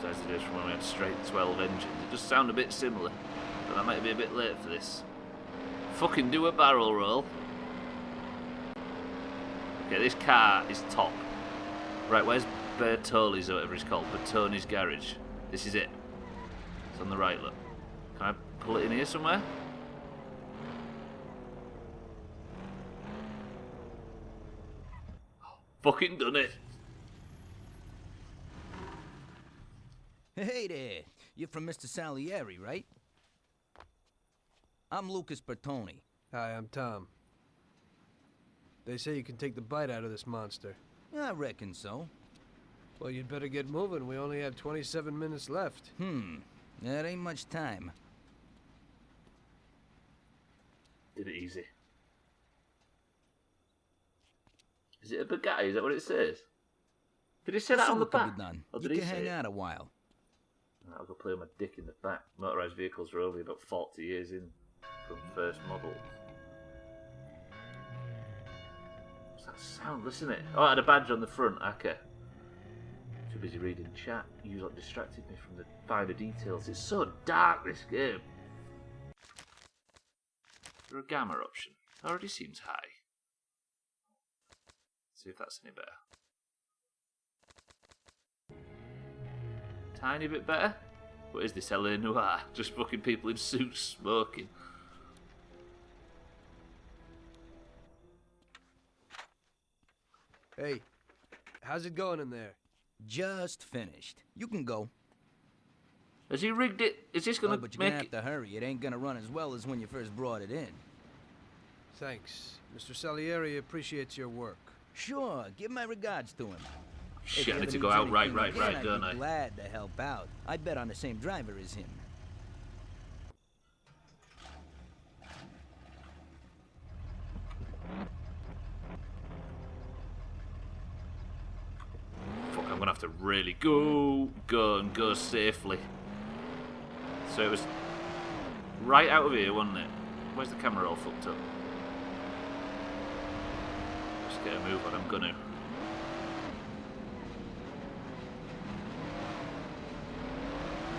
as it is from when we had straight 12 engines. It does sound a bit similar, but I might be a bit late for this. Fucking do a barrel roll. Okay, this car is top. Right, where's Bertoli's or whatever it's called? Bertoni's garage. This is it. It's on the right, look. Can I pull it in here somewhere? Fucking done it. Hey there. You're from Mr. Salieri, right? I'm Lucas Bertoni. Hi, I'm Tom. They say you can take the bite out of this monster. I reckon so. Well, you'd better get moving. We only have 27 minutes left. That ain't much time. Did it easy. Is it a Bugatti? Is that what it says? Did it say that on the back? Or did You he can say hang it? out a while. I'll go play with my dick in the back. Motorised vehicles are only about 40 years in from first model. What's that sound? Listen to it. Oh, I had a badge on the front. Okay. Too busy reading chat. You lot distracted me from the finer details. It's so dark, this game. Is there a gamma option? It already seems high. See if that's any better. Tiny bit better? What is this, LA Noir? Just fucking people in suits smoking. Hey, how's it going in there? Just finished. You can go. Has he rigged it? Is this gonna But you're make gonna have it? to hurry. It ain't gonna run as well as when you first brought it in. Thanks. Mr. Salieri appreciates your work. Sure, give my regards to him. Shit, If he I need ever to go needs out right, anything right, again, don't I'd I? be glad to help out. I bet on the same driver as him. Fuck, I'm gonna have to really go and go safely. So it was right out of here, wasn't it? Where's the camera all fucked up? Just get a move on, I'm gonna.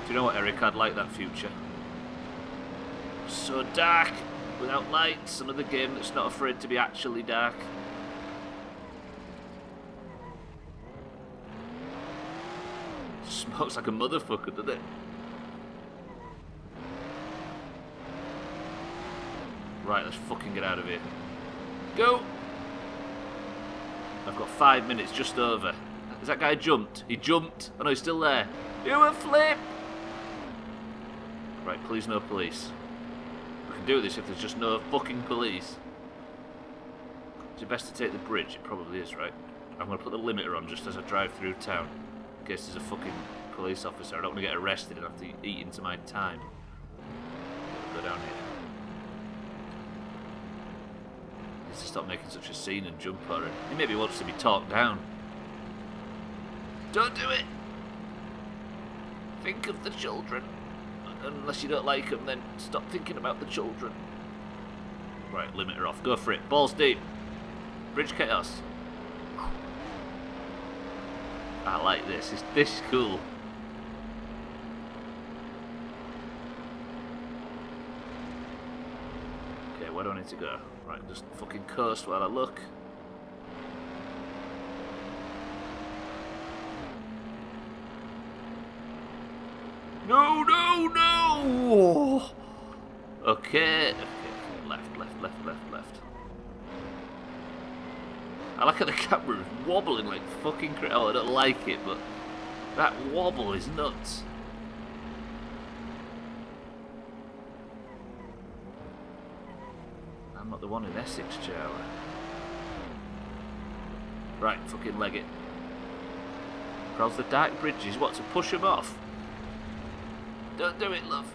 Do you know what, Eric? I'd like that future. So dark, without lights, another game that's not afraid to be actually dark. Smokes like a motherfucker, doesn't it? Right, let's fucking get out of here. Go! I've got 5 minutes just over. Has that guy jumped? He jumped. Oh no, he's still there. Do a flip! Right, please no police. We can do this if there's just no fucking police. Is it best to take the bridge? It probably is, right? I'm going to put the limiter on just as I drive through town. In case there's a fucking police officer. I don't want to get arrested and have to eat into my time. Go down here. Needs to stop making such a scene and jump on it. He maybe wants to be talked down. Don't do it! Think of the children. Unless you don't like them, then stop thinking about the children. Right, limiter off. Go for it. Balls deep. Bridge chaos. I like this. This is cool. Okay, where do I need to go? Right, just fucking coast while I look. No, no, no! Okay. Left, left, left, left, left. I like how the camera is wobbling like fucking crazy. Oh, I don't like it, but that wobble is nuts. I'm not the one in Essex, Joe. Right, fucking leg it. Across the dark bridges, what, to push them off? Don't do it, love.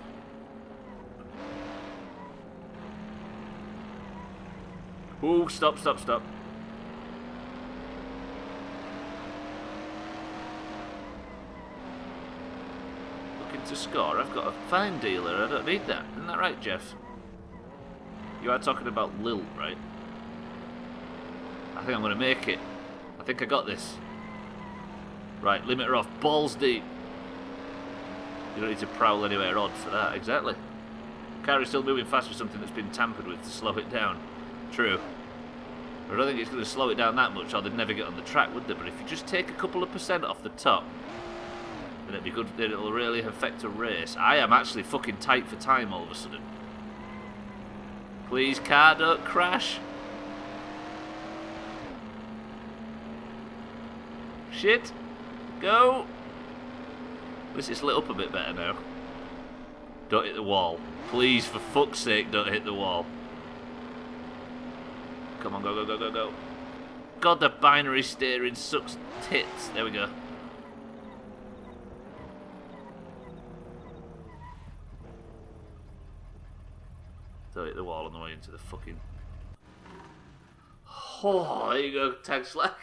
Ooh, stop, stop, stop. Looking to score? I've got a fine dealer, I don't need that. Isn't that right, Jeff? You are talking about Lil, right? I think I'm going to make it. I think I got this. Right, limiter off. Balls deep. You don't need to prowl anywhere odd for that, exactly. Car is still moving fast with something that's been tampered with to slow it down. True. I don't think it's going to slow it down that much, or they'd never get on the track, would they? But if you just take a couple of % off the top, then it'd be good. Then it'll really affect a race. I am actually fucking tight for time all of a sudden. Please, car, don't crash. Shit. Go. At least it's lit up a bit better now. Don't hit the wall. Please, for fuck's sake, don't hit the wall. Come on, go, go, go, go, go. God, the binary steering sucks tits. There we go. Don't hit the wall on the way into the fucking... Oh, there you go, tag slack.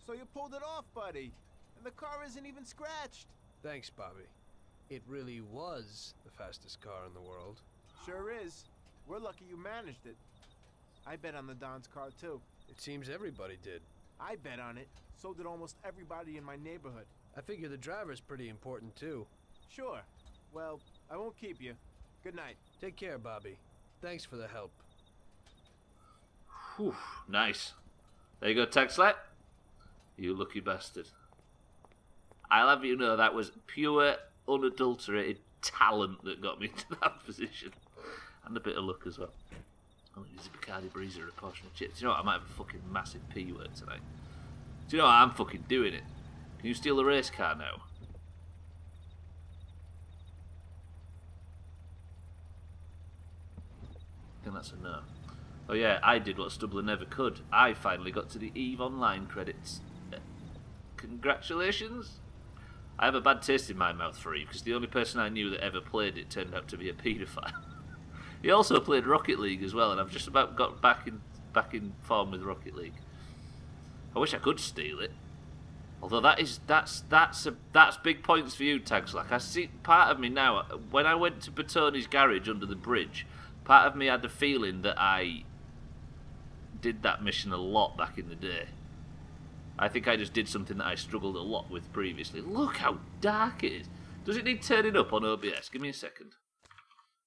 So you pulled it off, buddy. And the car isn't even scratched. Thanks, Bobby. It really was the fastest car in the world. Sure is. We're lucky you managed it. I bet on the Don's car, too. It seems everybody did. I bet on it. So did almost everybody in my neighborhood. I figure the driver's pretty important, too. Sure. Well, I won't keep you. Good night. Take care, Bobby. Thanks for the help. Whew, nice. There you go, tag slack. You lucky bastard. I'll have you know that was pure, unadulterated talent that got me to that position. And a bit of luck as well. Oh, there's a Bacardi Breezer and a portion of chips. Do you know what? I might have a fucking massive P word tonight. Do you know what? I'm fucking doing it. Can you steal the race car now? I think that's a no. Oh yeah, I did what Stubbler never could. I finally got to the EVE Online credits. Congratulations! I have a bad taste in my mouth for EVE, because the only person I knew that ever played it turned out to be a paedophile. He also played Rocket League as well, and I've just about got back in form with Rocket League. I wish I could steal it. Although that's big points for you, Tagslack. I see part of me now, when I went to Bertoni's garage under the bridge, part of me had the feeling that I did that mission a lot back in the day. I think I just did something that I struggled a lot with previously. Look how dark it is. Does it need turning up on OBS? Give me a second.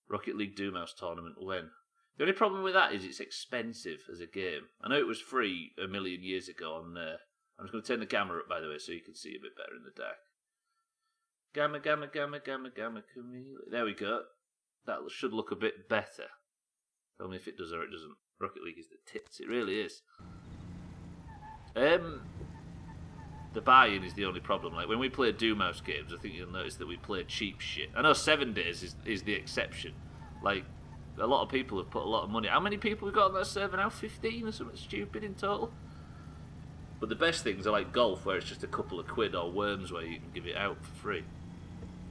Rocket League Doomhaus tournament, when? The only problem with that is it's expensive as a game. I know it was free a million years ago on I'm just going to turn the camera up, by the way, so you can see a bit better in the dark. Gamma, gamma, gamma, gamma, gamma, chameleon. There we go. That should look a bit better. Tell me if it does or it doesn't. Rocket League is the tits. It really is. The buy-in is the only problem. Like when we play Doomhaus games, I think you'll notice that we play cheap shit. I know 7 days is the exception. Like a lot of people have put a lot of money. How many people have got on that server now? 15 or something stupid in total. But the best things are like golf, where it's just a couple of quid, or Worms, where you can give it out for free.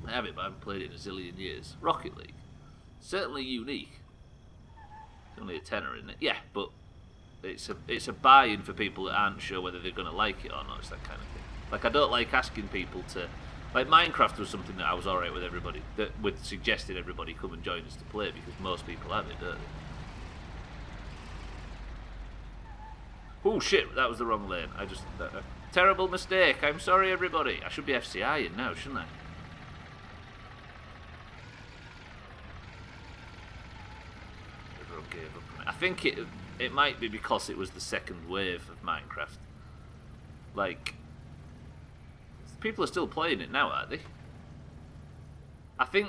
I have it, but I haven't played it in a zillion years. Rocket League, certainly unique. It's only a tenner, isn't it? Yeah, but it's a buy-in for people that aren't sure whether they're going to like it or not. It's that kind of thing. Like I don't like asking people to. Like Minecraft was something that I was alright with everybody, with suggesting everybody come and join us to play, because most people have it, don't they? Oh shit, that was the wrong lane. Terrible mistake. I'm sorry, everybody. I should be FCI in now, shouldn't I? Everyone gave up on it. I think it might be because it was the second wave of Minecraft. Like, people are still playing it now, aren't they? I think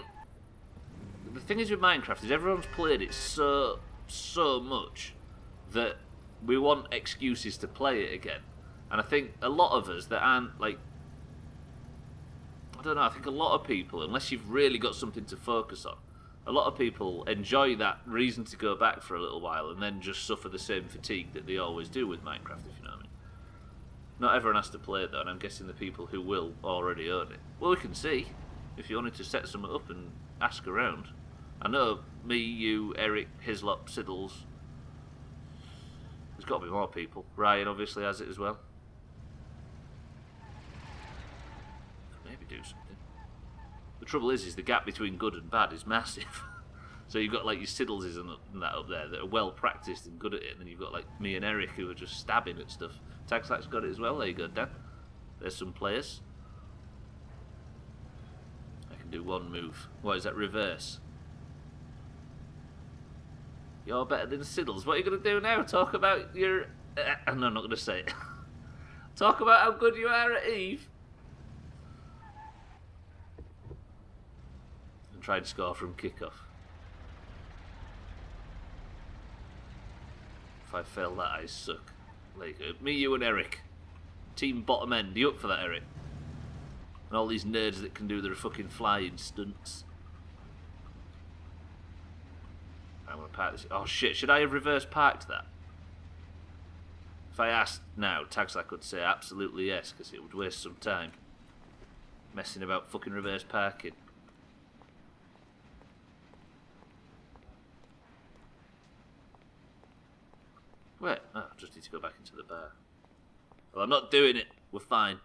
the thing is with Minecraft is everyone's played it so much that we want excuses to play it again. And I think a lot of us that aren't, like, I don't know, I think a lot of people, unless you've really got something to focus on, a lot of people enjoy that reason to go back for a little while and then just suffer the same fatigue that they always do with Minecraft, if you know what I mean. Not everyone has to play it though, and I'm guessing the people who will already own it. Well, we can see, if you wanted to set something up and ask around. I know me, you, Eric, Hislop, Siddles. There's got to be more people. Ryan obviously has it as well. Maybe do something. The trouble is the gap between good and bad is massive. So you've got like your Siddleses and that up there that are well practiced and good at it, and then you've got like me and Eric who are just stabbing at stuff. Tagslack's got it as well. There you go, Dan. There's some players. I can do one move. What is that? Reverse. You're better than Siddles. What are you going to do now? Talk about your... no, I'm not going to say it. Talk about how good you are at Eve. And try and score from kickoff. If I fail that, I suck. Like, me, you and Eric. Team bottom end. You up for that, Eric? And all these nerds that can do their fucking flying stunts. I'm going to park this. Oh shit, should I have reverse parked that? If I asked now, Taxla could say absolutely yes, because it would waste some time. Messing about fucking reverse parking. Wait, oh, I just need to go back into the bar. Well, I'm not doing it. We're fine.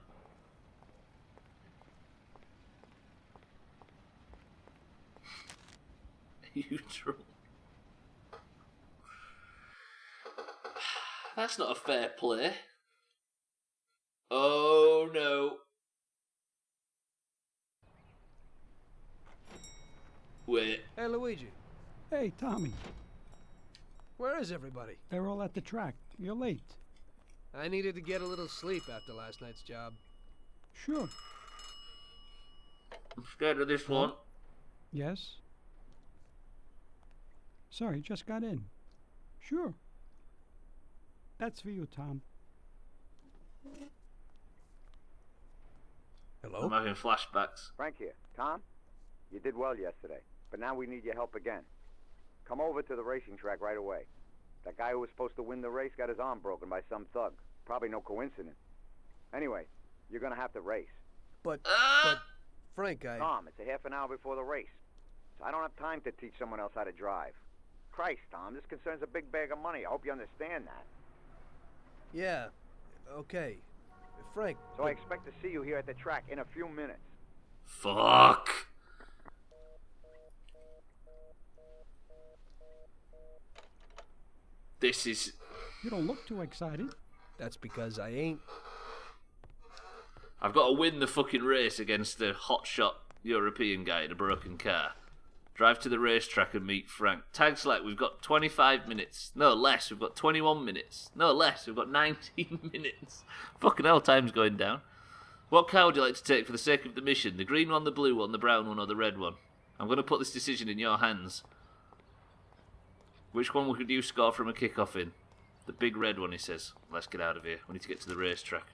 You drunk? That's not a fair play. Oh no. Wait. Hey, Luigi. Hey, Tommy. Where is everybody? They're all at the track. You're late. I needed to get a little sleep after last night's job. Sure. I'm scared of this one. Yes? Sorry, just got in. Sure. That's for you, Tom. Hello? I'm having flashbacks. Frank here. Tom, you did well yesterday, but now we need your help again. Come over to the racing track right away. That guy who was supposed to win the race got his arm broken by some thug. Probably no coincidence. Anyway, you're gonna have to race. But Frank, Tom, it's a half an hour before the race. So I don't have time to teach someone else how to drive. Christ, Tom, this concerns a big bag of money. I hope you understand that. Yeah, okay. Frank... So I expect to see you here at the track in a few minutes. Fuck. This is... You don't look too excited. That's because I ain't. I've got to win the fucking race against the hotshot European guy in a broken car. Drive to the racetrack and meet Frank. Tags like we've got 25 minutes. No, less. We've got 21 minutes. No, less. We've got 19 minutes. Fucking hell, time's going down. What car would you like to take for the sake of the mission? The green one, the blue one, the brown one, or the red one? I'm going to put this decision in your hands. Which one would you score from a kickoff in? The big red one, he says. Let's get out of here. We need to get to the racetrack.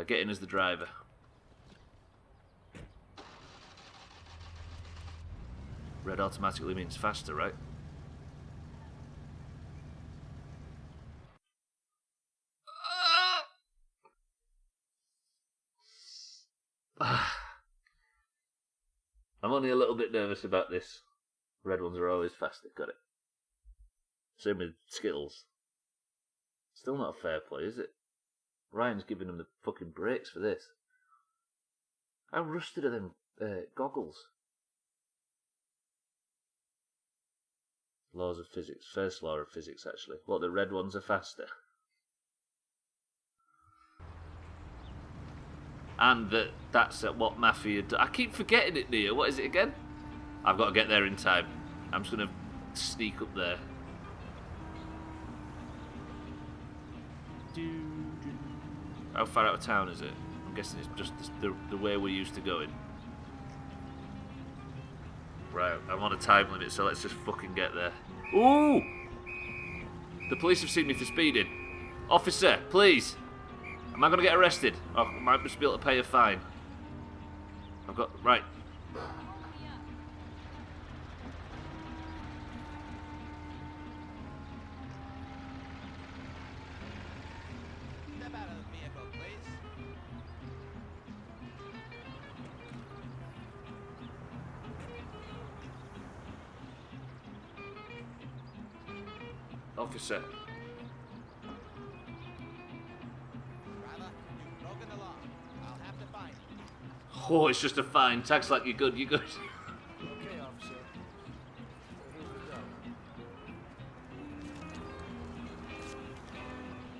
Get in as the driver. Red automatically means faster, right? I'm only a little bit nervous about this. Red ones are always faster, got it. Same with Skittles. Still not a fair play, is it? Ryan's giving them the fucking brakes for this. How rusted are them goggles? Laws of physics. First law of physics, actually. What, the red ones are faster? And that's what Mafia do. I keep forgetting it, Neo. What is it again? I've got to get there in time. I'm just going to sneak up there. How far out of town is it? I'm guessing it's just the way we're used to going. Right, I'm on a time limit, so let's just fucking get there. Ooh! The police have seen me for speeding. Officer, please! Am I going to get arrested? Oh, I might just be able to pay a fine. I've got... Right. Step out of the vehicle, please. Officer. Oh, it's just a fine. Tax like you're good, you're good. Okay, officer. Here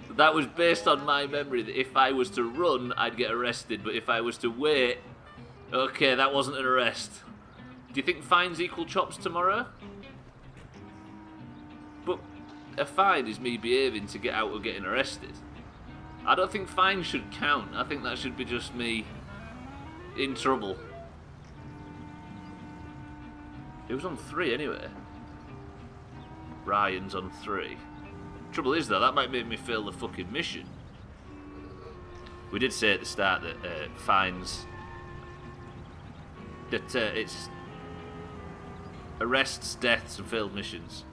we go. That was based on my memory that if I was to run, I'd get arrested, but if I was to wait, okay, that wasn't an arrest. Do you think fines equal chops tomorrow? But a fine is me behaving to get out of getting arrested. I don't think fines should count. I think that should be just me in trouble. It was on 3 anyway. Ryan's on 3. Trouble is though, that might make me fail the fucking mission. We did say at the start that fines, that it's arrests, deaths, and failed missions.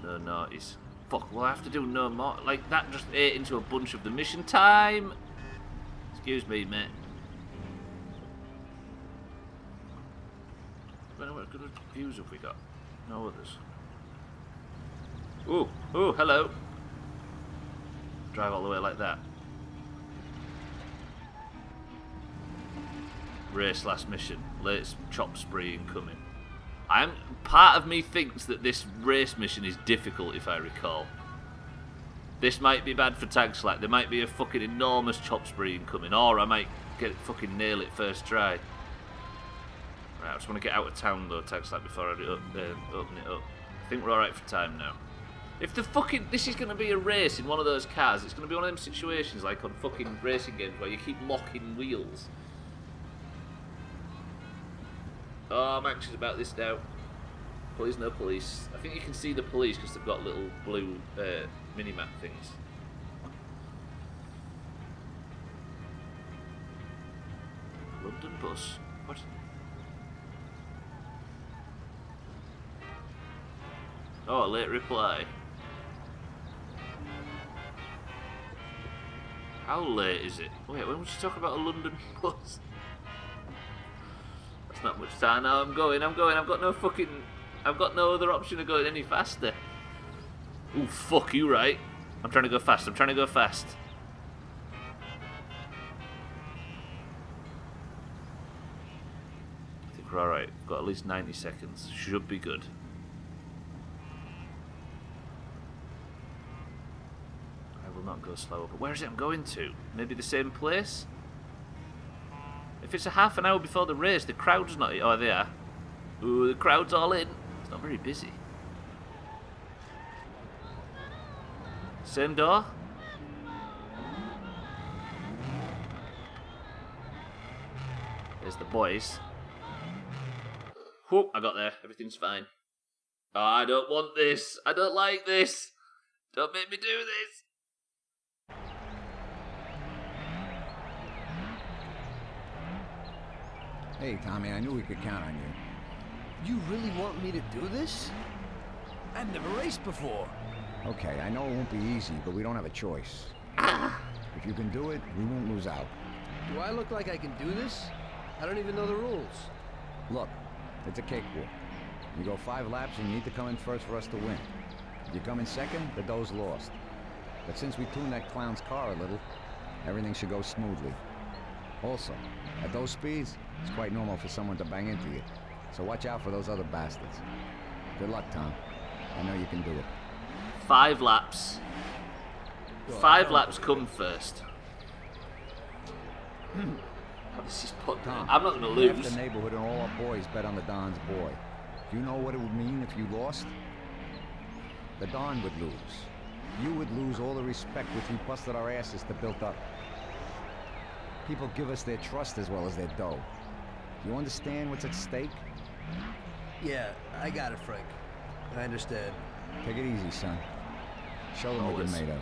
No naughties. Fuck, will I have to do no more? Like, that just ate into a bunch of the mission time. Excuse me, mate. What good views have we got? No others. Ooh, hello. Drive all the way like that. Race last mission. Latest chop spree incoming. Part of me thinks that this race mission is difficult, if I recall. This might be bad for Tag Slack. There might be a fucking enormous chop spree incoming, or I might fucking nail it first try. Right, I just want to get out of town though, Tag Slack, before I open it up. I think we're alright for time now. If this is going to be a race in one of those cars, it's going to be one of them situations like on fucking racing games where you keep locking wheels. Oh, I'm anxious about this now. Police, no police. I think you can see the police because they've got little blue mini-map things. London bus. What? Oh, a late reply. How late is it? Wait, when was you talking about a London bus? That's not much time. No, I'm going. I've got no other option of going any faster. Ooh, fuck you, right? I'm trying to go fast. I think we're alright. We've got at least 90 seconds. Should be good. I will not go slower. But where is it I'm going to? Maybe the same place? If it's a half an hour before the race, the crowd's not... Oh, they are. Ooh, the crowd's all in. It's not very busy. Same door? There's the boys. Whoop, I got there. Everything's fine. Oh, I don't want this. I don't like this. Don't make me do this. Hey, Tommy, I knew we could count on you. You really want me to do this? I've never raced before. Okay, I know it won't be easy, but we don't have a choice. If you can do it, we won't lose out. Do I look like I can do this? I don't even know the rules. Look, it's a cakewalk. You go 5 laps and you need to come in first for us to win. If you come in second, the dough's lost. But since we tuned that clown's car a little, everything should go smoothly. Also, at those speeds, it's quite normal for someone to bang into you. So watch out for those other bastards. Good luck, Tom. I know you can do it. 5 laps. 5 laps come first. Oh, this is put down. I'm not going to lose. Half the neighborhood and all our boys bet on the Don's boy. Do you know what it would mean if you lost? The Don would lose. You would lose all the respect which we busted our asses to build up. People give us their trust as well as their dough. Do you understand what's at stake? Yeah, I got it, Frank. I understand. Take it easy, son. Show them what you're made of.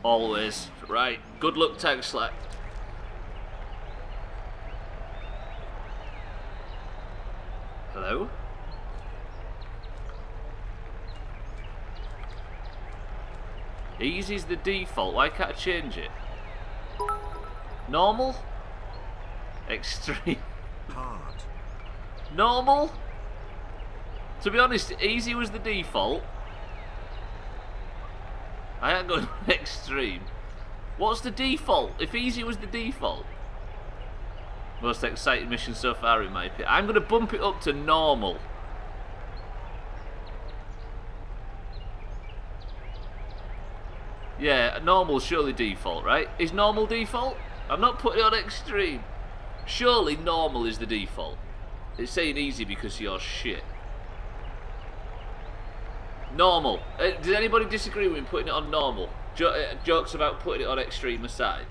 Always. Right. Good luck, Tag Slack. Hello? Easy's the default. Why can't I change it? Normal? Extreme? Hard. Normal? To be honest, easy was the default. I ain't going extreme. What's the default? If easy was the default. Most exciting mission so far in my opinion. I'm going to bump it up to normal. Yeah, normal's surely default, right? Is normal default? I'm not putting it on extreme. Surely normal is the default. It's saying easy because you're shit. Normal. Does anybody disagree with me putting it on normal? Jokes about putting it on extreme aside.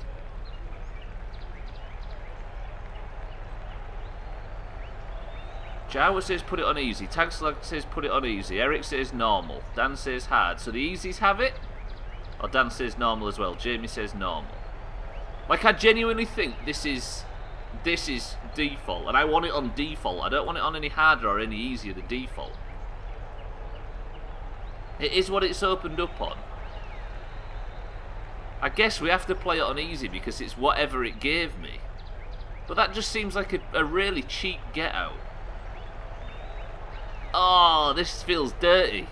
Jawa says put it on easy. Tagslag says put it on easy. Eric says normal. Dan says hard. So the easies have it? Or Dan says normal as well. Jamie says normal. Like, I genuinely think this is default, and I want it on default. I don't want it on any harder or any easier than default. It is what it's opened up on. I guess we have to play it on easy because it's whatever it gave me. But that just seems like a really cheap get out. Oh, this feels dirty.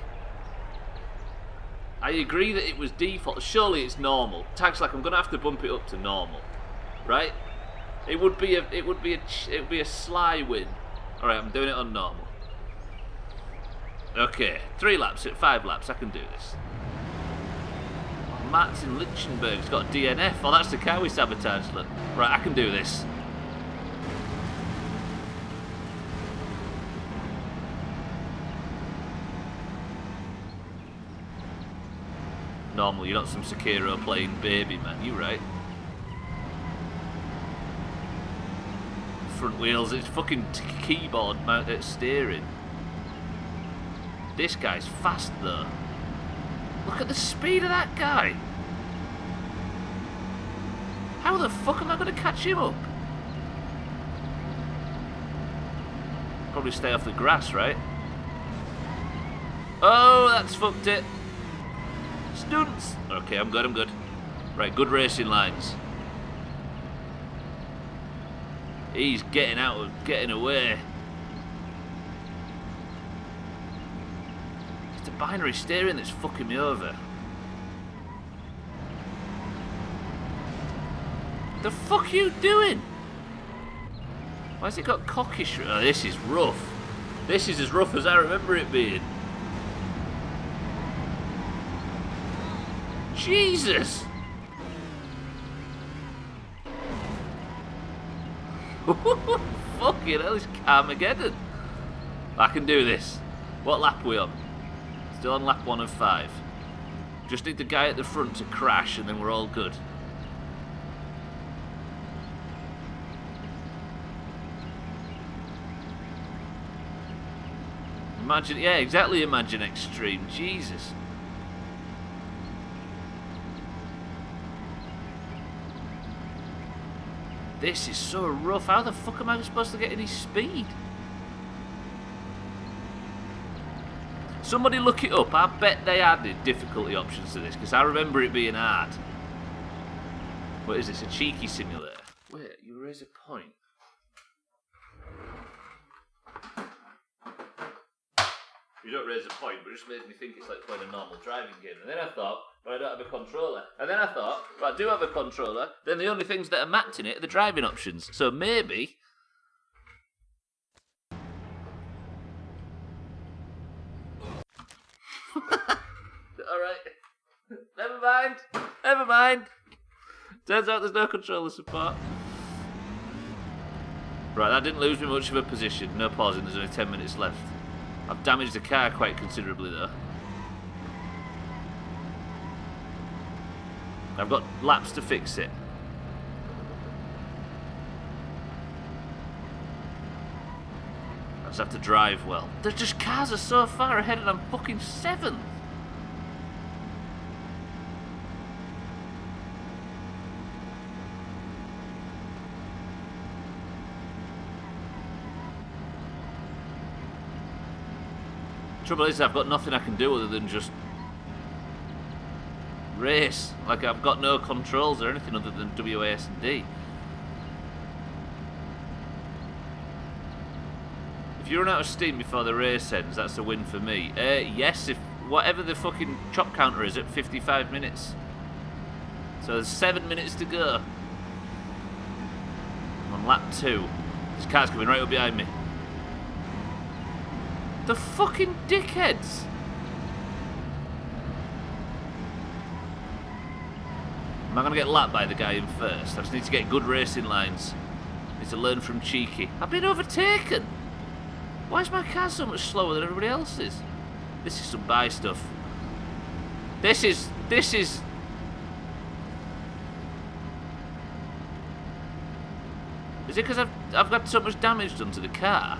I agree that it was default. Surely it's normal. Tags like I'm gonna have to bump it up to normal, right? It would be a sly win. All right, I'm doing it on normal. Okay, 3 laps at 5 laps. I can do this. Martin Lichtenberg's got a DNF. Oh, that's the car we sabotaged. Look. Right, I can do this. Normal, you're not some Sekiro playing baby, man. You right? Front wheels, it's fucking keyboard mounted steering. This guy's fast though. Look at the speed of that guy. How the fuck am I going to catch him up? Probably stay off the grass, right? Oh, that's fucked it. Stunts. Okay, I'm good. Right, good racing lines. He's getting away. It's the binary steering that's fucking me over. The fuck are you doing? Why has it got cockish? Oh, this is rough. This is as rough as I remember it being. Jesus! Fucking hell, it's Carmageddon. I can do this. What lap are we on? Still on lap 1 of 5. Just need the guy at the front to crash and then we're all good. Imagine, yeah, exactly, imagine extreme. Jesus. This is so rough. How the fuck am I supposed to get any speed? Somebody look it up. I bet they added difficulty options to this because I remember it being hard. What is this? A cheeky simulator? Wait, you raise a point. You don't raise a point, but it just made me think it's like playing a normal driving game. And then I thought, well, I don't have a controller. And then I thought, well, I do have a controller. Then the only things that are mapped in it are the driving options. So maybe... Alright. Never mind. Turns out there's no controller support. Right, that didn't lose me much of a position. No pausing, there's only 10 minutes left. I've damaged the car quite considerably though. I've got laps to fix it. I just have to drive well. There's just cars are so far ahead and I'm fucking 7th. Trouble is, I've got nothing I can do other than just race. Like, I've got no controls or anything other than WAS and D. If you run out of steam before the race ends, that's a win for me. Yes, if whatever the fucking chop counter is at 55 minutes. So there's 7 minutes to go. I'm on lap 2. This car's coming right up behind me. The fucking dickheads! Am I going to get lapped by the guy in first? I just need to get good racing lines. Need to learn from Cheeky. I've been overtaken! Why is my car so much slower than everybody else's? This is some buy stuff. This is... Is it because I've got so much damage done to the car?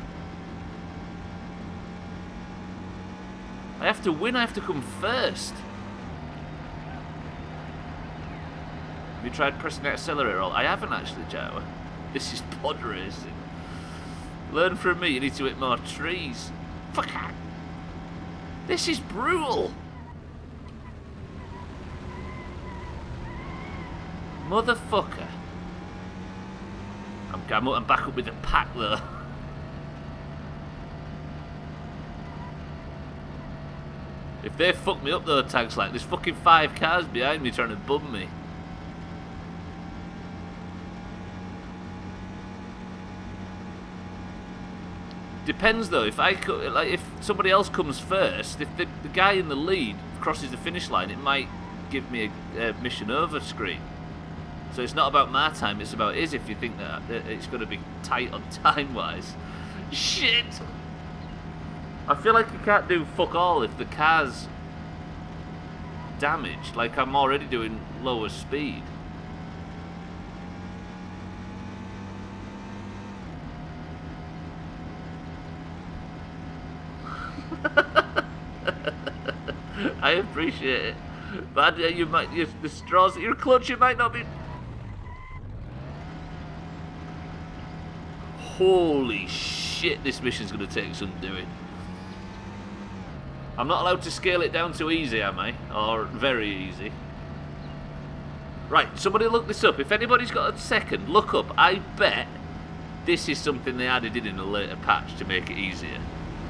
I have to win, I have to come first. Have you tried pressing the accelerator? I haven't actually, Jawa. This is pod racing. Learn from me, you need to hit more trees. Fuck. This is brutal. Motherfucker. I'm back up with the pack though. If they fuck me up though, tags like there's fucking 5 cars behind me trying to bum me. Depends though, if somebody else comes first, if the guy in the lead crosses the finish line, it might give me a mission over screen. So it's not about my time, it's about his if you think that it's going to be tight on time-wise. Shit! I feel like you can't do fuck all if the car's damaged. Like I'm already doing lower speed. I appreciate it. But the straws that you're clutching might not be... Holy shit, this mission's going to take some doing. I'm not allowed to scale it down to easy, am I? Or very easy. Right, somebody look this up. If anybody's got a second, look up. I bet this is something they added in a later patch to make it easier.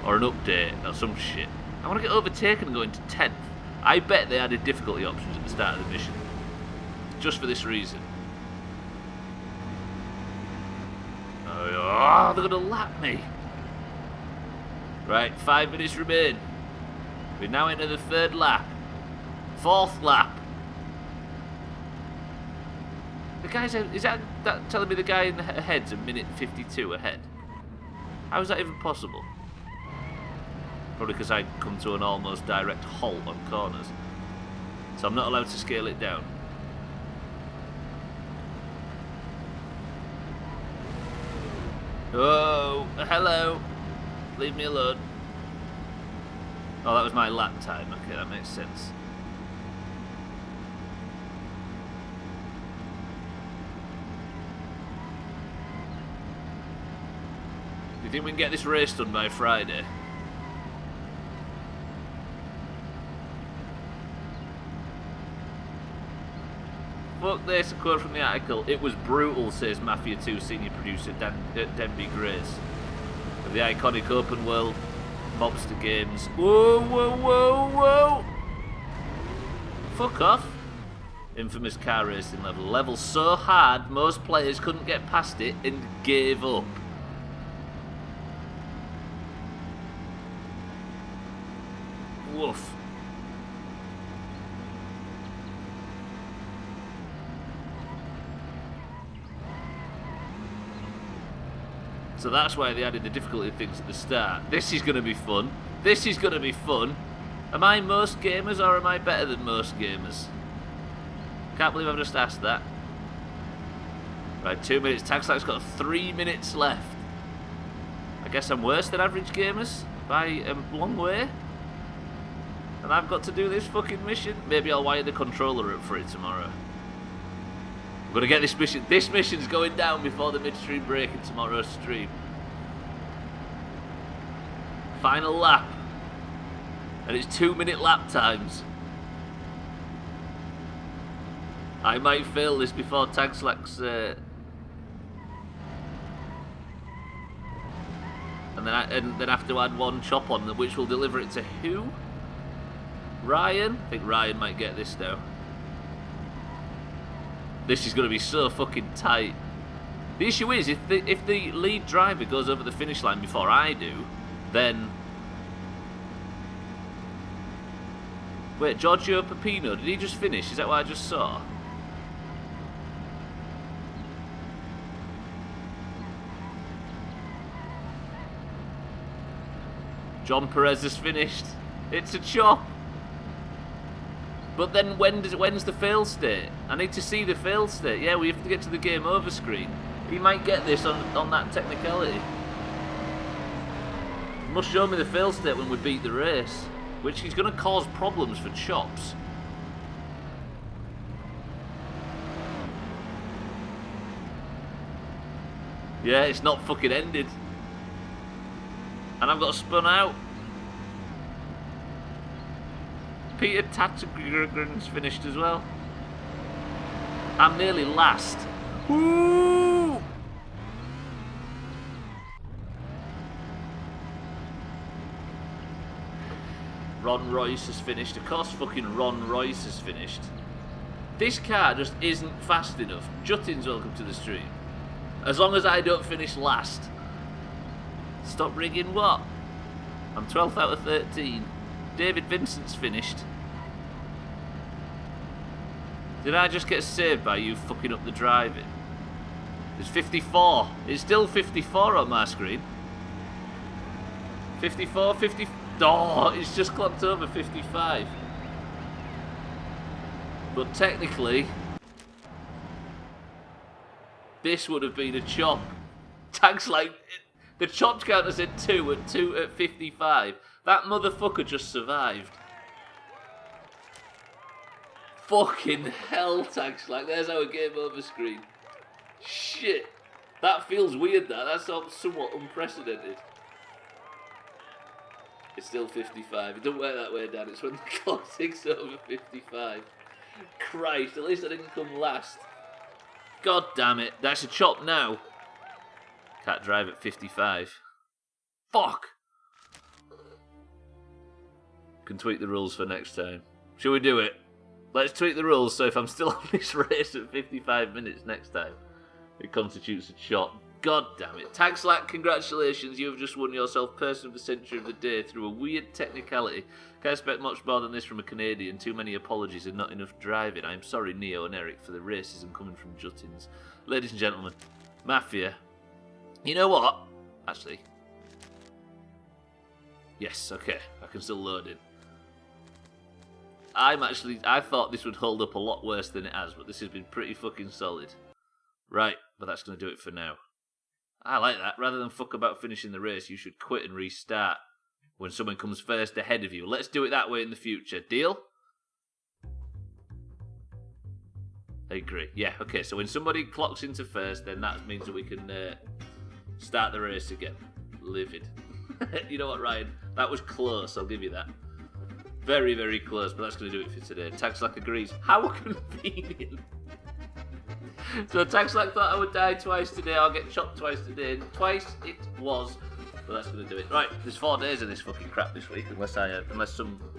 Or an update, or some shit. I want to get overtaken and go into 10th. I bet they added difficulty options at the start of the mission. Just for this reason. Oh, they're going to lap me. Right, 5 minutes remain. We're now into the 3rd lap. 4th lap. The guy's... Is that telling me the guy ahead's a minute 52 ahead? How is that even possible? Probably because I come to an almost direct halt on corners. So I'm not allowed to scale it down. Oh, hello. Leave me alone. Oh, that was my lap time. Okay, that makes sense. Do you think we can get this race done by Friday? Fuck this, a quote from the article. It was brutal, says Mafia 2 senior producer Denby Grace. Of the iconic open world mobster games. Whoa, whoa, whoa, whoa! Fuck off. Infamous car racing level. Level so hard, most players couldn't get past it and gave up. Woof. So that's why they added the difficulty things at the start. This is going to be fun. This is going to be fun. Am I most gamers or am I better than most gamers? Can't believe I've just asked that. Right, 2 minutes. Taxlight's got 3 minutes left. I guess I'm worse than average gamers by a long way. And I've got to do this fucking mission. Maybe I'll wire the controller up for it tomorrow. I'm going to get this mission. This mission's going down before the midstream break in tomorrow's stream. Final lap. And it's 2 minute lap times. I might fail this before Tagslack's... and then have to add one chop on them, which will deliver it to who? Ryan? I think Ryan might get this now. This is going to be so fucking tight. The issue is, if the lead driver goes over the finish line before I do, then... Wait, Giorgio Pepino, did he just finish? Is that what I just saw? John Perez has finished. It's a chop. But then when's the fail state? I need to see the fail state. Yeah, we have to get to the game over screen. He might get this on that technicality. He must show me the fail state when we beat the race, which is going to cause problems for Chops. Yeah, it's not fucking ended. And I've got spun out. Peter Tattergren's finished as well. I'm nearly last. Woo! Ron Royce has finished. Of course fucking Ron Royce has finished. This car just isn't fast enough. Juttin's welcome to the stream. As long as I don't finish last. Stop rigging what? I'm 12th out of 13. David Vincent's finished. Did I just get saved by you fucking up the driving? It's 54. It's still 54 on my screen. 54, 50. Oh, it's just clocked over 55. But technically, this would have been a chop. Tags like the chopped counter said 2 at 55. That motherfucker just survived. Fucking hell, Tags like there's our game over screen. Shit. That feels weird, that's somewhat unprecedented. It's still 55. It don't work that way, Dan. It's when the clock ticks over 55. Christ, at least I didn't come last. God damn it. That's a chop now. Can't drive at 55. Fuck. Can tweak the rules for next time. Shall we do it? Let's tweak the rules so if I'm still on this race at 55 minutes next time, it constitutes a chop. God damn it. Tag Slack, congratulations. You have just won yourself Person of the Century of the Day through a weird technicality. Can't expect much more than this from a Canadian. Too many apologies and not enough driving. I'm sorry, Neo and Eric, for the racism coming from Juttins. Ladies and gentlemen, Mafia. You know what? Actually. Yes, okay. I can still load in. I thought this would hold up a lot worse than it has, but this has been pretty fucking solid. Right, but that's going to do it for now. I like that. Rather than fuck about finishing the race, you should quit and restart when someone comes first ahead of you. Let's do it that way in the future. Deal? I agree. Yeah, okay, so when somebody clocks into first, then that means that we can start the race again. Livid. You know what, Ryan? That was close, I'll give you that. Very, very close, but that's going to do it for today. Taxlack agrees. How convenient. So Taxlack thought I would die twice today, I'll get chopped twice today. Twice it was, but that's going to do it. Right, there's 4 days of this fucking crap this week, unless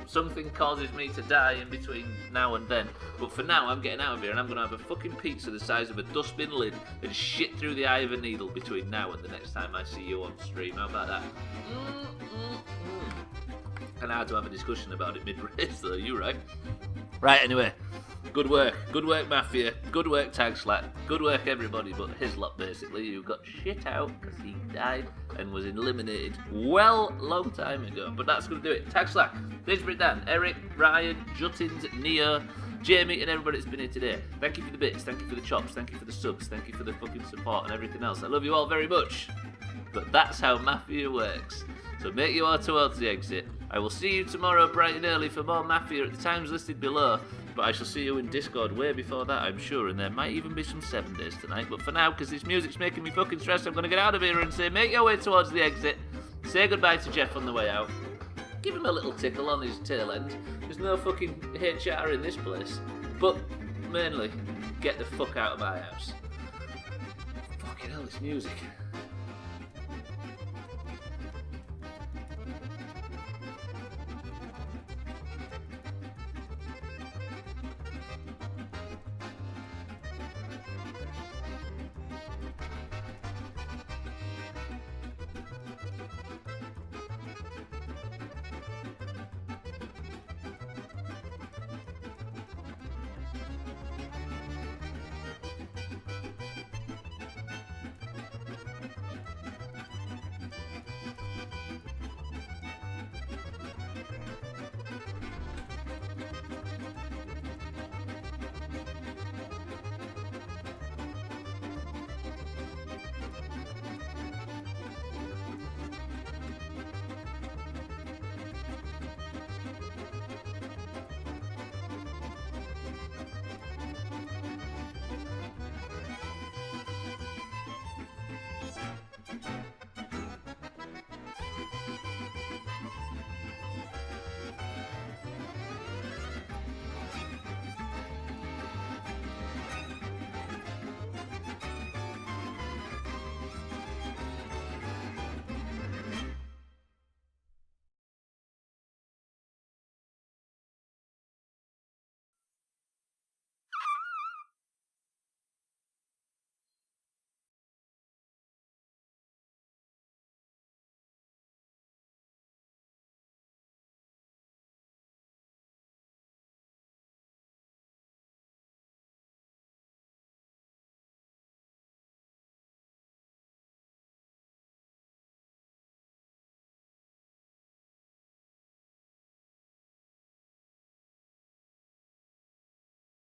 something causes me to die in between now and then. But for now, I'm getting out of here, and I'm going to have a fucking pizza the size of a dustbin lid and shit through the eye of a needle between now and the next time I see you on stream. How about that? And I had to have a discussion about it mid-race, though. You right? Right, anyway. Good work, Mafia. Good work, Tag Slack. Good work, everybody, but his lot, basically, who got shit out because he died and was eliminated long time ago. But that's going to do it. Tag Slack, Lisbeth Dan, Eric, Ryan, Juttins, Nia, Jamie, and everybody that's been here today. Thank you for the bits, thank you for the chops, thank you for the subs, thank you for the fucking support and everything else. I love you all very much. But that's how Mafia works. So make your way towards the exit. I will see you tomorrow bright and early for more Mafia at the times listed below. But I shall see you in Discord way before that, I'm sure. And there might even be some 7 days tonight. But for now, because this music's making me fucking stressed, I'm going to get out of here and say make your way towards the exit. Say goodbye to Jeff on the way out. Give him a little tickle on his tail end. There's no fucking HR in this place. But mainly, get the fuck out of my house. Fucking hell, this music.